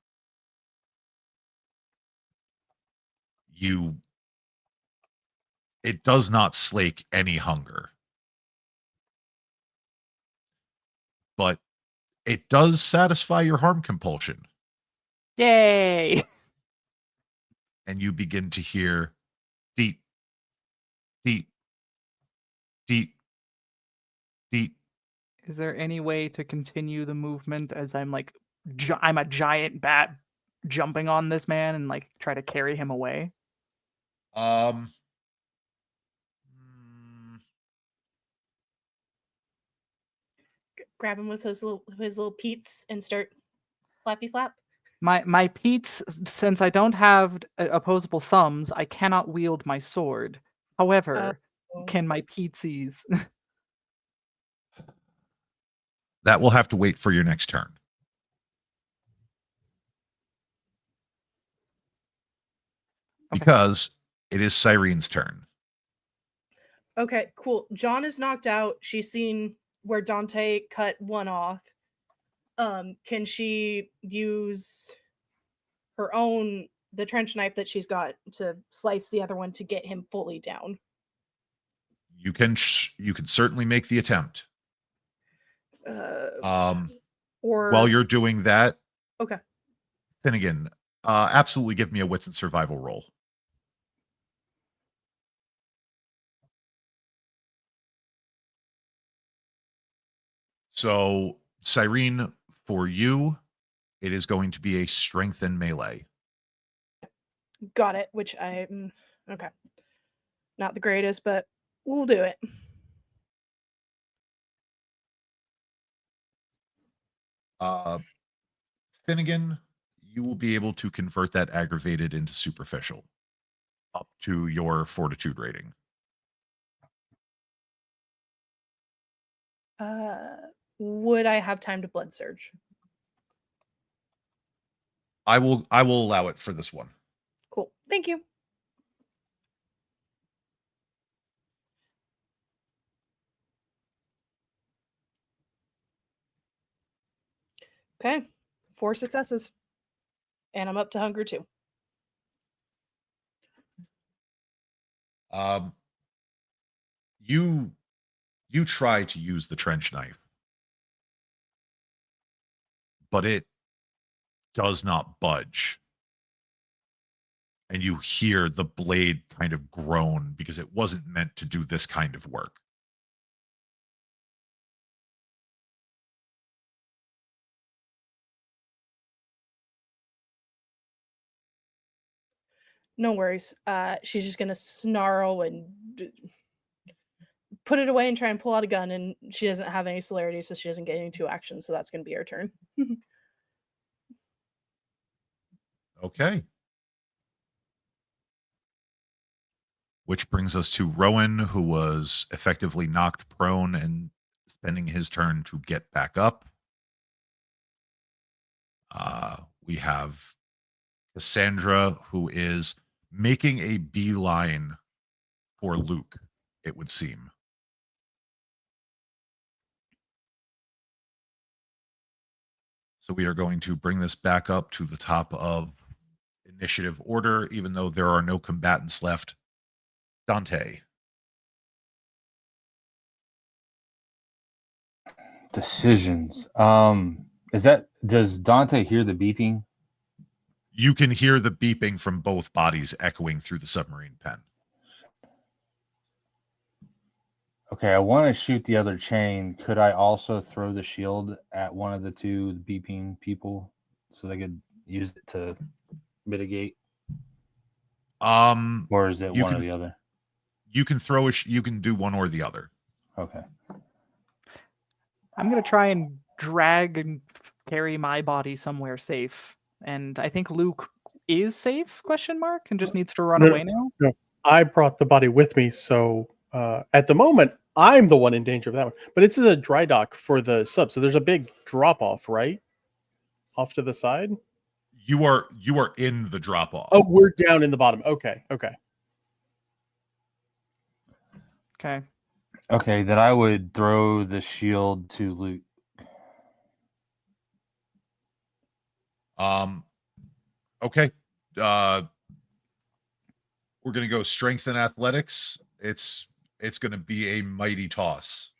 It does not slake any hunger. But it does satisfy your harm compulsion. Yay! And you begin to hear deep, deep, deep, deep. Is there any way to continue the movement as I'm like, I'm a giant bat jumping on this man and like try to carry him away? Grab him with his little peats and start flappy flap. My Pete's, since I don't have opposable thumbs, I cannot wield my sword. However, can my Peetsies? That will have to wait for your next turn. Okay. Because it is Cyrene's turn. Okay, cool. John is knocked out. She's seen where Dante cut one off. Can she use the trench knife that she's got to slice the other one to get him fully down? You can certainly make the attempt. Or while you're doing that, okay. Finnegan, absolutely give me a wits and survival roll. So, Cyrene, for you, it is going to be a strength and melee. Got it, which okay. Not the greatest, but we'll do it. Finnegan, you will be able to convert that aggravated into superficial up to your fortitude rating. Would I have time to blood surge? I will allow it for this one. Cool. Thank you. Okay. 4 successes. And I'm up to hunger too. You try to use the trench knife, but it does not budge. And you hear the blade kind of groan because it wasn't meant to do this kind of work. No worries. She's just gonna snarl and put it away and try and pull out a gun, and she doesn't have any celerity, so she doesn't get any 2 actions, so that's gonna be her turn. Okay. Which brings us to Rowan, who was effectively knocked prone and spending his turn to get back up. We have Cassandra, who is making a beeline for Luke, it would seem. So we are going to bring this back up to the top of initiative order, even though there are no combatants left. Dante. Decisions. Does Dante hear the beeping? You can hear the beeping from both bodies echoing through the submarine pen. Okay, I want to shoot the other chain. Could I also throw the shield at one of the 2 beeping people so they could use it to mitigate? Or is it one or the other? You can you can do one or the other. Okay. I'm gonna try and drag and carry my body somewhere safe, and I think Luke is safe? And just needs to run away now. No, I brought the body with me, so at the moment I'm the one in danger of that one. But this is a dry dock for the sub, so there's a big drop off, right, off to the side. You are in the drop off. Oh, we're down in the bottom. Okay. Okay. Okay, then I would throw the shield to Luke. Okay. We're gonna go strength and athletics. It's gonna be a mighty toss.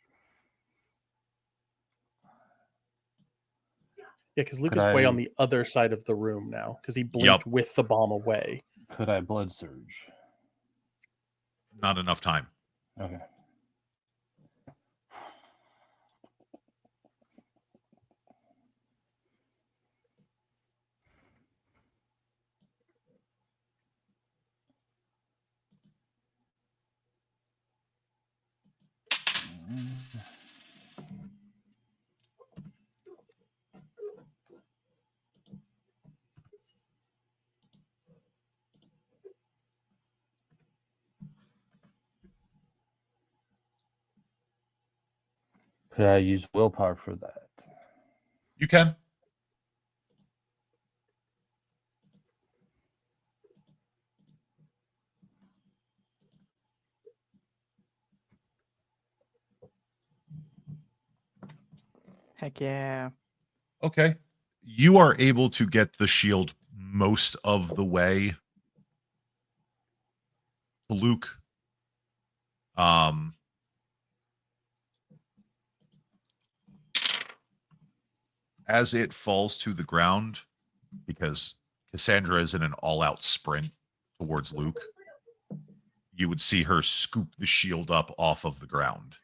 Yeah, because Luke Could is way on I- the other side of the room now because he blinked with the bomb away. Could I blood surge? Not enough time. Okay. Could I use willpower for that? You can. Heck yeah. Okay. You are able to get the shield most of the way to Luke. As it falls to the ground, because Cassandra is in an all-out sprint towards Luke, you would see her scoop the shield up off of the ground.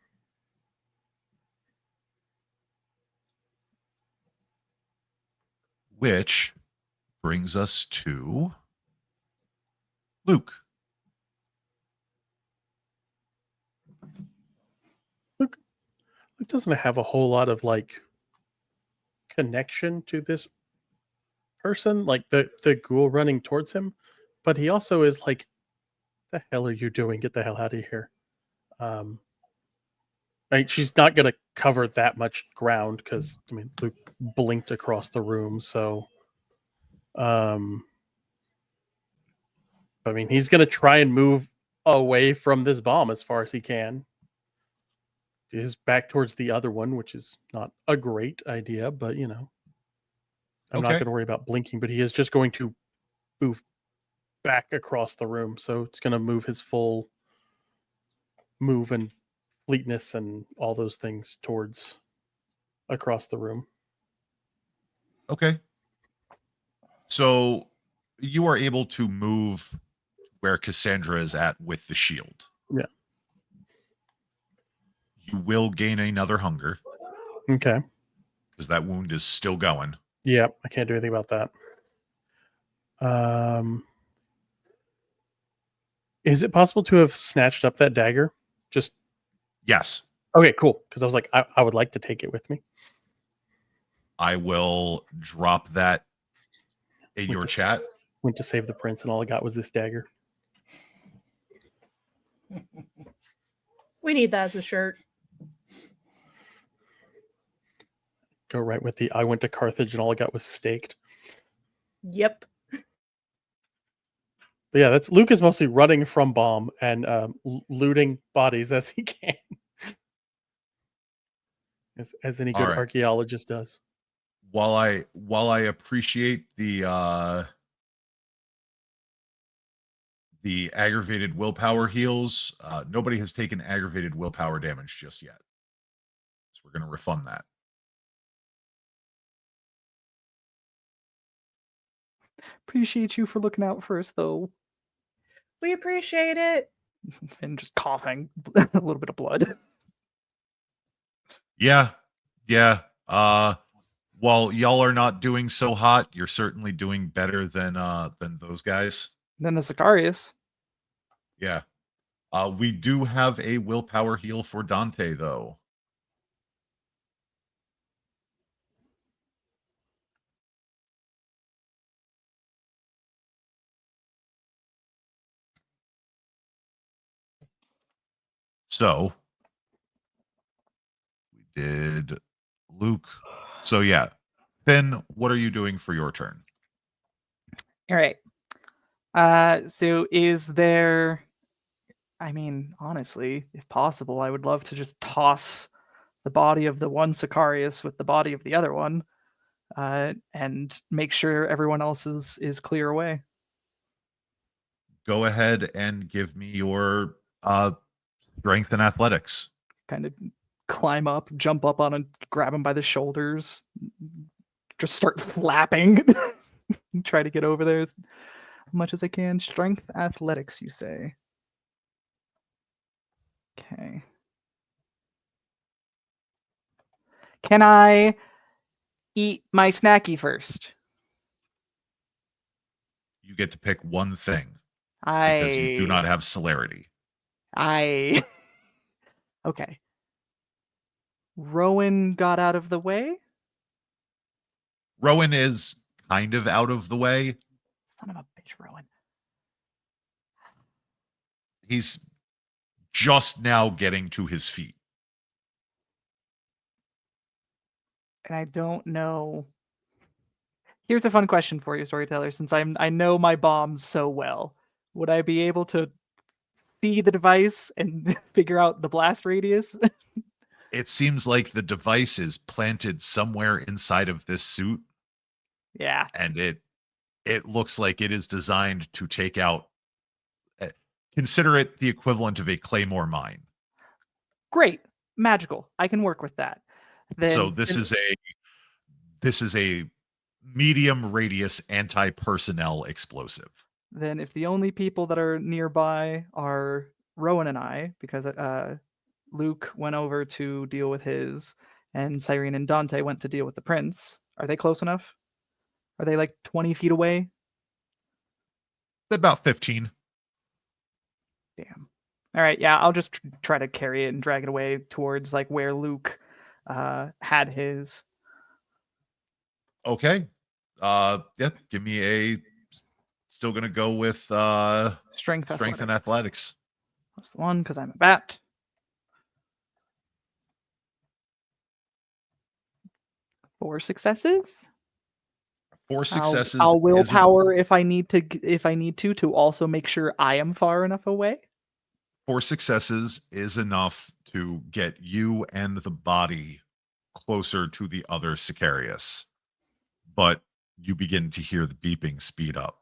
Which brings us to Luke. Luke doesn't have a whole lot of like connection to this person, like the ghoul running towards him, but he also is like, the hell are you doing? Get the hell out of here. Right, she's not gonna cover that much ground because I mean Luke blinked across the room, so I mean he's gonna try and move away from this bomb as far as he can. He's back towards the other one, which is not a great idea, but you know, I'm not Okay. going to worry about blinking. But he is just going to move back across the room, so it's going to move his full move and fleetness and all those things towards across the room. Okay. So you are able to move where Cassandra is at with the shield. Yeah. You will gain another hunger Okay. because that wound is still going. Yeah, I can't do anything about that. Is it possible to have snatched up that dagger? Just Yes. okay, cool. Because I was like, I would like to take it with me. I will drop that in Went your to- chat. Went to save the prince, and all I got was this dagger. We need that as a shirt. Go right with the I went to Carthage, and all I got was staked. Yep. But yeah, that's Luke is mostly running from bomb and looting bodies as he can, as any good Alright. archaeologist does. While I appreciate the aggravated willpower heals, nobody has taken aggravated willpower damage just yet. So we're going to refund that. Appreciate you for looking out for us, though. We appreciate it. And just coughing a little bit of blood. Yeah. While y'all are not doing so hot, you're certainly doing better than those guys. Then the Sicarius. Yeah. We do have a willpower heal for Dante, though. So we did Luke. So yeah. Finn, what are you doing for your turn? All right. So is there I mean, honestly, if possible, I would love to just toss the body of the one Sicarius with the body of the other one, and make sure everyone else is clear away. Go ahead and give me your strength and athletics. Kind of climb up, jump up on him, grab him by the shoulders, just start flapping, try to get over there as much as I can. Strength, athletics, you say? Okay. Can I eat my snacky first? You get to pick one thing because you do not have celerity. Okay. Rowan got out of the way? Rowan is kind of out of the way. Son of a bitch, Rowan. He's just now getting to his feet. And I don't know. Here's a fun question for you, storyteller. Since I know my bombs so well, would I be able to see the device and figure out the blast radius? It seems like the device is planted somewhere inside of this suit, Yeah. and it looks like it is designed to take out. Consider it the equivalent of a claymore mine. Great. Magical. I can work with that. So Then this is a medium radius anti-personnel explosive. Then if the only people that are nearby are Rowan and I, because Luke went over to deal with his, and Cyrene and Dante went to deal with the prince, are they close enough? Are they like 20 feet away? About 15. Damn. All right, yeah, I'll just try to carry it and drag it away towards like where Luke had his. Okay. Yeah, give me a. Still gonna go with Strength and athletics. That's the one because I'm a bat. Four successes. Four successes. I'll willpower if I need to also make sure I am far enough away. 4 successes is enough to get you and the body closer to the other Sicarius. But you begin to hear the beeping speed up.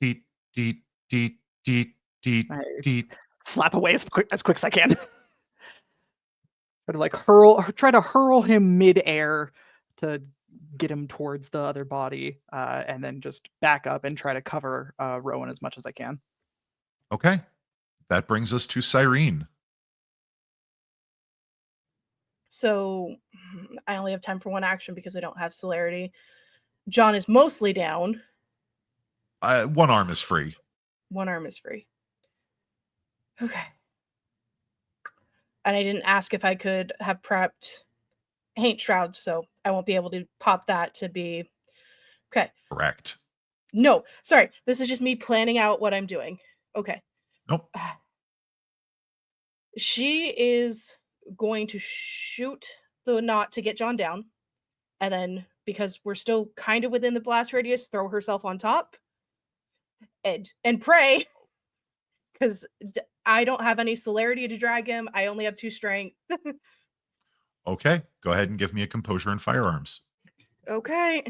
Deet, deet, deet, deet, deet, deet. Flap away as quick as I can. Try to hurl him midair to get him towards the other body, and then just back up and try to cover Rowan as much as I can. Okay. That brings us to Cyrene. So I only have time for one action because I don't have celerity. John is mostly down. One arm is free. One arm is free. Okay. And I didn't ask if I could have prepped Haint Shroud, so I won't be able to pop that to be... Okay. Correct. No, sorry. This is just me planning out what I'm doing. Okay. Nope. She is going to shoot the knot to get John down. And then, because we're still kind of within the blast radius, throw herself on top. And pray. Because I don't have any celerity to drag him. I only have 2 strength. Okay. Go ahead and give me a composure and firearms. Okay.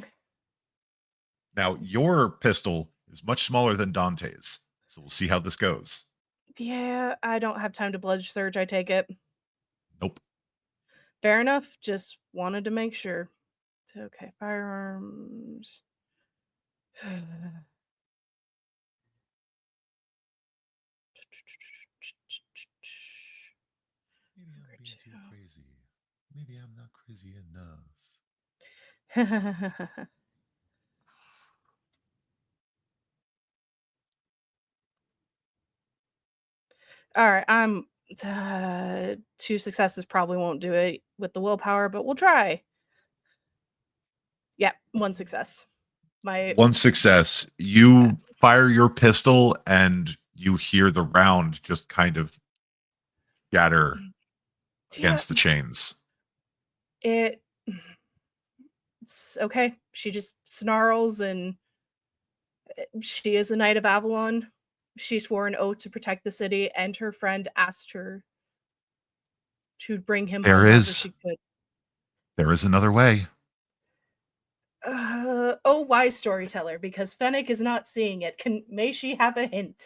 Now, your pistol is much smaller than Dante's. So we'll see how this goes. Yeah, I don't have time to Bludge Surge, I take it. Nope. Fair enough. Just wanted to make sure. Okay, firearms. Maybe I'm being too crazy. Maybe I'm not crazy enough. All right, I'm 2 successes probably won't do it with the willpower, but we'll try. Yeah, 1 success. One success. You fire your pistol and you hear the round just kind of scatter against the chains. It's okay. She just snarls, and she is a Knight of Avalon. she swore an oath to protect the city, and her friend asked her to bring him There home however is she could. there is another way. Oh, wise storyteller, because Fennec is not seeing it. May she have a hint?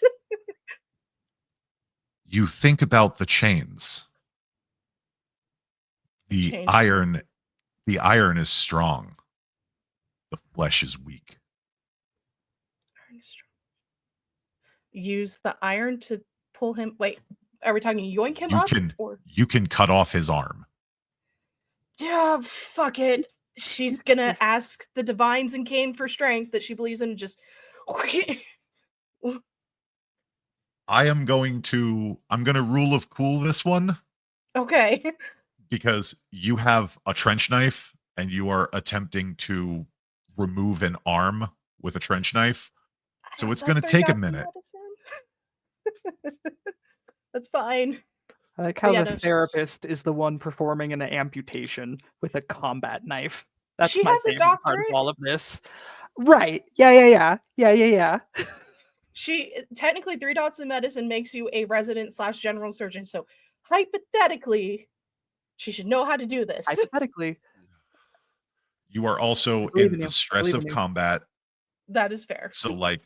You think about the chains. The Chains. iron is strong. The flesh is weak. Use the iron to pull him. Wait, are we talking yoink him You up? can Or you can cut off his arm. yeah, fuck it. She's gonna ask the divines and Kane for strength that she believes in. And just I'm gonna rule of cool this one okay. because you have a trench knife and you are attempting to remove an arm with a trench knife. So it's gonna take a minute. That's fine. I like how yeah, the no, therapist is the one performing an amputation with a combat knife. That's She my has a favorite part of doctorate. all of this. Right. Yeah. She technically 3 dots in medicine makes you a resident/general surgeon. So hypothetically, she should know how to do this. Hypothetically. You are also believe in in the you. stress Believe of in you. combat. That is fair. So like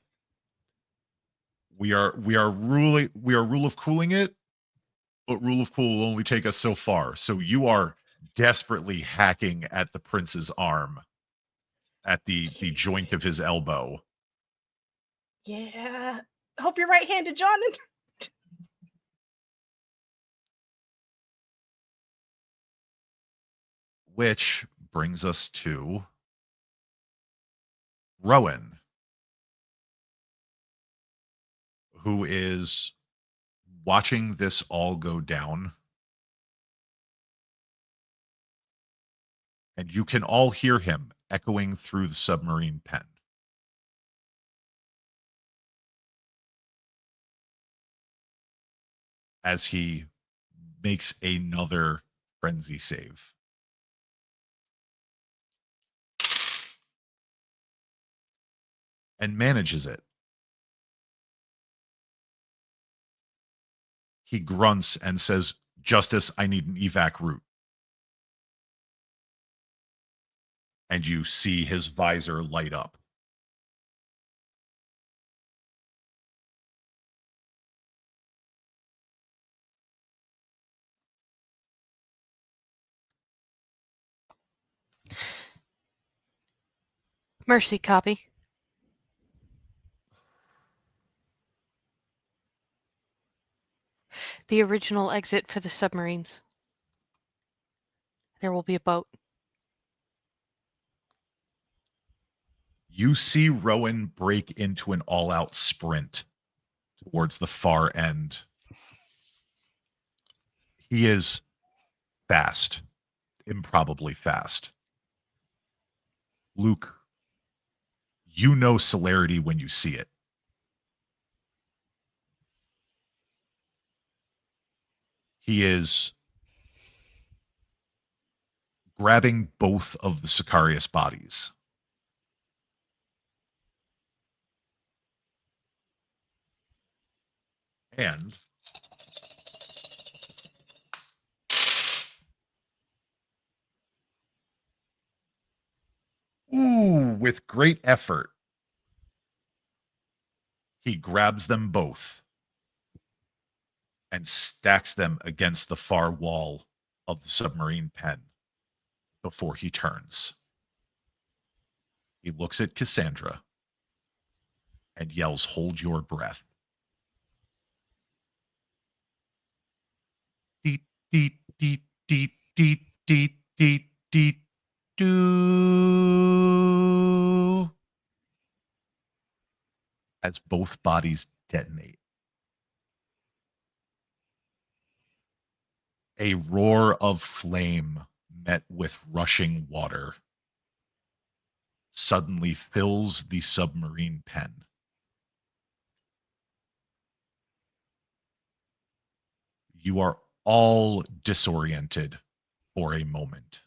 we are rule of cooling it, but rule of cool will only take us so far. So you are desperately hacking at the prince's arm, at the joint of his elbow. Yeah. Hope you're right-handed, John. Which brings us to Rowan, who is watching this all go down. And you can all hear him echoing through the submarine pen. As he makes another frenzy save. And manages it. He grunts and says, "Justice, I need an evac route." And you see his visor light up. Mercy, copy. The original exit for the submarines. There will be a boat. You see Rowan break into an all-out sprint towards the far end. He is fast, improbably fast. Luke, you know celerity when you see it. He is grabbing both of the Sicarius bodies. And with great effort, he grabs them both and stacks them against the far wall of the submarine pen before he turns. He looks at Cassandra and yells, "Hold your breath." Deet, deet, deet, deet, deet, deet, deet, deet, doo. As both bodies detonate. A roar of flame met with rushing water suddenly fills the submarine pen. You are all disoriented for a moment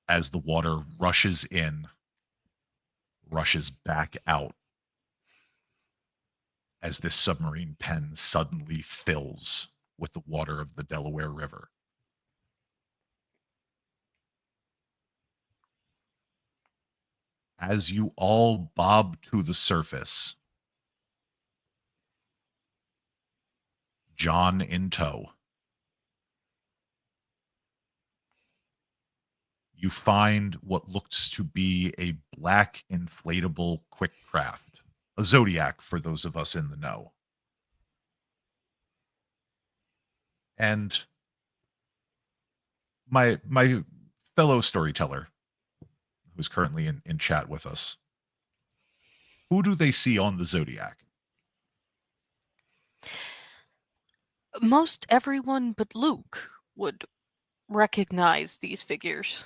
as the water rushes in, rushes back out as this submarine pen suddenly fills with the water of the Delaware River. As you all bob to the surface, John in tow, you find what looks to be a black inflatable quick craft, a Zodiac for those of us in the know. And my fellow storyteller, who's currently in chat with us, who do they see on the Zodiac? Most everyone but Luke would recognize these figures.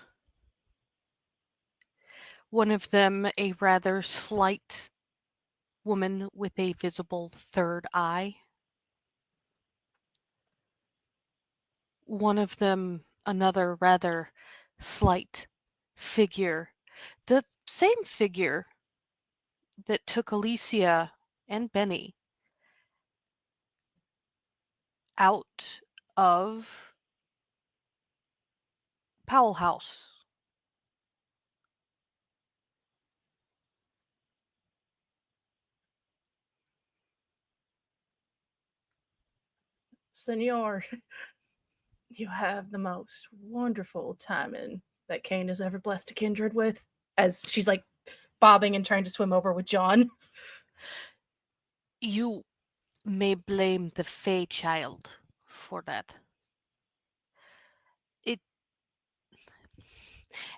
One of them, a rather slight woman with a visible third eye. One of them, another rather slight figure. The same figure that took Alicia and Benny out of Powell House. Senor, you have the most wonderful timing that Kane has ever blessed a kindred with. As she's like bobbing and trying to swim over with John. You may blame the Fey child for that.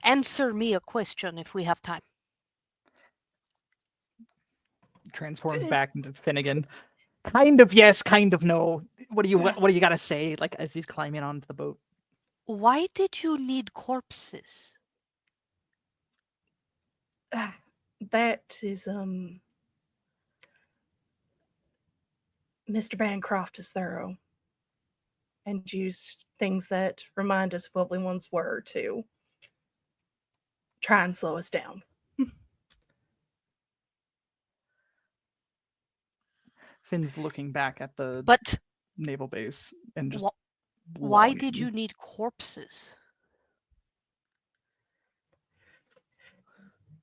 Answer me a question if we have time. Transforms back into Finnegan. Kind of yes, kind of no. What do you gotta say? Like as he's climbing onto the boat. Why did you need corpses? That is Mr. Bancroft is thorough and used things that remind us of what we once were to try and slow us down. Finn's looking back at the But naval base and just why did longing. you need corpses?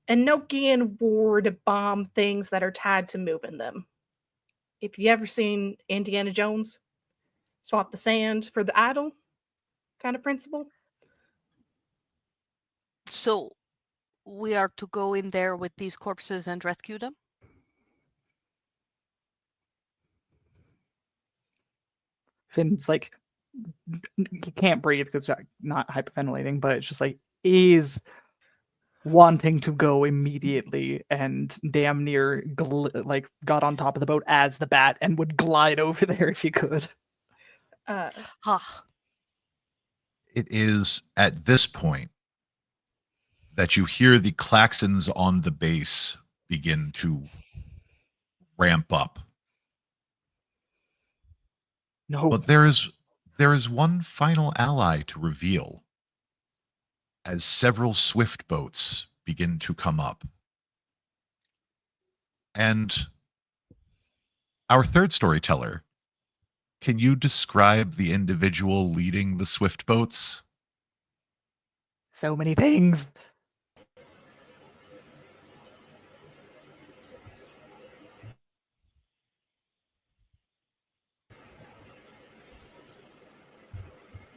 Enochian war to bomb things that are tied to moving them. If you ever seen Indiana Jones, swap the sand for the idol kind of principle. So we are to go in there with these corpses and rescue them? Finn's like he can't breathe because not hyperventilating, but it's just like he's wanting to go immediately and damn near like got on top of the boat as the bat and would glide over there if he could. It is at this point that you hear the klaxons on the base begin to ramp up. No. But there is one final ally to reveal as several swift boats begin to come up. And our third storyteller, can you describe the individual leading the swift boats? So many things.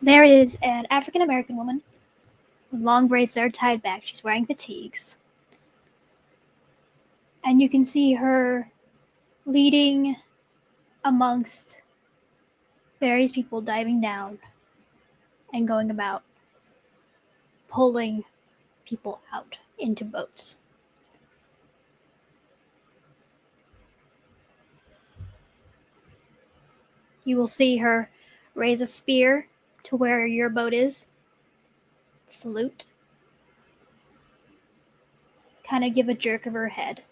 There is an African American woman with long braids that are tied back. She's wearing fatigues. And you can see her leading amongst various people diving down and going about pulling people out into boats. You will see her raise a spear to where your boat is, salute, kind of give a jerk of her head.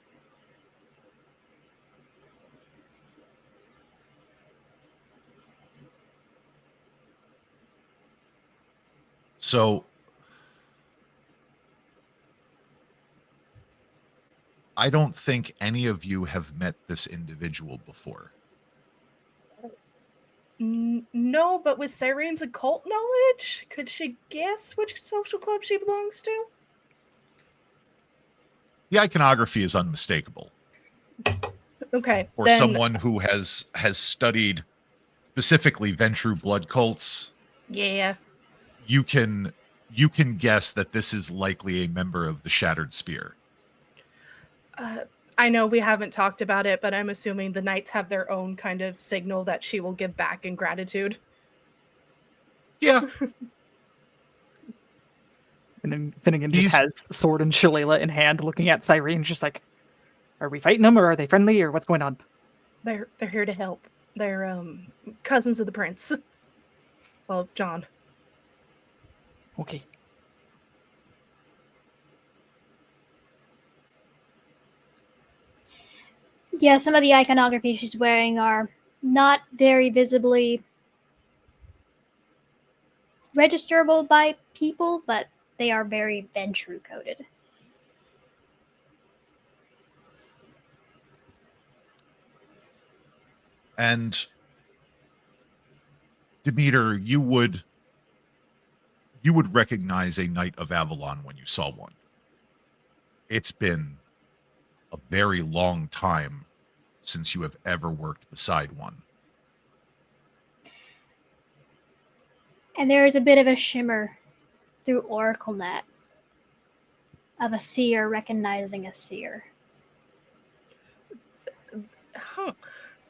So I don't think any of you have met this individual before. No, but with Cyrene's occult knowledge, could she guess which social club she belongs to? The iconography is unmistakable. Okay, For then someone who has studied specifically Ventru blood cults, yeah. you can guess that this is likely a member of the Shattered Spear. I know we haven't talked about it, but I'm assuming the knights have their own kind of signal that she will give back in gratitude. Yeah, And then Finnegan He's- just has sword and shillelagh in hand, looking at Cyrene, just like, are we fighting them, or are they friendly, or what's going on? They're here to help. They're cousins of the prince. Well, John. Okay. Yeah, some of the iconography she's wearing are not very visibly registerable by people, but they are very Ventru coded. and Demeter, you would recognize a Knight of Avalon when you saw one. It's been a very long time since you have ever worked beside one. And there is a bit of a shimmer through OracleNet of a seer recognizing a seer. Huh.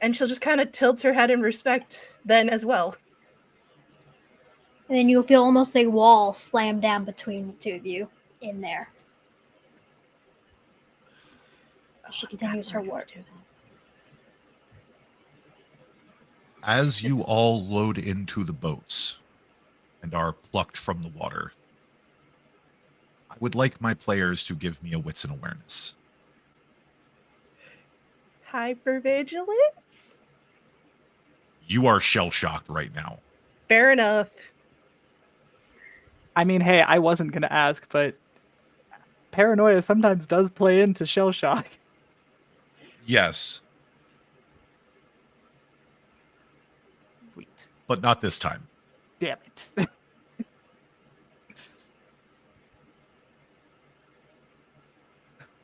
And she'll just kind of tilt her head in respect then as well. And then you'll feel almost a wall slam down between the two of you in there. She continues her work. As you all load into the boats and are plucked from the water, I would like my players to give me a wits and awareness. Hypervigilance? You are shell-shocked right now. Fair enough. I mean, hey, I wasn't going to ask, but paranoia sometimes does play into shell shock. Yes, Sweet. but not this time. Damn it.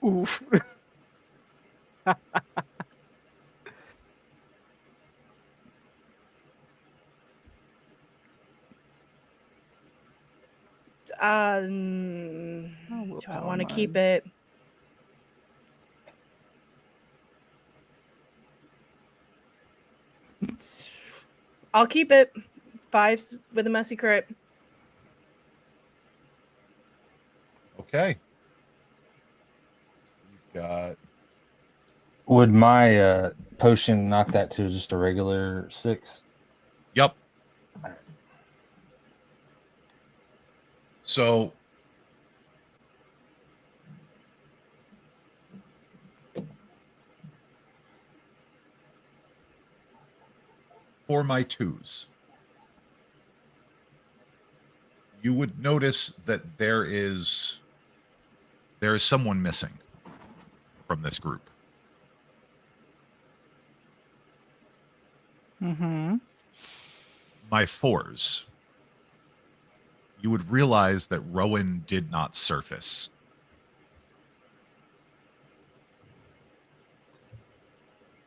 Oof. Do I willpower want to keep mine. it? I'll keep it. 5s with a messy crit. Okay. We've got Would my potion knock that to just a regular 6? Yep. So for my 2s, you would notice that there is someone missing from this group. Mm-hmm. My 4s, you would realize that Rowan did not surface.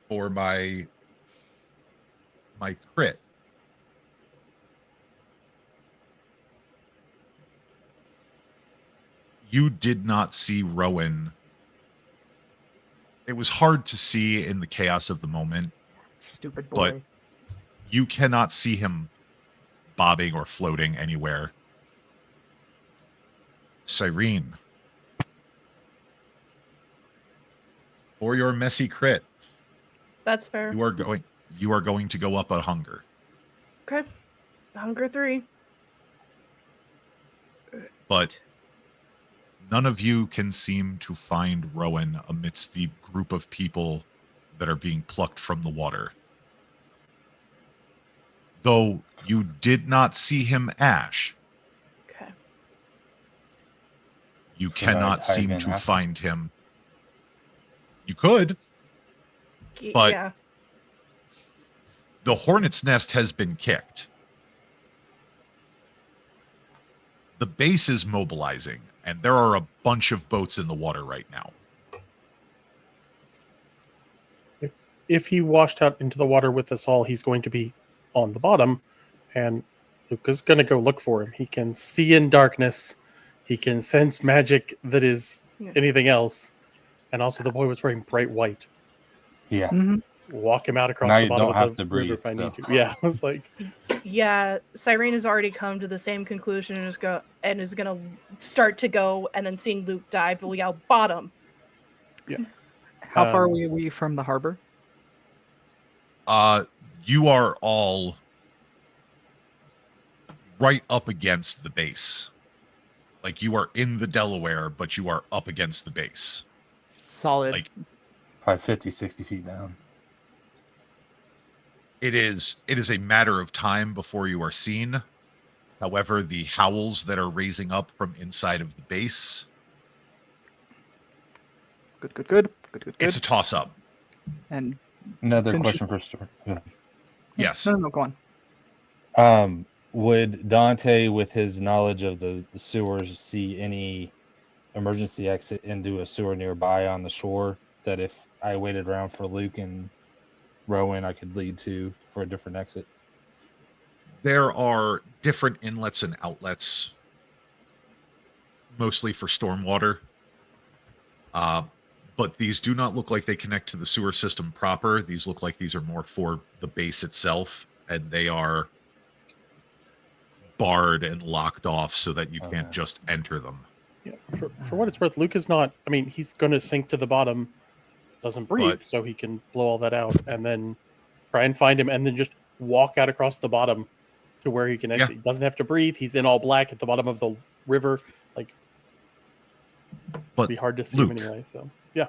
For my crit, you did not see Rowan. It was hard to see in the chaos of the moment. Stupid But- boy. You cannot see him bobbing or floating anywhere. Cyrene, for your messy crit, That's fair. you are going to go up a hunger. Okay. Hunger 3. But none of you can seem to find Rowan amidst the group of people that are being plucked from the water. Though you did not see him, Ash, Okay. you Can I cannot dive seem in to after? find him You could. But- Yeah. The hornet's nest has been kicked. The base is mobilizing, and there are a bunch of boats in the water right now. If he washed out into the water with us all, he's going to be on the bottom, and Luca's going to go look for him. He can see in darkness. He can sense magic that is Yeah. anything else. And also, the boy was wearing bright white. Yeah. Mhm. Walk him out across Now the you bottom don't of have the to river breathe, if I need so. to. Yeah, I was like, Yeah, Cyrene has already come to the same conclusion and is gonna start to go, and then seeing Luke dive, will yell bottom. How far Um, are we from the harbor? You are all right up against the base. Like, you are in the Delaware, but you are up against the base. Solid. Like, Probably 50, 60 feet down. it is a matter of time before you are seen. However, the howls that are raising up from inside of the base, Good. it's a toss-up. And Another Finish question for Stuart. Yeah. Yes. no, go on. Would Dante, with his knowledge of the sewers, see any emergency exit into a sewer nearby on the shore that if I waited around for Luke and Rowan, I could lead to for a different exit? There are different inlets and outlets, mostly for stormwater. But these do not look like they connect to the sewer system proper. These look like these are more for the base itself, and they are barred and locked off so that you can't Okay. just enter them. yeah, for what it's worth, Luke is not. I mean, he's going to sink to the bottom, doesn't breathe, But- so he can blow all that out, and then try and find him, and then just walk out across the bottom to where he can exit. He doesn't have to breathe. He's in all black at the bottom of the river. Like, But it'd be hard to see Luke, him anyway. So yeah,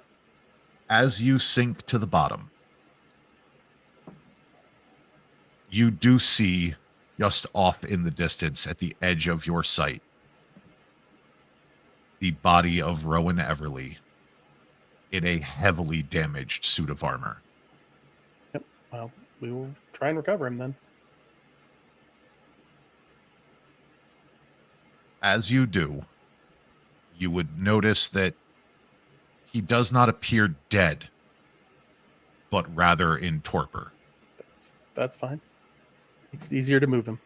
as you sink to the bottom, you do see just off in the distance at the edge of your sight the body of Rowan Everly in a heavily damaged suit of armor. well, we will try and recover him then. As you do, you would notice that he does not appear dead, but rather in torpor. That's fine. It's easier to move him.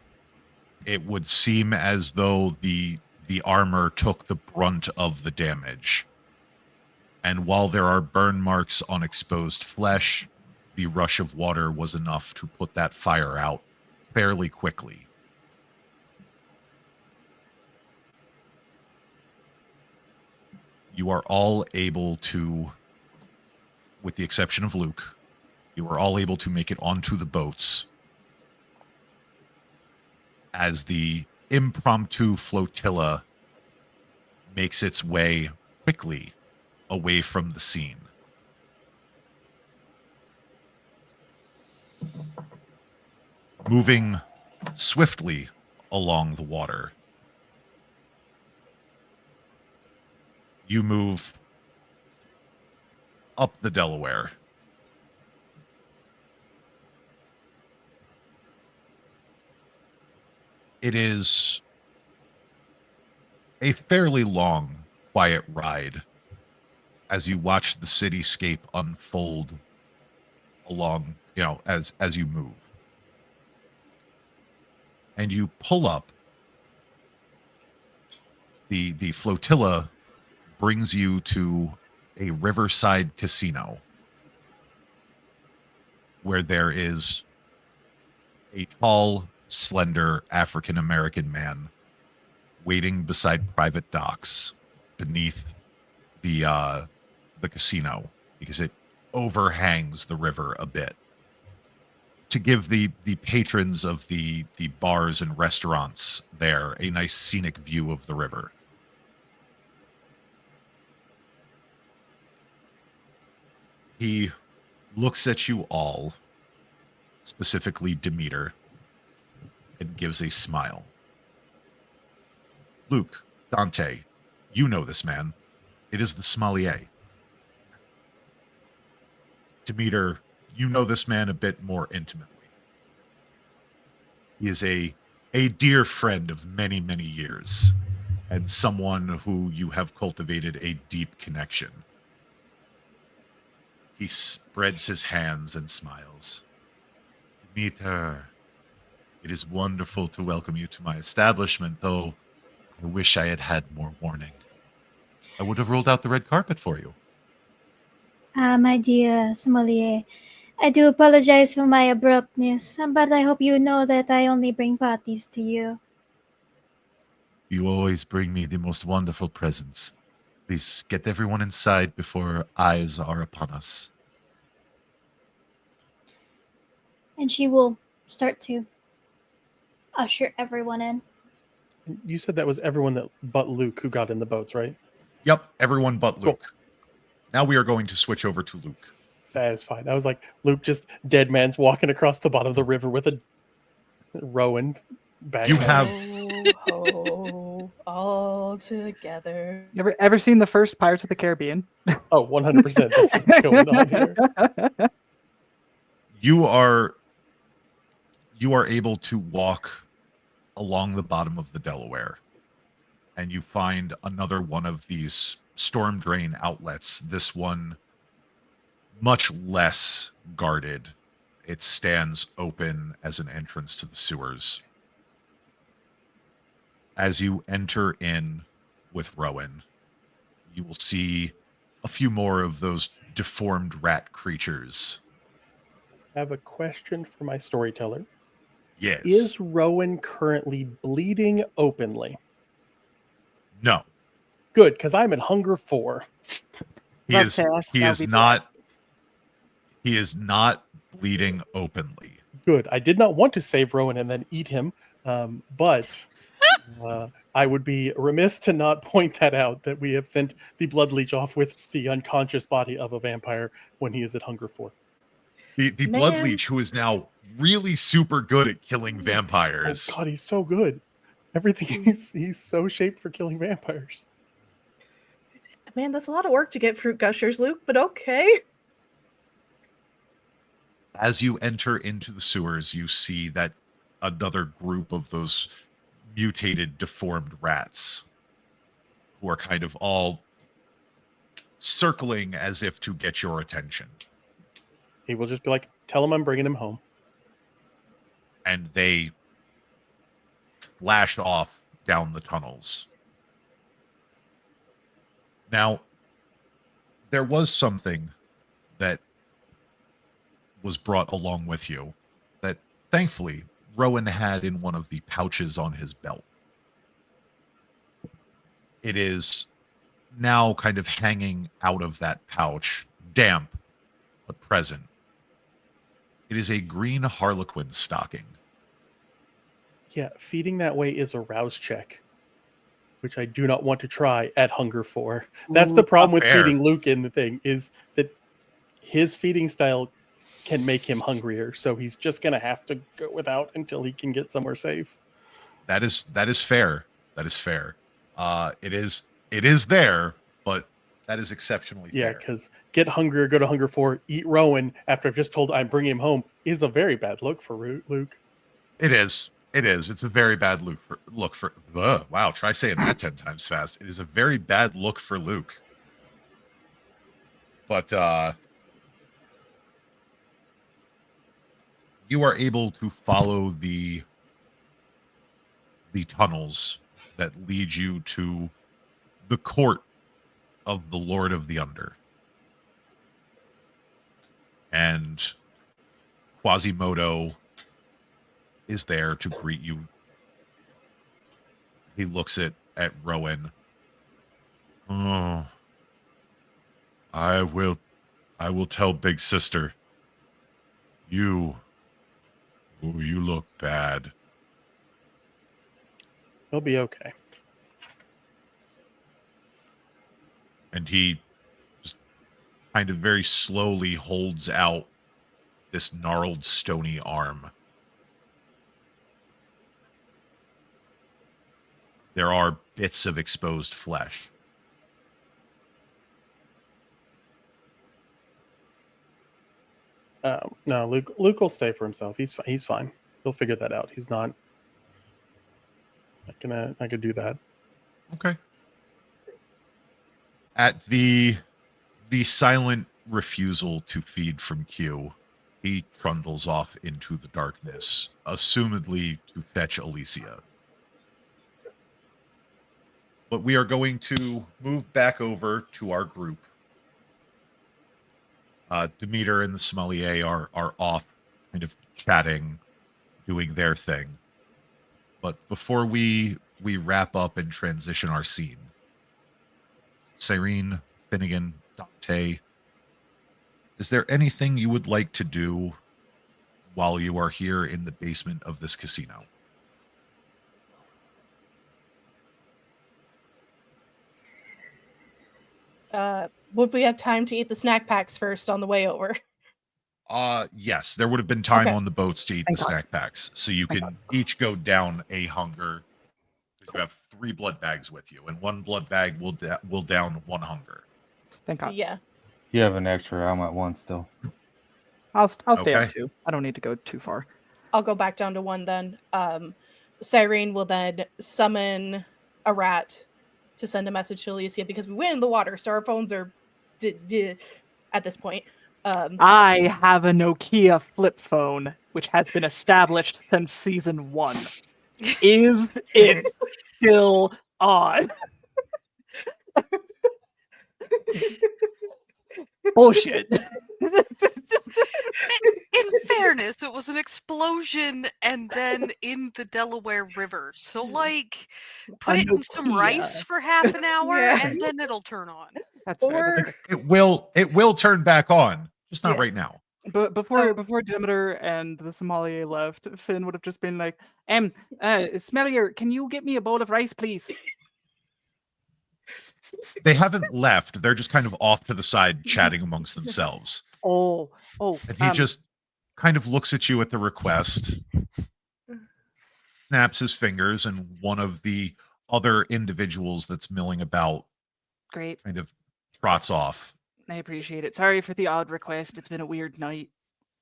It would seem as though the armor took the brunt of the damage. And while there are burn marks on exposed flesh, the rush of water was enough to put that fire out fairly quickly. You are all able to, with the exception of Luke, you are all able to make it onto the boats as the impromptu flotilla makes its way quickly away from the scene. Moving swiftly along the water, you move up the Delaware. It is a fairly long, quiet ride as you watch the cityscape unfold along, as you move. And you pull up. The flotilla brings you to a riverside casino where there is a tall, slender African-American man waiting beside private docks beneath the casino because it overhangs the river a bit to give the patrons of the bars and restaurants there a nice scenic view of the river. He looks at you all, specifically Demeter, and gives a smile. Luke, Dante, you know this man. It is the sommelier. Demeter, you know this man a bit more intimately. He is a dear friend of many, many years, and someone who you have cultivated a deep connection. He spreads his hands and smiles. Demeter, it is wonderful to welcome you to my establishment, though I wish I had had more warning. I would have rolled out the red carpet for you. My dear sommelier, I do apologize for my abruptness, but I hope you know that I only bring parties to you. You always bring me the most wonderful presents. Please get everyone inside before eyes are upon us. And she will start to usher everyone in. You said that was everyone that but Luke who got in the boats, right? Yep, everyone but Cool. Luke. Now we are going to switch over to Luke. That is fine. I was like, Luke just dead man's walking across the bottom of the river with a rowing bag. You have Ho, all together. You ever seen the first Pirates of the Caribbean? Oh, 100%. That's what's going on here. you are able to walk along the bottom of the Delaware, and you find another one of these storm drain outlets. This one much less guarded. It stands open as an entrance to the sewers. As you enter in with Rowan, you will see a few more of those deformed rat creatures. I have a question for my storyteller. Yes. Is Rowan currently bleeding openly? No. Good, because I'm at hunger 4. He Rough is task, he that would is be not he is not bleeding openly. Good. I did not want to save Rowan and then eat him, but I would be remiss to not point that out, that we have sent the blood leech off with the unconscious body of a vampire when he is at hunger 4. The blood leech, who is now really super good at killing vampires. Oh God, he's so good. Everything he's so shaped for killing vampires. Man, that's a lot of work to get fruit gushers, Luke, but okay. As you enter into the sewers, you see that another group of those mutated, deformed rats who are kind of all circling as if to get your attention. He will just be like, tell him I'm bringing him home. And they flash off down the tunnels. Now, there was something that was brought along with you that thankfully Rowan had in one of the pouches on his belt. It is now kind of hanging out of that pouch, damp but present. It is a green harlequin stocking. Yeah, feeding that way is a rouse check, which I do not want to try at hunger 4. That's the problem with fair. feeding Luke in the thing, is that his feeding style can make him hungrier, so he's just going to have to go without until he can get somewhere safe. That is fair. That is fair. It is there, but that is exceptionally Yeah, fair. because get hungrier, go to hunger 4, eat Rowan after I've just told I'm bringing him home is a very bad look for Luke. It is. It is. It's a very bad look for. Wow, try saying that 10 times fast. It is a very bad look for Luke. But you are able to follow the tunnels that lead you to the court of the Lord of the Under. And Quasimodo is there to greet you. He looks at Rowan. Oh, I will tell Big Sister. You look bad. He'll be okay. And he just kind of very slowly holds out this gnarled stony arm. There are bits of exposed flesh. No, Luke will stay for himself. He's fine. He'll figure that out. He's not. I could do that. Okay. At the silent refusal to feed from Q, he trundles off into the darkness, assumedly to fetch Alicia. But we are going to move back over to our group. Demeter and the sommelier are off, kind of chatting, doing their thing. But before we wrap up and transition our scene, Cyrene, Finnegan, Dante, is there anything you would like to do while you are here in the basement of this casino? Would we have time to eat the snack packs first on the way over? Yes, there would have been time Okay. on the boats to eat Thank the God. snack packs, so you Thank can each go down a hunger. Because you have 3 blood bags with you, and 1 blood bag will down 1 hunger. Thank God. Yeah. You have an extra. I'm at 1 still. I'll stay up Okay. 2. I don't need to go too far. I'll go back down to 1 then. Cyrene will then summon a rat to send a message to Alicia because we went in the water, so our phones are at this point. I have a Nokia flip phone, which has been established since season 1. Is it still on? Bullshit. In fairness, it was an explosion and then in the Delaware River. So, like, put A it in some Nokia. rice for half an hour Yeah. and then it'll turn on. That's fair. That's Or fair. It will turn back on, just not Yeah. right now. But before So- before Demeter and the sommelier left, Finn would have just been like, Smellier, can you get me a bowl of rice, please? They haven't left. They're just kind of off to the side chatting amongst themselves. Oh, And he just kind of looks at you at the request, snaps his fingers, and one of the other individuals that's milling about great. kind of trots off. I appreciate it. Sorry for the odd request. It's been a weird night.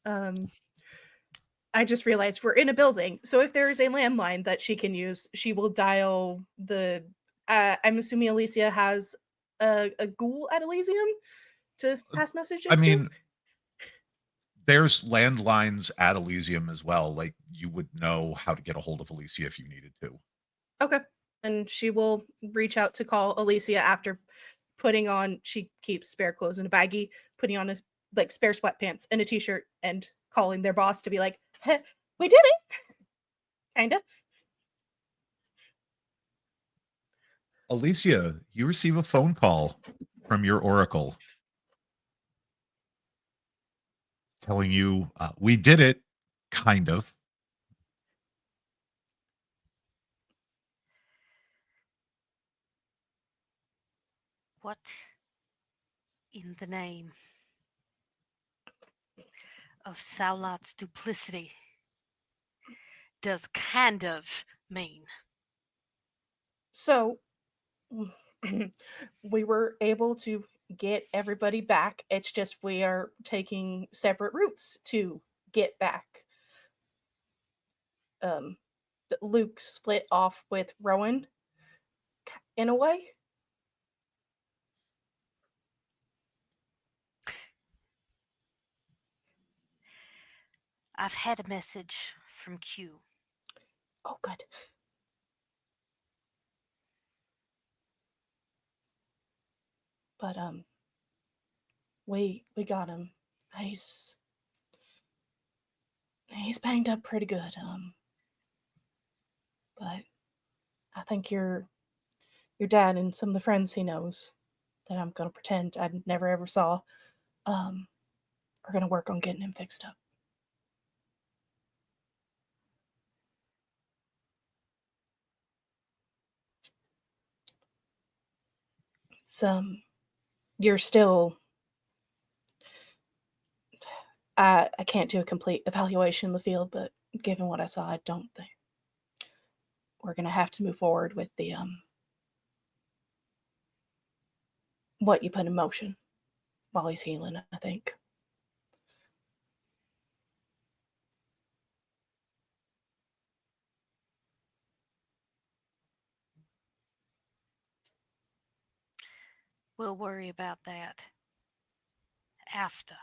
I just realized we're in a building, so if there is a landline that she can use, she will dial the. I'm assuming Alicia has a ghoul at Elysium to pass messages. I mean, there's landlines at Elysium as well. Like, you would know how to get a hold of Alicia if you needed to. okay, and she will reach out to call Alicia after putting on. She keeps spare clothes in a baggie, putting on like spare sweatpants and a t-shirt, and calling their boss to be like, "Hey, we did it," kinda. Alicia, you receive a phone call from your oracle telling you, we did it, kind of. What in the name of Saulat's duplicity does kind of mean? So we were able to get everybody back. It's just we are taking separate routes to get back. Luke split off with Rowan in a way. I've had a message from Q. Oh, good. But we got him. He's banged up pretty good. But I think your dad and some of the friends he knows that I'm gonna pretend I never ever saw, are gonna work on getting him fixed up. It's you're still. I can't do a complete evaluation of the field, but given what I saw, I don't think we're gonna have to move forward with the what you put in motion while he's healing, I think. We'll worry about that after.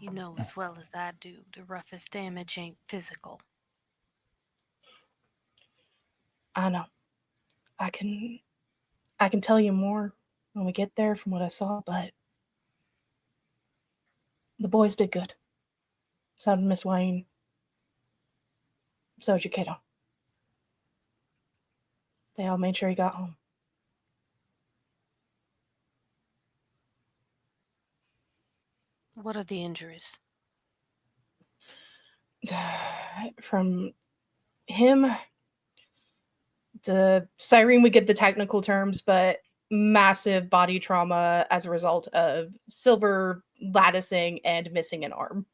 You know as well as I do, the roughest damage ain't physical. I know. I can tell you more when we get there from what I saw, but the boys did good. So did Miss Wayne. So did your kiddo. They all made sure he got home. What are the injuries? From him to Cyrene, we get the technical terms, but massive body trauma as a result of silver latticing and missing an arm,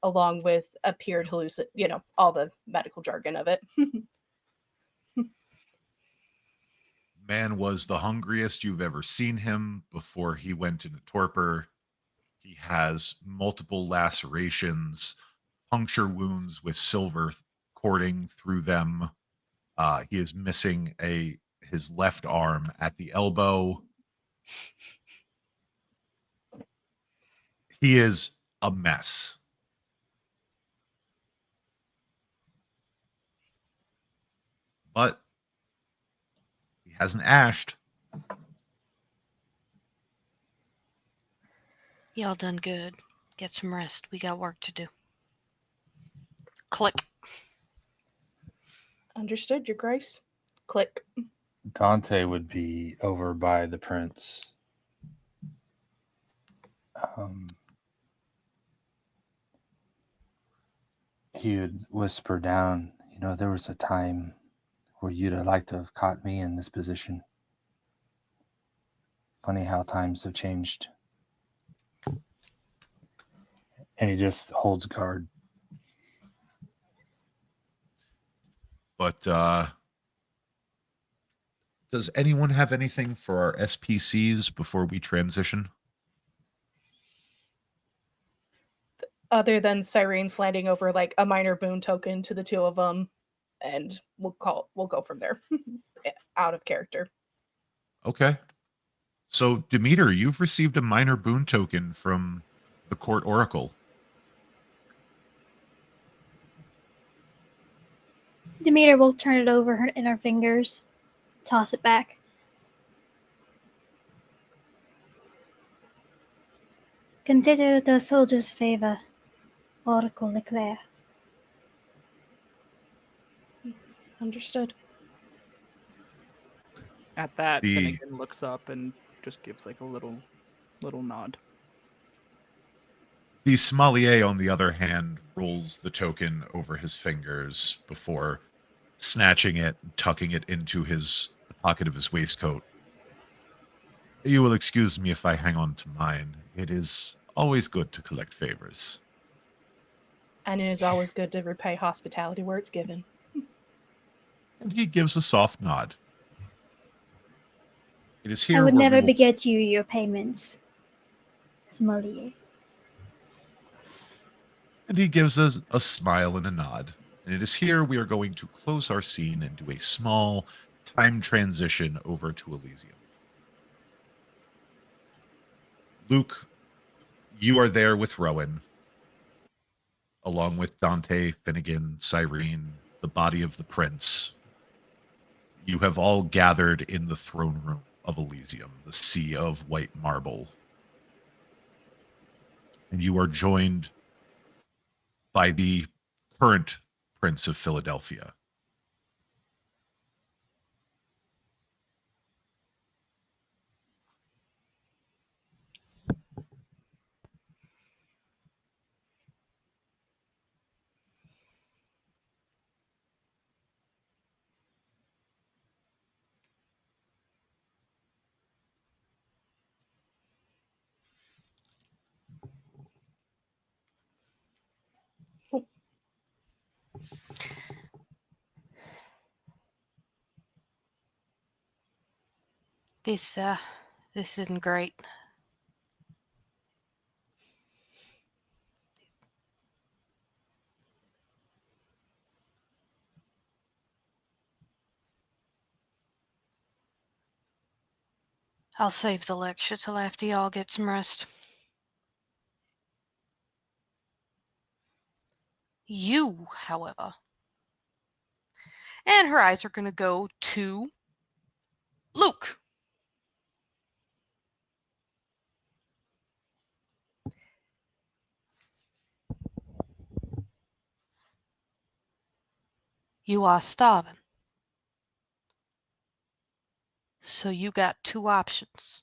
along with appeared all the medical jargon of it. Man was the hungriest you've ever seen him before he went into torpor. He has multiple lacerations, puncture wounds with silver cording through them. He is missing his left arm at the elbow. He is a mess. But he hasn't ashed. Y'all done good. Get some rest. We got work to do. Click. Understood, Your Grace. Click. Dante would be over by the prince. He would whisper down, there was a time where you'd have liked to have caught me in this position. Funny how times have changed. And he just holds guard. But does anyone have anything for our SPCs before we transition? Other than Cyrene sliding over like a minor boon token to the two of them, and we'll go from there. Out of character. Okay. So, Demeter, you've received a minor boon token from the court oracle. Demeter will turn it over in her fingers, toss it back. Consider the soldier's favor, Oracle Leclerc. Understood. At that, The- Finnegan looks up and just gives like a little nod. The sommelier, on the other hand, rolls the token over his fingers before snatching it and tucking it into the pocket of his waistcoat. You will excuse me if I hang on to mine. It is always good to collect favors. And it is always good to repay hospitality where it's given. And he gives a soft nod. It is here I would where never we will... beget you your payments, sommelier. And he gives us a smile and a nod. And it is here we are going to close our scene and do a small time transition over to Elysium. Luke, you are there with Rowan, along with Dante, Finnegan, Cyrene, the body of the prince. You have all gathered in the throne room of Elysium, the sea of white marble. And you are joined by the current Prince of Philadelphia. This isn't great. I'll save the lecture till after y'all get some rest. You, however, and her eyes are going to go to Luke. You are starving. So you got two options.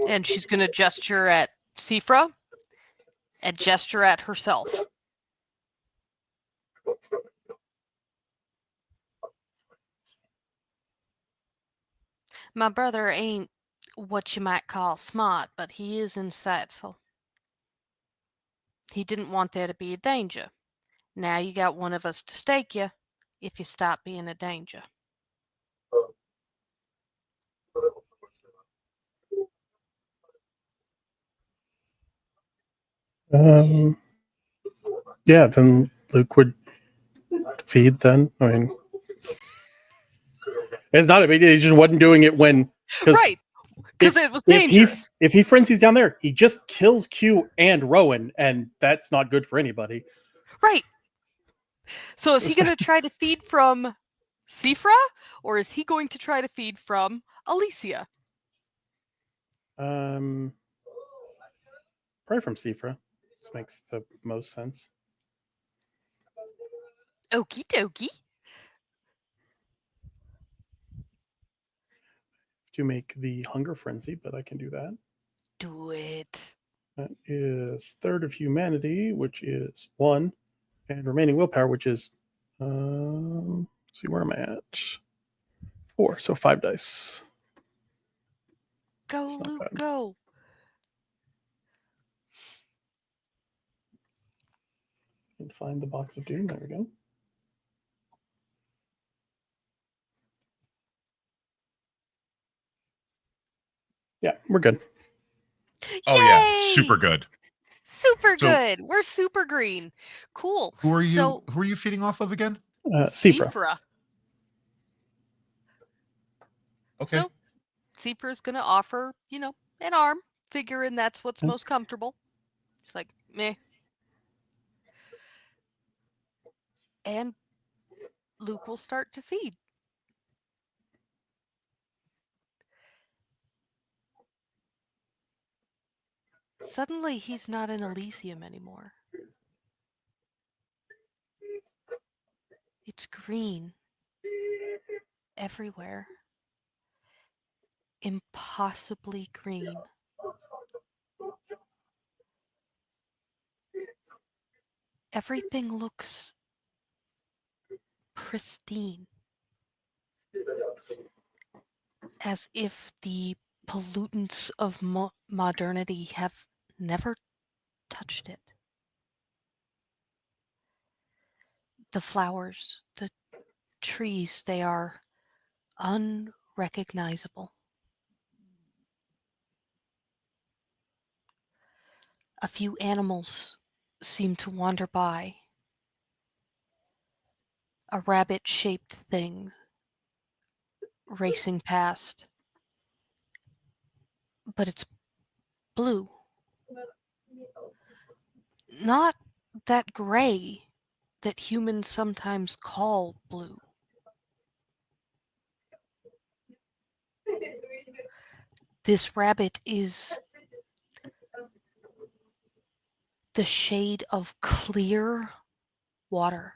And she's going to gesture at Sifra and gesture at herself. My brother ain't what you might call smart, but he is insightful. He didn't want there to be a danger. Now you got one of us to stake you if you stop being a danger. Yeah, then Luke would feed then. I mean, it's not a big deal. He just wasn't doing it when... Right, because it was dangerous. If he frenzies down there, he just kills Q and Rowan, and that's not good for anybody. Right. So is he going to try to feed from Sifra, or is he going to try to feed from Alicia? Probably from Sifra. This makes the most sense. Okie dokie. To make the hunger frenzy, but I can do that. Do it. That is third of humanity, which is 1, and remaining willpower, which is let's see where I'm at. 4, so 5 dice. Go, Luke, go. And find the box of doom. There we go. Yeah, we're good. Oh yeah, super good. Super good. We're super green. Cool. Who are you feeding off of again? Sifra. Okay. So Sifra's gonna offer, an arm, figuring that's what's most comfortable. It's like, meh. And Luke will start to feed. Suddenly, he's not in Elysium anymore. It's green everywhere. Impossibly green. Everything looks pristine. As if the pollutants of modernity have never touched it. The flowers, the trees, they are unrecognizable. A few animals seem to wander by. A rabbit-shaped thing racing past. But it's blue. Not that gray that humans sometimes call blue. This rabbit is the shade of clear water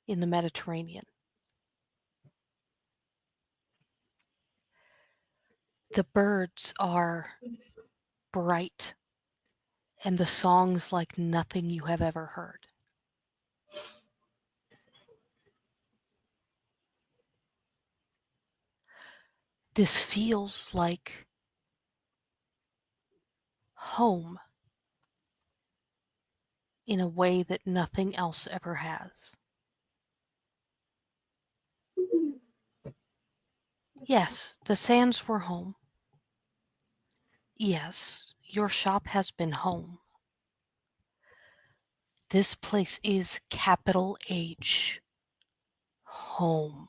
in the Mediterranean. The birds are bright, and the songs like nothing you have ever heard. This feels like home in a way that nothing else ever has. Yes, the sands were home. Yes, your shop has been home. This place is capital H, home.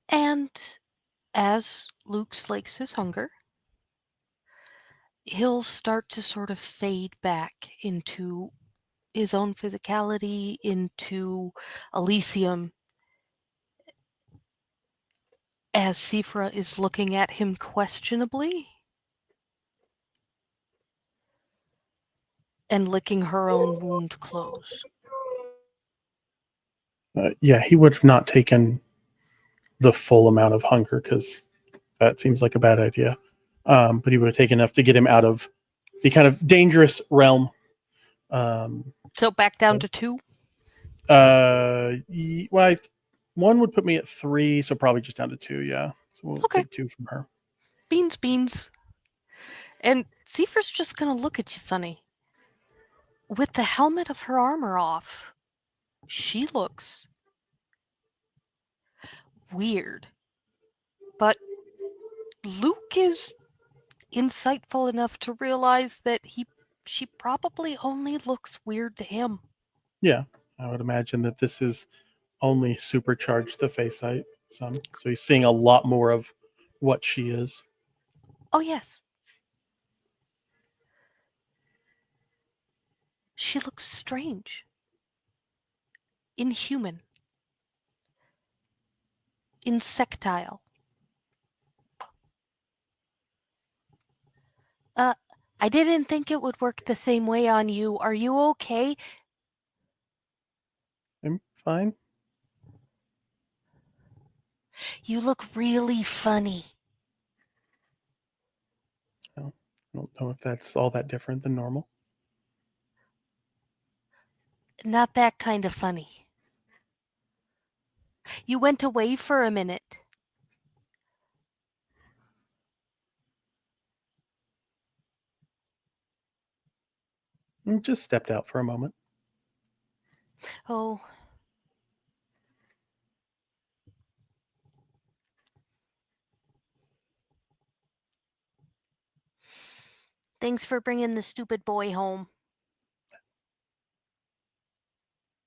And as Luke slakes his hunger, he'll start to sort of fade back into his own physicality, into Elysium, as Sifra is looking at him questionably and licking her own wound close. Yeah, he would have not taken the full amount of hunger because that seems like a bad idea. But he would have taken enough to get him out of the kind of dangerous realm. So back down to 2? Well, one would put me at 3, so probably just down to 2. Yeah, so we'll Okay. take 2 from her. Beans. And Sifra's just gonna look at you funny. With the helmet of her armor off, she looks weird. But Luke is insightful enough to realize that she probably only looks weird to him. Yeah, I would imagine that this is only supercharged the face sight some, so he's seeing a lot more of what she is. Oh, yes. She looks strange. Inhuman. Insectile. I didn't think it would work the same way on you. Are you okay? I'm fine. You look really funny. I don't know if that's all that different than normal. Not that kind of funny. You went away for a minute. Just stepped out for a moment. Oh. Thanks for bringing the stupid boy home.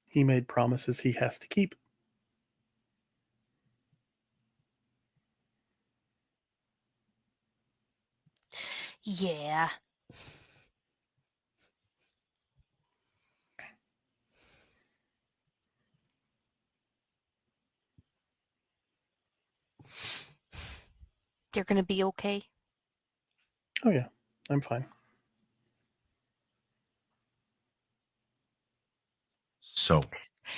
He made promises he has to keep. Yeah. You're gonna be okay? Oh yeah, I'm fine. So,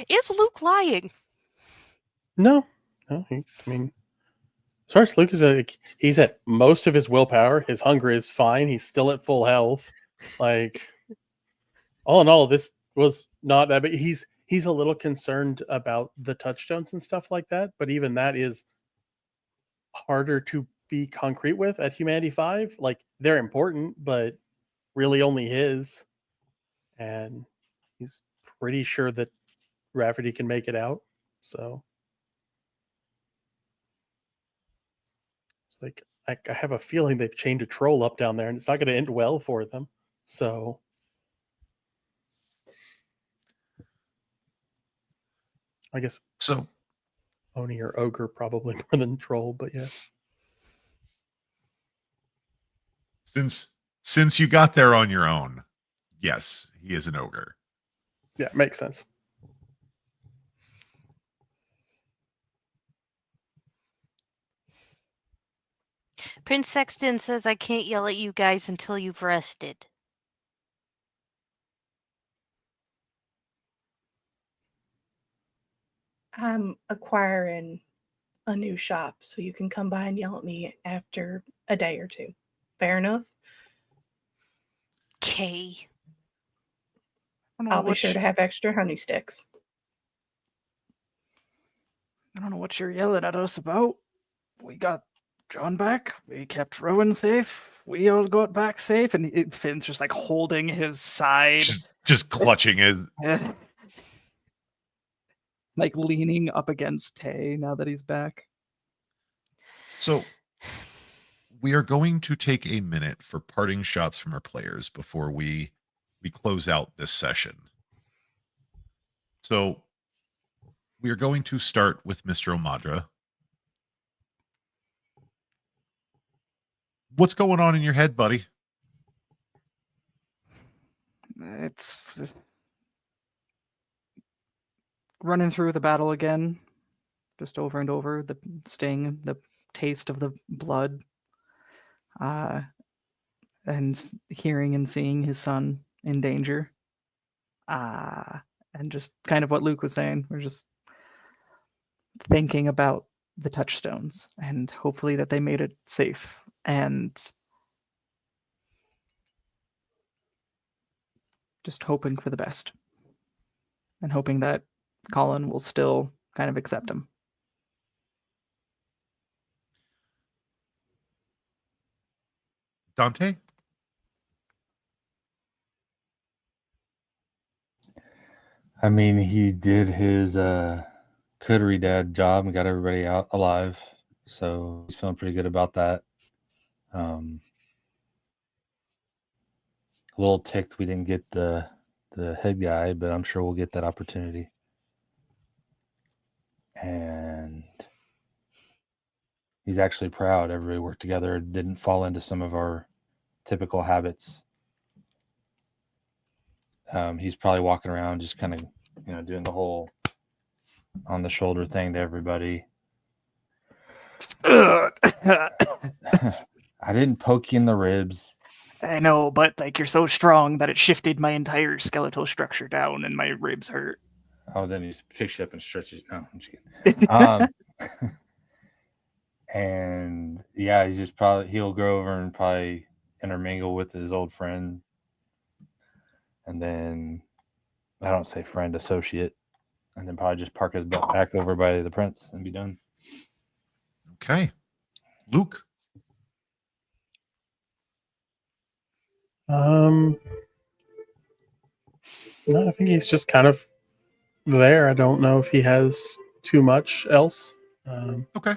Is Luke lying? No. I mean, as far as Luke is, he's at most of his willpower. His hunger is fine. He's still at full health. Like, all in all, this was not that. But he's a little concerned about the touchstones and stuff like that. But even that is harder to be concrete with at Humanity 5. Like, they're important, but really only his. And he's pretty sure that Rafferty can make it out. So it's like I have a feeling they've chained a troll up down there, and it's not going to end well for them. So I guess so Oni or Ogre probably more than troll, but yes. since you got there on your own, yes, he is an ogre. Yeah, makes sense. Prince Sexton says I can't yell at you guys until you've rested. I'm acquiring a new shop, so you can come by and yell at me after a day or 2. Fair enough? Okay. I'll be sure to have extra honey sticks. I don't know what you're yelling at us about. We got John back. We kept Rowan safe. We all got back safe. And Finn's just like holding his side. Just clutching his. Like leaning up against Tay now that he's back. So we are going to take a minute for parting shots from our players before we close out this session. So we are going to start with Mr. Omadra. What's going on in your head, buddy? It's running through the battle again, just over and over. The sting, the taste of the blood, and hearing and seeing his son in danger. And just kind of what Luke was saying. We're just thinking about the touchstones and hopefully that they made it safe, and just hoping for the best and hoping that Colin will still kind of accept him. Dante? I mean, he did his Coterie Dad job and got everybody out alive, so he's feeling pretty good about that. A little ticked we didn't get the head guy, but I'm sure we'll get that opportunity. And he's actually proud everybody worked together, didn't fall into some of our typical habits. He's probably walking around just kind of, doing the whole on the shoulder thing to everybody. I didn't poke you in the ribs. I know, but like you're so strong that it shifted my entire skeletal structure down and my ribs hurt. Oh, then he picks you up and stretches. No, I'm just kidding. And yeah, he's just he'll go over and probably intermingle with his old friend. And then, I don't say friend, associate. And then probably just park his butt back over by the prince and be done. Okay. Luke? No, I think he's just kind of there. I don't know if he has too much else. Okay.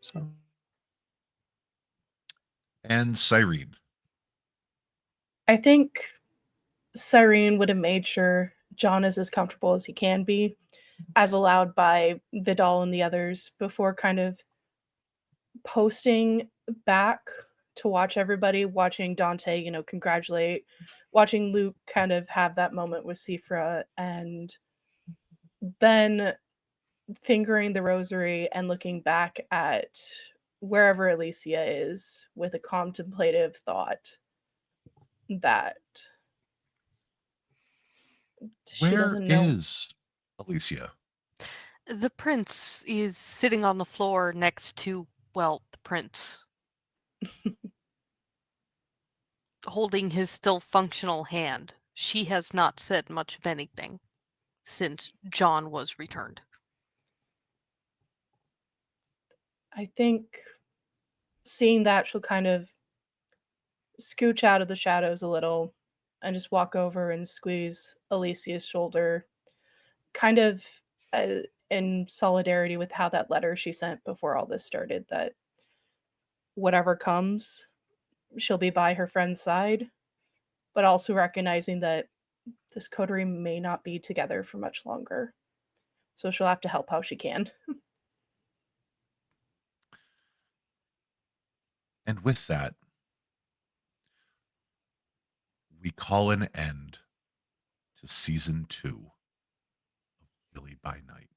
So. And Cyrene? I think Cyrene would have made sure John is as comfortable as he can be, as allowed by Vidal and the others, before kind of posting back to watch everybody, watching Dante, congratulate, watching Luke kind of have that moment with Sifra, and then fingering the rosary and looking back at wherever Alicia is with a contemplative thought that she Where doesn't know. is Alicia? The prince is sitting on the floor next to, well, the prince. Holding his still functional hand. She has not said much of anything since John was returned. I think seeing that, she'll kind of scooch out of the shadows a little and just walk over and squeeze Alicia's shoulder, kind of in solidarity with how that letter she sent before all this started, that whatever comes, she'll be by her friend's side, but also recognizing that this coterie may not be together for much longer. So she'll have to help how she can. And with that, we call an end to season 2 of Philly by Night.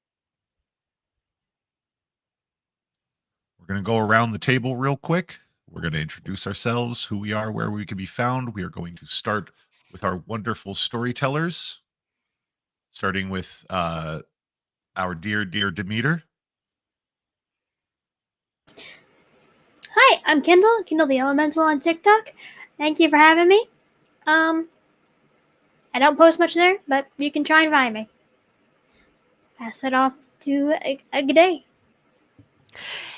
We're going to go around the table real quick. We're going to introduce ourselves, who we are, where we can be found. We are going to start with our wonderful storytellers, starting with our dear Demeter. Hi, I'm Kindle the Elemental on TikTok. Thank you for having me. I don't post much there, but you can try and find me. Pass it off to a good day.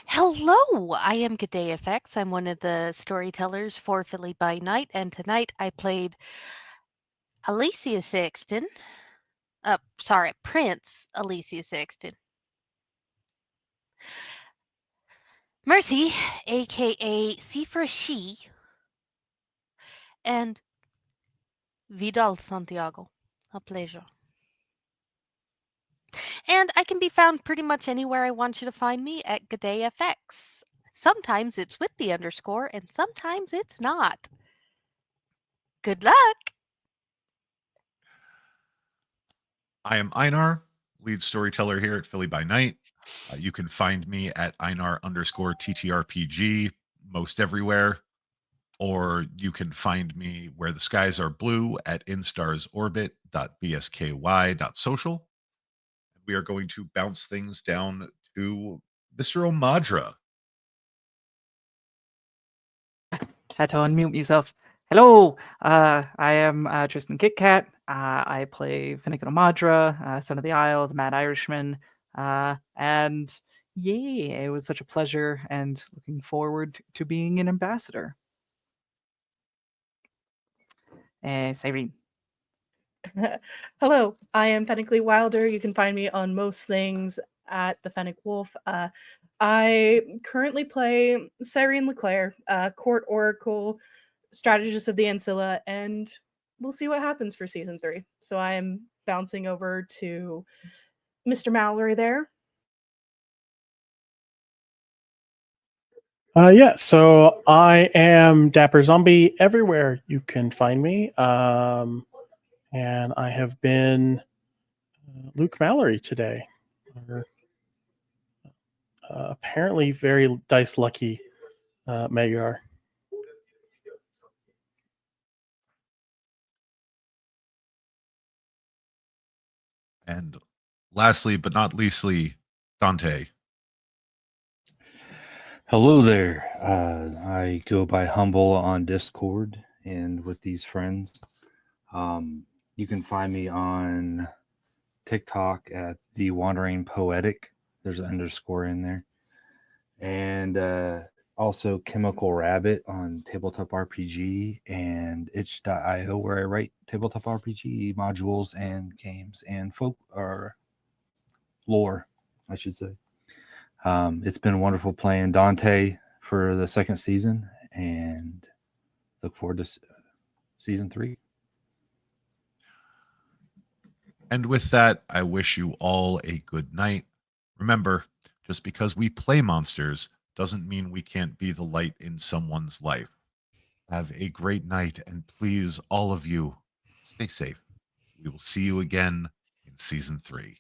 Hello, I am G'day FX. I'm one of the storytellers for Philly by Night, and tonight I played Alicia Sexton. Prince Alicia Sexton. Mercy, aka Sifra She, and Vidal Santiago. A pleasure. And I can be found pretty much anywhere I want you to find me at G'day FX. Sometimes it's with the underscore, and sometimes it's not. Good luck! I am Einar, lead storyteller here at Philly by Night. You can find me at Einar_TTRPG most everywhere, or you can find me where the skies are blue at instarsorbit.bsky.social. We are going to bounce things down to Mr. Omadra. Had to unmute myself. Hello, I am Tristan Kitcat. I play Finnegan Omadra, son of the Isle, the Mad Irishman. And yeah, it was such a pleasure and looking forward to being an ambassador. Cyrene. Hello, I am Fennecly Wilder. You can find me on most things at the Fennec Wolf. I currently play Cyrene Leclerc, court oracle, strategist of the Ancilla, and we'll see what happens for season 3. So I am bouncing over to Mr. Mallory there. So I am Dapper Zombie everywhere you can find me. And I have been Luke Mallory today. Apparently very dice lucky Magyar. And lastly, but not leastly, Dante. Hello there. I go by Humble on Discord and with these friends. You can find me on TikTok at The Wandering Poetic. There's an underscore in there. And also Chemical Rabbit on Tabletop RPG and itch.io, where I write tabletop RPG modules and games and folk or lore, I should say. It's been wonderful playing Dante for the second season and look forward to season 3. And with that, I wish you all a good night. Remember, just because we play monsters doesn't mean we can't be the light in someone's life. Have a great night, and please, all of you, stay safe. We will see you again in season 3.